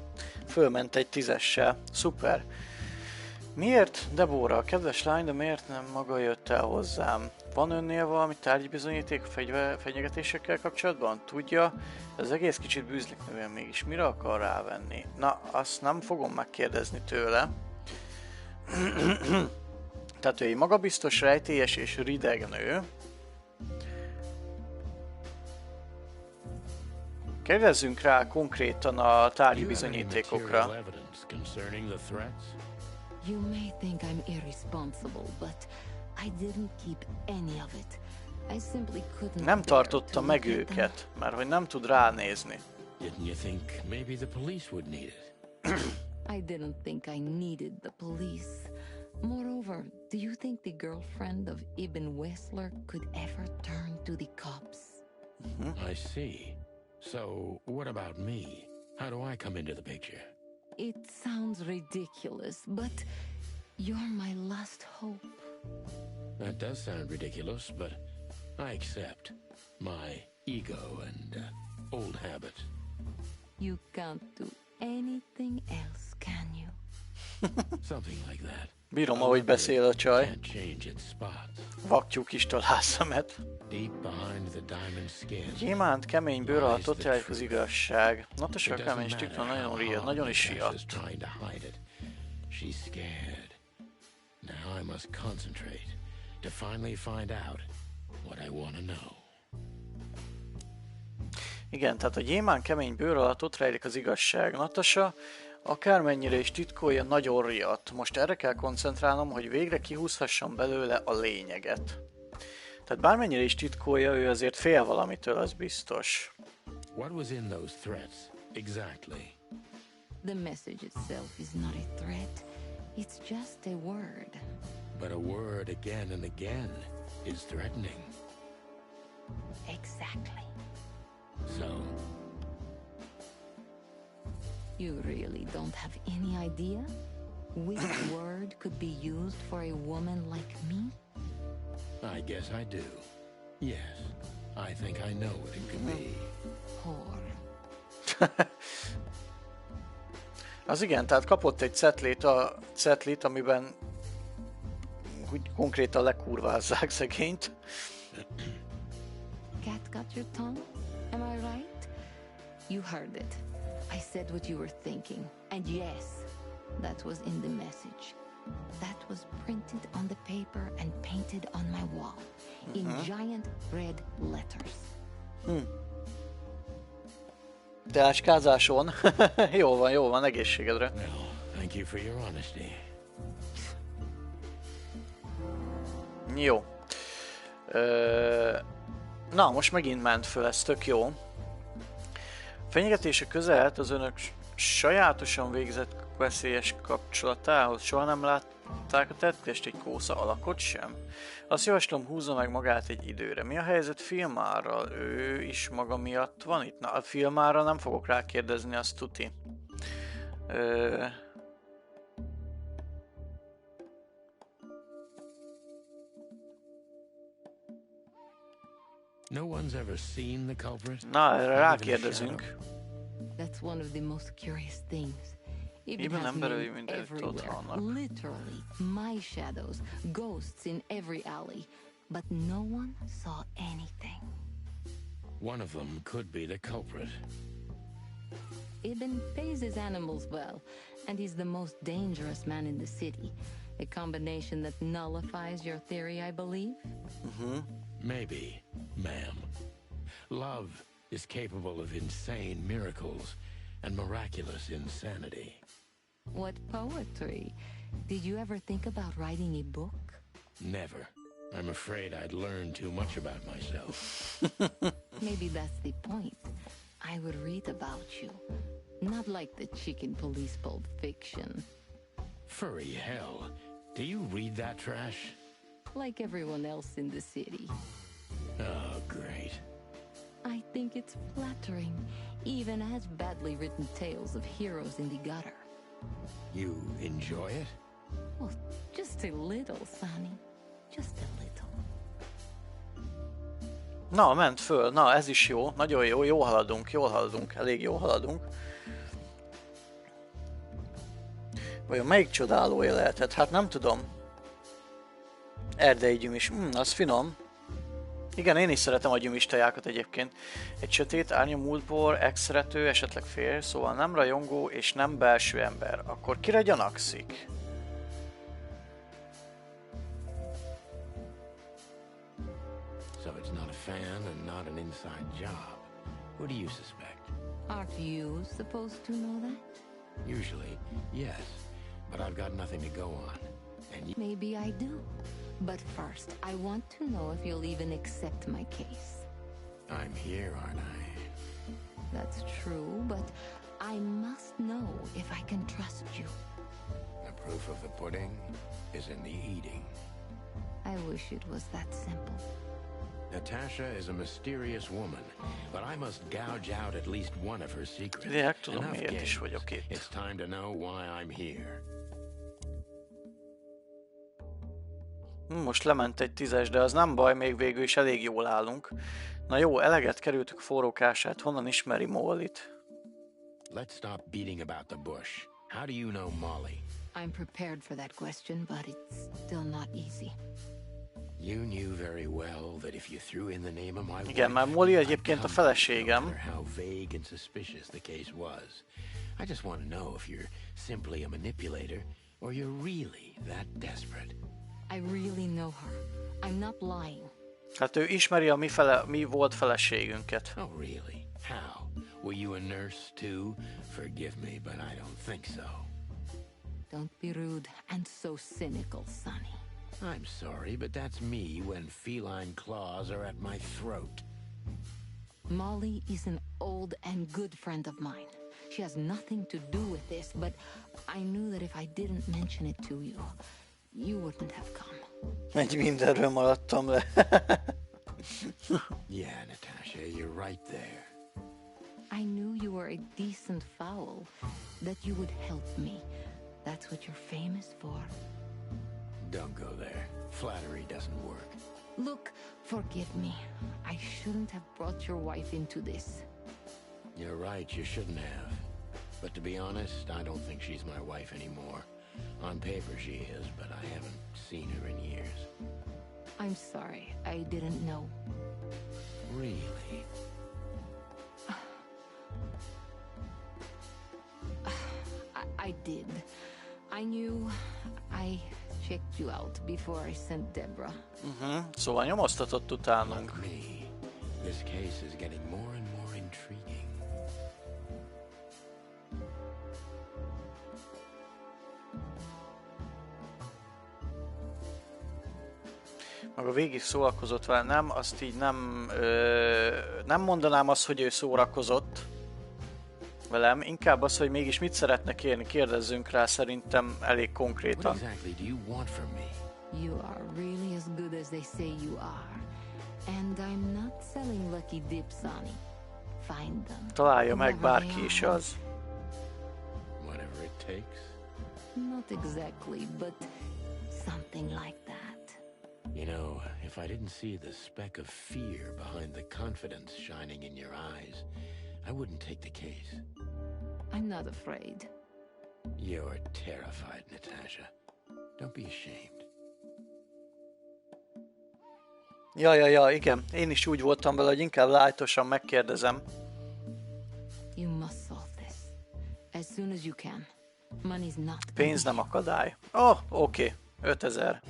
Fölment egy 10-essel. Szuper. Miért, Deborah, kedves lány, de miért nem maga jött el hozzám? Van önnél valami tárgyi bizonyíték a fenyegetésekkel kapcsolatban? Tudja, ez egész kicsit bűzlik nően mégis. Mire akar rávenni? Na, azt nem fogom megkérdezni tőle. Tehát ő egy magabiztos, rejtélyes és rideg nő. Kérdezzünk rá konkrétan a tárgyi bizonyítékokra. You may think I'm irresponsible, but I didn't keep any of it. I simply couldn't. Nem tartotta meg őket, mert hogy nem tud ránézni. Didn't you think maybe the police would need it? I didn't think I needed the police. Moreover, do you think the girlfriend of Ibn Wessler could ever turn to the cops? I see. So, what about me? How do I come into the picture? It sounds ridiculous, but you're my last hope. That does sound ridiculous, but I accept my ego and old habits. You can't do anything else, can you? Something like that. Bírom, ahogy beszél a csaj. Can't change its spots. Vaktyú kis találszemet. Deep behind the diamond skin. Gyémánt kemény bőr alatt ott rejlik az igazság. Natasha kemény stikla nagyon riad, nagyon is riadt. She's scared. Now I must concentrate to finally find out what I want to know. Igen, tehát a gyémán kemény bőr alatt ott rejlik az igazság. Natasha akármennyire is titkolja, nagyon riadt. Most erre kell koncentrálnom, hogy végre kihúzhassam belőle a lényeget. Tehát bármennyire is titkolja, ő azért fél valamitől, az biztos. What was in those threats exactly? The message itself is not a threat. It's just a word. But a word again and again is threatening. Exactly. So? You really don't have any idea which word could be used for a woman like me? I guess I do. Yes, I think I know what it could be. Whore. Az igen, tehát kapott egy cetlit, amiben úgy konkrétan lekurvázzák szegényt. Cat got your tongue? Am I right? You heard it. I said what you were thinking. And yes, that was in the message. That was printed on the paper and painted on my wall. In giant red letters. Teáskázáson. Jó van, egészségedre. Well, thank you for your honesty. Jó. Na, most megint ment föl, ez tök jó. Fenyegetése közelhet az önök sajátosan végzett veszélyes kapcsolatához. Soha nem látták a tettest egy kósza alakot sem? Azt javaslom, húzza meg magát egy időre. Mi a helyzet Filmárral? Ő is maga miatt van itt? Na, a Filmárra nem fogok rákérdezni, azt tuti. No one's ever seen the culprit? Na, erre rákérdezünk. That's one of the most curious things. It has emberei men mindenütt ott everywhere. vannak. Literally, my shadows, ghosts in every alley. But no one saw anything. One of them could be the culprit. Ibn pays his animals well, and he's the most dangerous man in the city. A combination that nullifies your theory, I believe? Maybe, ma'am. Love is capable of insane miracles and miraculous insanity. What poetry. Did you ever think about writing a book? Never. I'm afraid I'd learn too much about myself. Maybe that's the point. I would read about you. Not like the chicken police pulp fiction. Furry hell. Do you read that trash? Like everyone else in the city. Oh, great. I think it's flattering, even as badly written tales of heroes in the gutter. You enjoy it? Well, just a little, Sonny. Just a little. Na, ment föl. Na, ez is jó. Nagyon jó. Jól haladunk. Elég jól haladunk. Vajon melyik csodálója lehetett? Hát nem tudom. Erdei gyümis. Az finom. Igen, én is szeretem a gyümölcstejákat egyébként. Egy sötét, árnyamult bor, ex-szerető, esetleg férj, szóval nem rajongó és nem belső ember. Akkor kire gyanakszik? So it's not a fan and not an inside job. Who do you suspect? Aren't you supposed to know that? Usually, yes. But I've got nothing to go on. And you... Maybe I do. But first, I want to know if you'll even accept my case. I'm here, aren't I? That's true, but I must know if I can trust you. The proof of the pudding is in the eating. I wish it was that simple. Natasha is a mysterious woman, but I must gouge out at least one of her secrets. Enough games. It's time to know why I'm here. Most lement egy 10-es, de az nem baj, még végül is elég jól állunk. Na jó, eleget kerültük forrókását, honnan ismeri Mollyt? Let's stop beating about the bush. How do you know Molly? I'm prepared for that question, but it's still not easy. You knew very well that if you threw in the name of my Igen, már Molly egyébként a feleségem. How vague and suspicious the case was. I just want to know if you're simply a manipulator or you're really that desperate. I really know her. I'm not lying. Hát ő ismeri a mi volt feleségünket. Oh, really? How? Were you a nurse too? Forgive me, but I don't think so. Don't be rude and so cynical, Sonny. I'm sorry, but that's me when feline claws are at my throat. Molly is an old and good friend of mine. She has nothing to do with this, but I knew that if I didn't mention it to you, you wouldn't have come. Egy mindenről maradtam le. Yeah, Natasha, you're right there. I knew you were a decent fowl, that you would help me. That's what you're famous for. Don't go there. Flattery doesn't work. Look, forgive me. I shouldn't have brought your wife into this. You're right, you shouldn't have. But to be honest, I don't think she's my wife anymore. On paper she is, but I haven't seen her in years. I'm sorry, I didn't know. Really? I did. I knew. I checked you out before I sent Deborah. Szóval nyomoztatott utánunk. Like me, this case is getting more and more intriguing. Maga végig szórakozott vele, nem, azt így nem mondanám azt, hogy ő szórakozott velem, inkább az, hogy mégis mit szeretne kérni, kérdezzünk rá, szerintem elég konkrétan. What exactly do you want from me? You are really as good as they say you are. And I'm not selling lucky dips, Sonny. Find them. Találja meg, bárki is az. Whatever it takes? Not exactly, but something like that. You know, if I didn't see the speck of fear behind the confidence shining in your eyes, I wouldn't take the case. I'm not afraid. You're terrified, Natasha. Don't be ashamed. Ja, igen. Én is úgy voltam vele, hogy inkább lájtosan megkérdezem. You must solve this. As soon as you can. Money's not. Pénz nem akadály. Oké. 5000.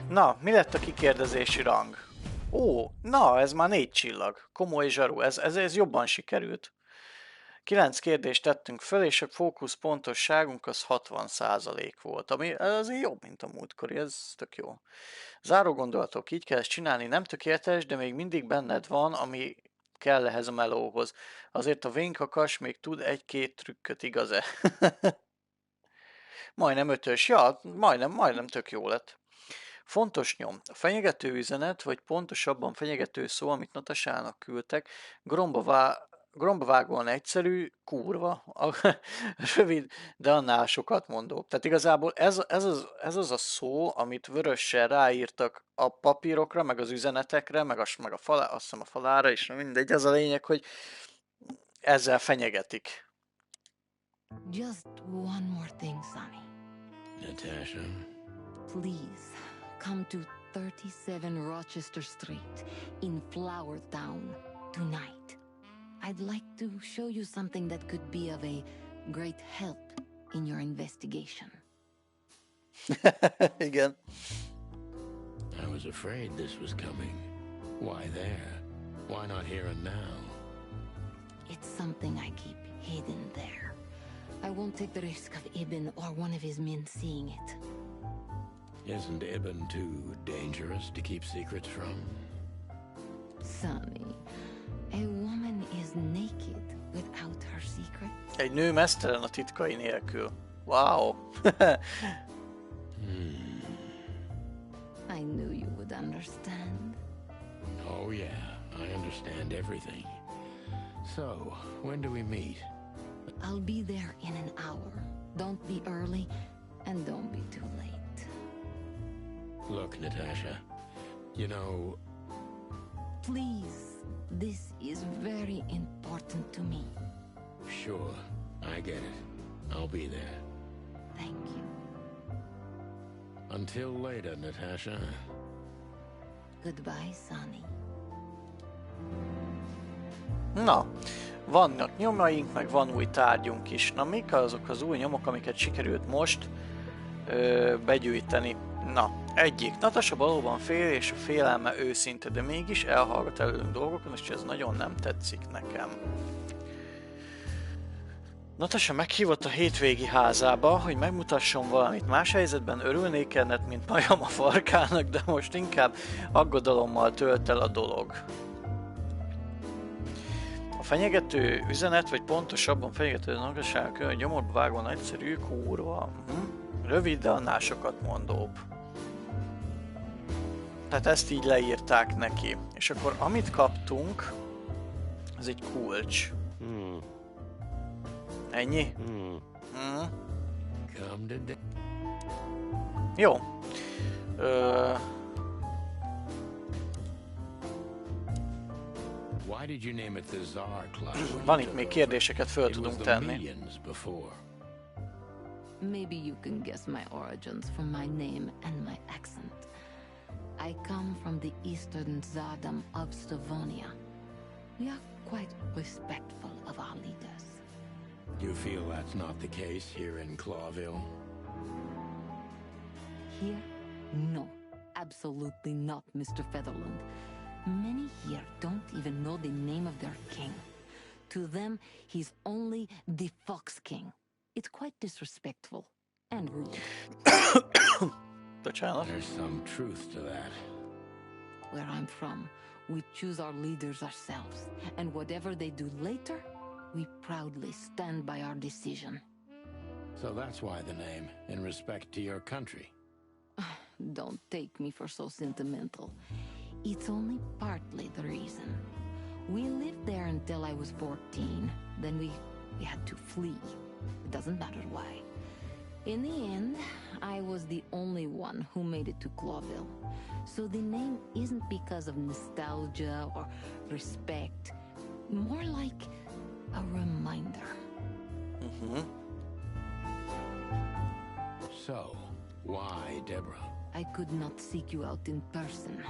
Na, mi lett a kikérdezési rang? Na, ez már 4 csillag. Komoly zsaru, ez jobban sikerült. 9 kérdést tettünk föl, és a fókusz pontosságunk az 60% volt, ami azért jobb, mint a múltkori, ez tök jó. Záró gondolatok, így kell ezt csinálni, nem tökéletes, de még mindig benned van, ami kell ehhez a melóhoz. Azért a vénkakas még tud 1-2 trükköt, igaz-e? Majdnem 5-ös, ja, majdnem tök jó lett. Fontos nyom. A fenyegető üzenet, vagy pontosabban fenyegető szó, amit Natasának küldtek, gromba vágóan egyszerű, kurva, rövid, de annál sokat mondó. Tehát igazából ez az a szó, amit vörössel ráírtak a papírokra, meg az üzenetekre, meg azt hiszem a falára, és mindegy, az a lényeg, hogy ezzel fenyegetik. Just one more thing, Sonny. Natasha? Please, come to 37 Rochester Street in Flower Town tonight. I'd like to show you something that could be of a great help in your investigation. Igen. I was afraid this was coming. Why there? Why not here and now? It's something I keep hidden there. I won't take the risk of Ibn or one of his men seeing it. Isn't Ibn too dangerous to keep secrets from? Sonny, a woman is naked without her secrets. Egy nő meztelen a titkai nélkül. Wow. I knew you would understand. Oh yeah, I understand everything. So, when do we meet? I'll be there in an hour. Don't be early, and don't be too late. Look, Natasha, you know... Please, this is very important to me. Sure, I get it. I'll be there. Thank you. Until later, Natasha. Goodbye, Sonny. Na, vannak nyomaink, meg van új tárgyunk is. Na, mik azok az új nyomok, amiket sikerült most begyűjteni? Na, egyik. Natasha valóban fél, és a félelme őszinte, de mégis elhallgat előlünk dolgokon, és ez nagyon nem tetszik nekem. Natasha meghívott a hétvégi házába, hogy megmutasson valamit. Más helyzetben örülnék ennek, mint majom a farkának, de most inkább aggodalommal tölt el a dolog. A fenyegető üzenet, vagy pontosabban fenyegető nagyosság, hogy gyomorba vágva nagyszerű, kurva. Rövid, de annál sokat mondóbb. Tehát ezt így leírták neki. És akkor amit kaptunk, Ez egy kulcs. Ennyi? Jó. Van itt még kérdéseket föl tudunk tenni. Maybe you can guess my origins from my name and my accent. I come from the eastern Tsardom of Slavonia. We are quite respectful of our leaders. You feel that's not the case here in Clawville? Here? No. Absolutely not, Mr. Featherland. Many here don't even know the name of their king. To them, he's only the Fox King. It's quite disrespectful and rude. There's some truth to that. Where I'm from, we choose our leaders ourselves, and whatever they do later, we proudly stand by our decision. So that's why the name, in respect to your country. Don't take me for so sentimental. It's only partly the reason. We lived there until I was 14. Then we had to flee. It doesn't matter why. In the end, I was the only one who made it to Clawville. So the name isn't because of nostalgia or respect. More like a reminder. So, why Deborah? I could not seek you out in person.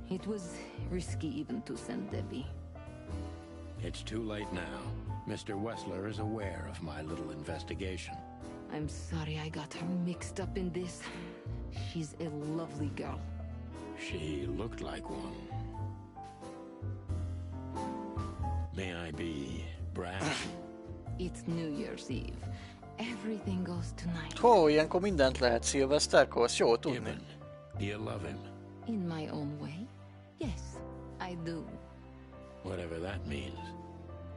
It was risky even to send Debbie. It's too late now. Mr. Wessler is aware of my little investigation. I'm sorry I got her mixed up in this. She's a lovely girl. She looked like one. May I be brash? It's New Year's Eve. Everything goes tonight. Ilyenkor mindent lehet szilveszterkor, jó tudni. Do you love him? In my own way? Yes, I do. Whatever that means.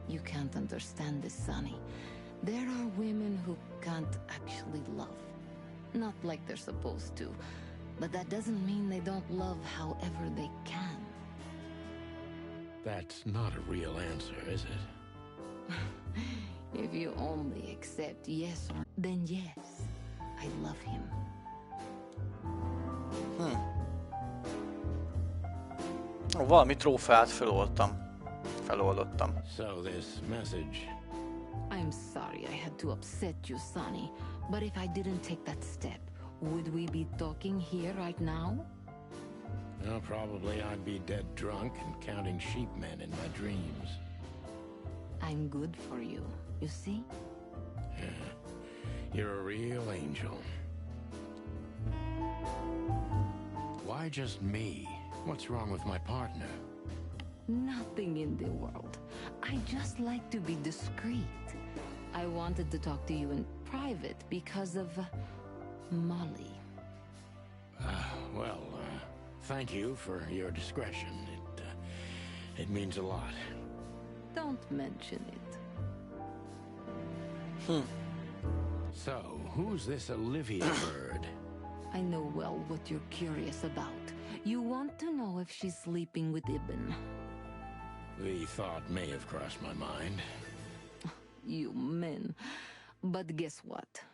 You can't understand this, Sonny. There are women who can't actually love. Not like they're supposed to. But that doesn't mean they don't love however they can. That's not a real answer, is it? If you only accept yes or then yes, I love him. Valami trófeát feloldottam. So this message. I'm sorry I had to upset you, Sonny. But if I didn't take that step, would we be talking here right now? Well, probably I'd be dead drunk and counting sheepmen in my dreams. I'm good for you, you see? Yeah. You're a real angel. Why just me? What's wrong with my partner? Nothing in the world. I just like to be discreet. I wanted to talk to you in private because of Molly. Thank you for your discretion. It means a lot. Don't mention it. So, who's this Olivia bird? I know well what you're curious about. You want to know if she's sleeping with Ibn. The thought may have crossed my mind. You men. But guess what?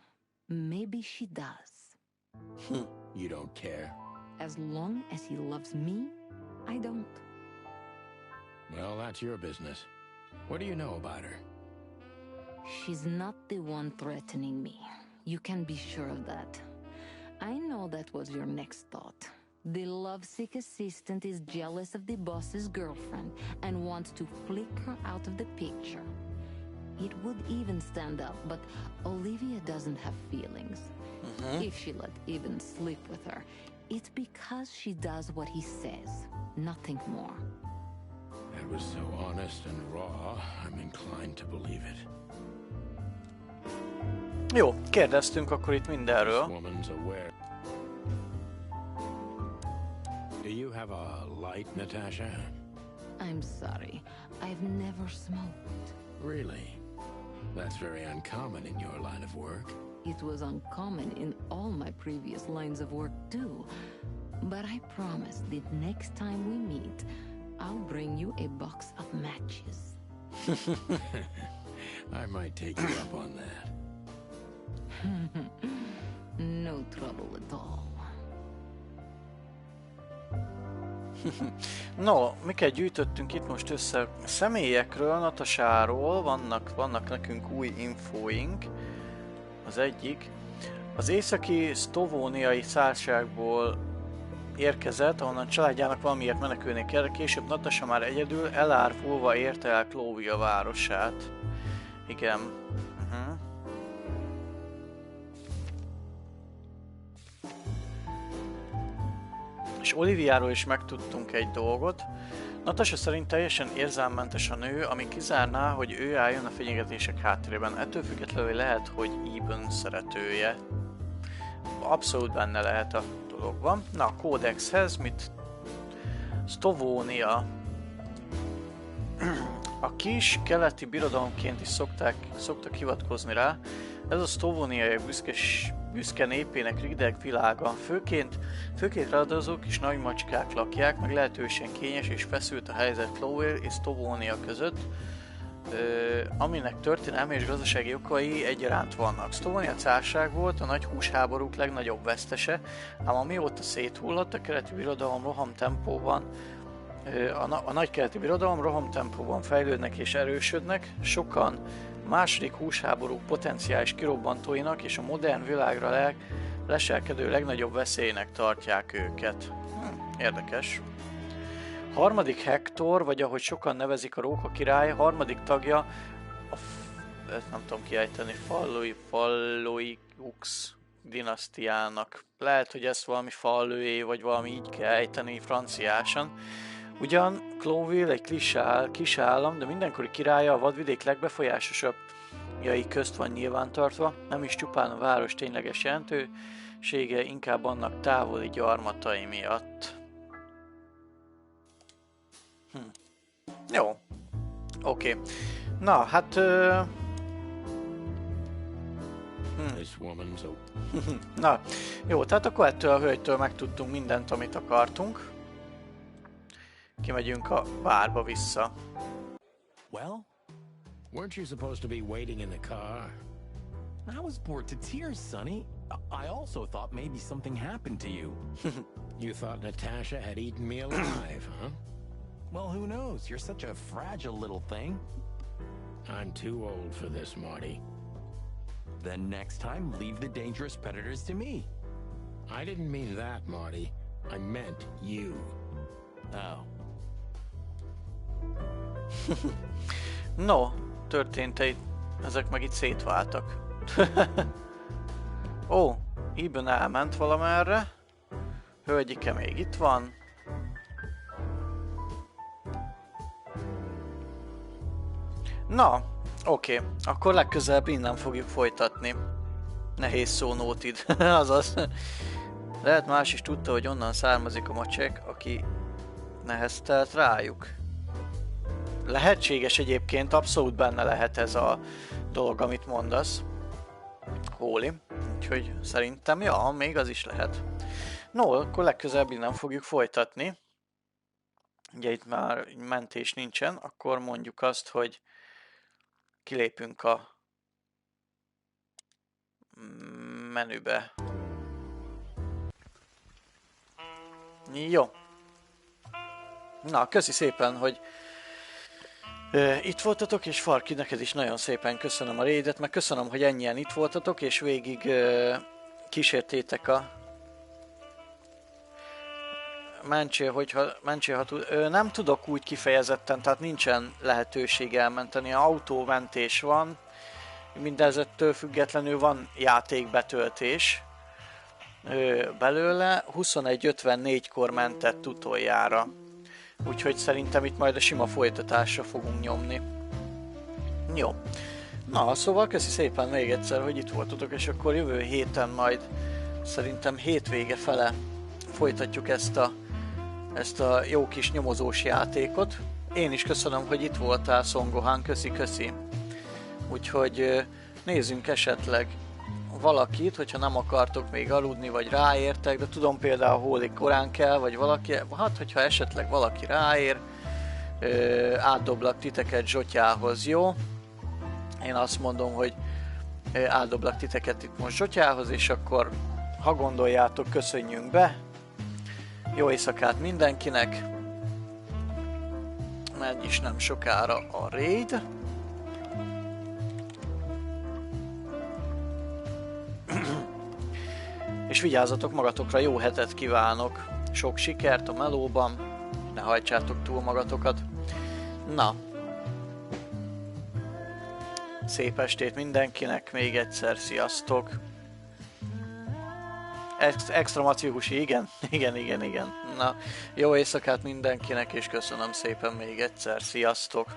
Maybe she does. You don't care? As long as he loves me, I don't. Well, that's your business. What do you know about her? She's not the one threatening me. You can be sure of that. I know that was your next thought. The lovesick assistant is jealous of the boss's girlfriend and wants to flick her out of the picture. It would even stand up, but Olivia doesn't have feelings. If she let Ibn sleep with her, it's because she does what he says, nothing more. That was so honest and raw, I'm inclined to believe it. Jó, kérdeztünk akkor itt mindenről. Woman's aware. Do you have a light, Natasha? I'm sorry. I've never smoked. Really? That's very uncommon in your line of work. It was uncommon in all my previous lines of work too. But I promise that next time we meet, I'll bring you a box of matches. I might take you up on that. No trouble at all. No, miket gyűjtöttünk itt most össze? Személyekről, Natasáról vannak nekünk új infóink. Az egyik. Az északi sztovóniai szállságból érkezett, ahonnan családjának valamiért menekülni kell, később Natasha már egyedül elárvulva érte el Cloville városát. Igen. És Oliviáról is megtudtunk egy dolgot. Natasha szerint teljesen érzelmmentes a nő, ami kizárná, hogy ő álljon a fenyegetések háttérében. Ettől függetlenül lehet, hogy Eben szeretője. Abszolút benne lehet a dologban. Na, a kódexhez mit? Sztovónia. A kis keleti birodalomként is szoktak hivatkozni rá. Ez a sztovóniai büszke népének rideg világa. Főként ráadozók és nagy macskák lakják, meg lehetősen kényes és feszült a helyzet Cloville és Sztovónia között, aminek történelmi és gazdasági okai egyaránt vannak. Sztovónia cárság volt a nagy húsháborúk legnagyobb vesztese, ám amióta széthullott a keleti birodalom rohamtempóban, a nagy keleti birodalom rohamtempóban fejlődnek és erősödnek, sokan második húsháború potenciális kirobbantóinak és a modern világra leselkedő legnagyobb veszélynek tartják őket. Érdekes. Harmadik Hector, vagy ahogy sokan nevezik a Róka király, harmadik tagja nem tudom kiejteni, Falloiux dinasztiának. Lehet, hogy ezt valami Falloé, vagy valami így kell ejteni franciásan. Ugyan Cloville egy kis állam, de mindenkori királya a vadvidék legbefolyásosabbjai közt van nyilvántartva, nem is csupán a város tényleges jelentősége, inkább annak távoli gyarmatai miatt. Jó. Oké. Na, hát... Na, jó, tehát akkor ettől a hölgytől megtudtunk mindent, amit akartunk. Kimegyünk a bárba vissza. Well? Weren't you supposed to be waiting in the car? I was bored to tears, Sonny. I also thought maybe something happened to you. You thought Natasha had eaten me alive, huh? Well, who knows? You're such a fragile little thing. I'm too old for this, Marty. Then next time, leave the dangerous predators to me. I didn't mean that, Marty. I meant you. Oh. No, történtei, ezek meg itt szétváltak. Ó, Eben elment valamerre. Hölgyike még itt van. Na, oké. Akkor legközelebb innen fogjuk folytatni. Nehéz szó nótid. Azaz. Lehet más is tudta, hogy onnan származik a macsek, aki neheztelt rájuk. Lehetséges egyébként, abszolút benne lehet ez a dolog, amit mondasz. Hóli. Úgyhogy szerintem, ja, még az is lehet. No, akkor legközelebb innen fogjuk folytatni. Ugye itt már mentés nincsen, akkor mondjuk azt, hogy kilépünk a menübe. Jó. Na, köszi szépen, hogy itt voltatok, és Farki, neked is nagyon szépen köszönöm a raidet, meg köszönöm, hogy ennyien itt voltatok, és végig kísértétek a mentsél, ha tud. Nem tudok úgy kifejezetten, tehát nincsen lehetőség elmenteni, autómentés van, mindezettől függetlenül van játékbetöltés belőle, 21:54-kor mentett utoljára. Úgyhogy szerintem itt majd a sima folytatásra fogunk nyomni. Jó. Na, szóval köszi szépen még egyszer, hogy itt voltatok, és akkor jövő héten majd szerintem hétvége fele folytatjuk ezt a jó kis nyomozós játékot. Én is köszönöm, hogy itt voltál, Songohan, köszi. Úgyhogy nézzünk esetleg valakit, hogyha nem akartok még aludni, vagy ráértek, de tudom például Hóli korán kell, vagy valaki, hát hogyha esetleg valaki ráér, átdoblak titeket Zsotyához, jó? Én azt mondom, hogy átdoblak titeket itt most Zsotyához, és akkor, ha gondoljátok, köszönjünk be. Jó éjszakát mindenkinek. Megy is nem sokára a raid. És vigyázzatok magatokra, jó hetet kívánok. Sok sikert a melóban. Ne hajtsátok túl magatokat. Na. Szép estét mindenkinek, még egyszer, sziasztok. Extramaciusi, igen. Igen. Na, jó éjszakát mindenkinek, és köszönöm szépen még egyszer, sziasztok.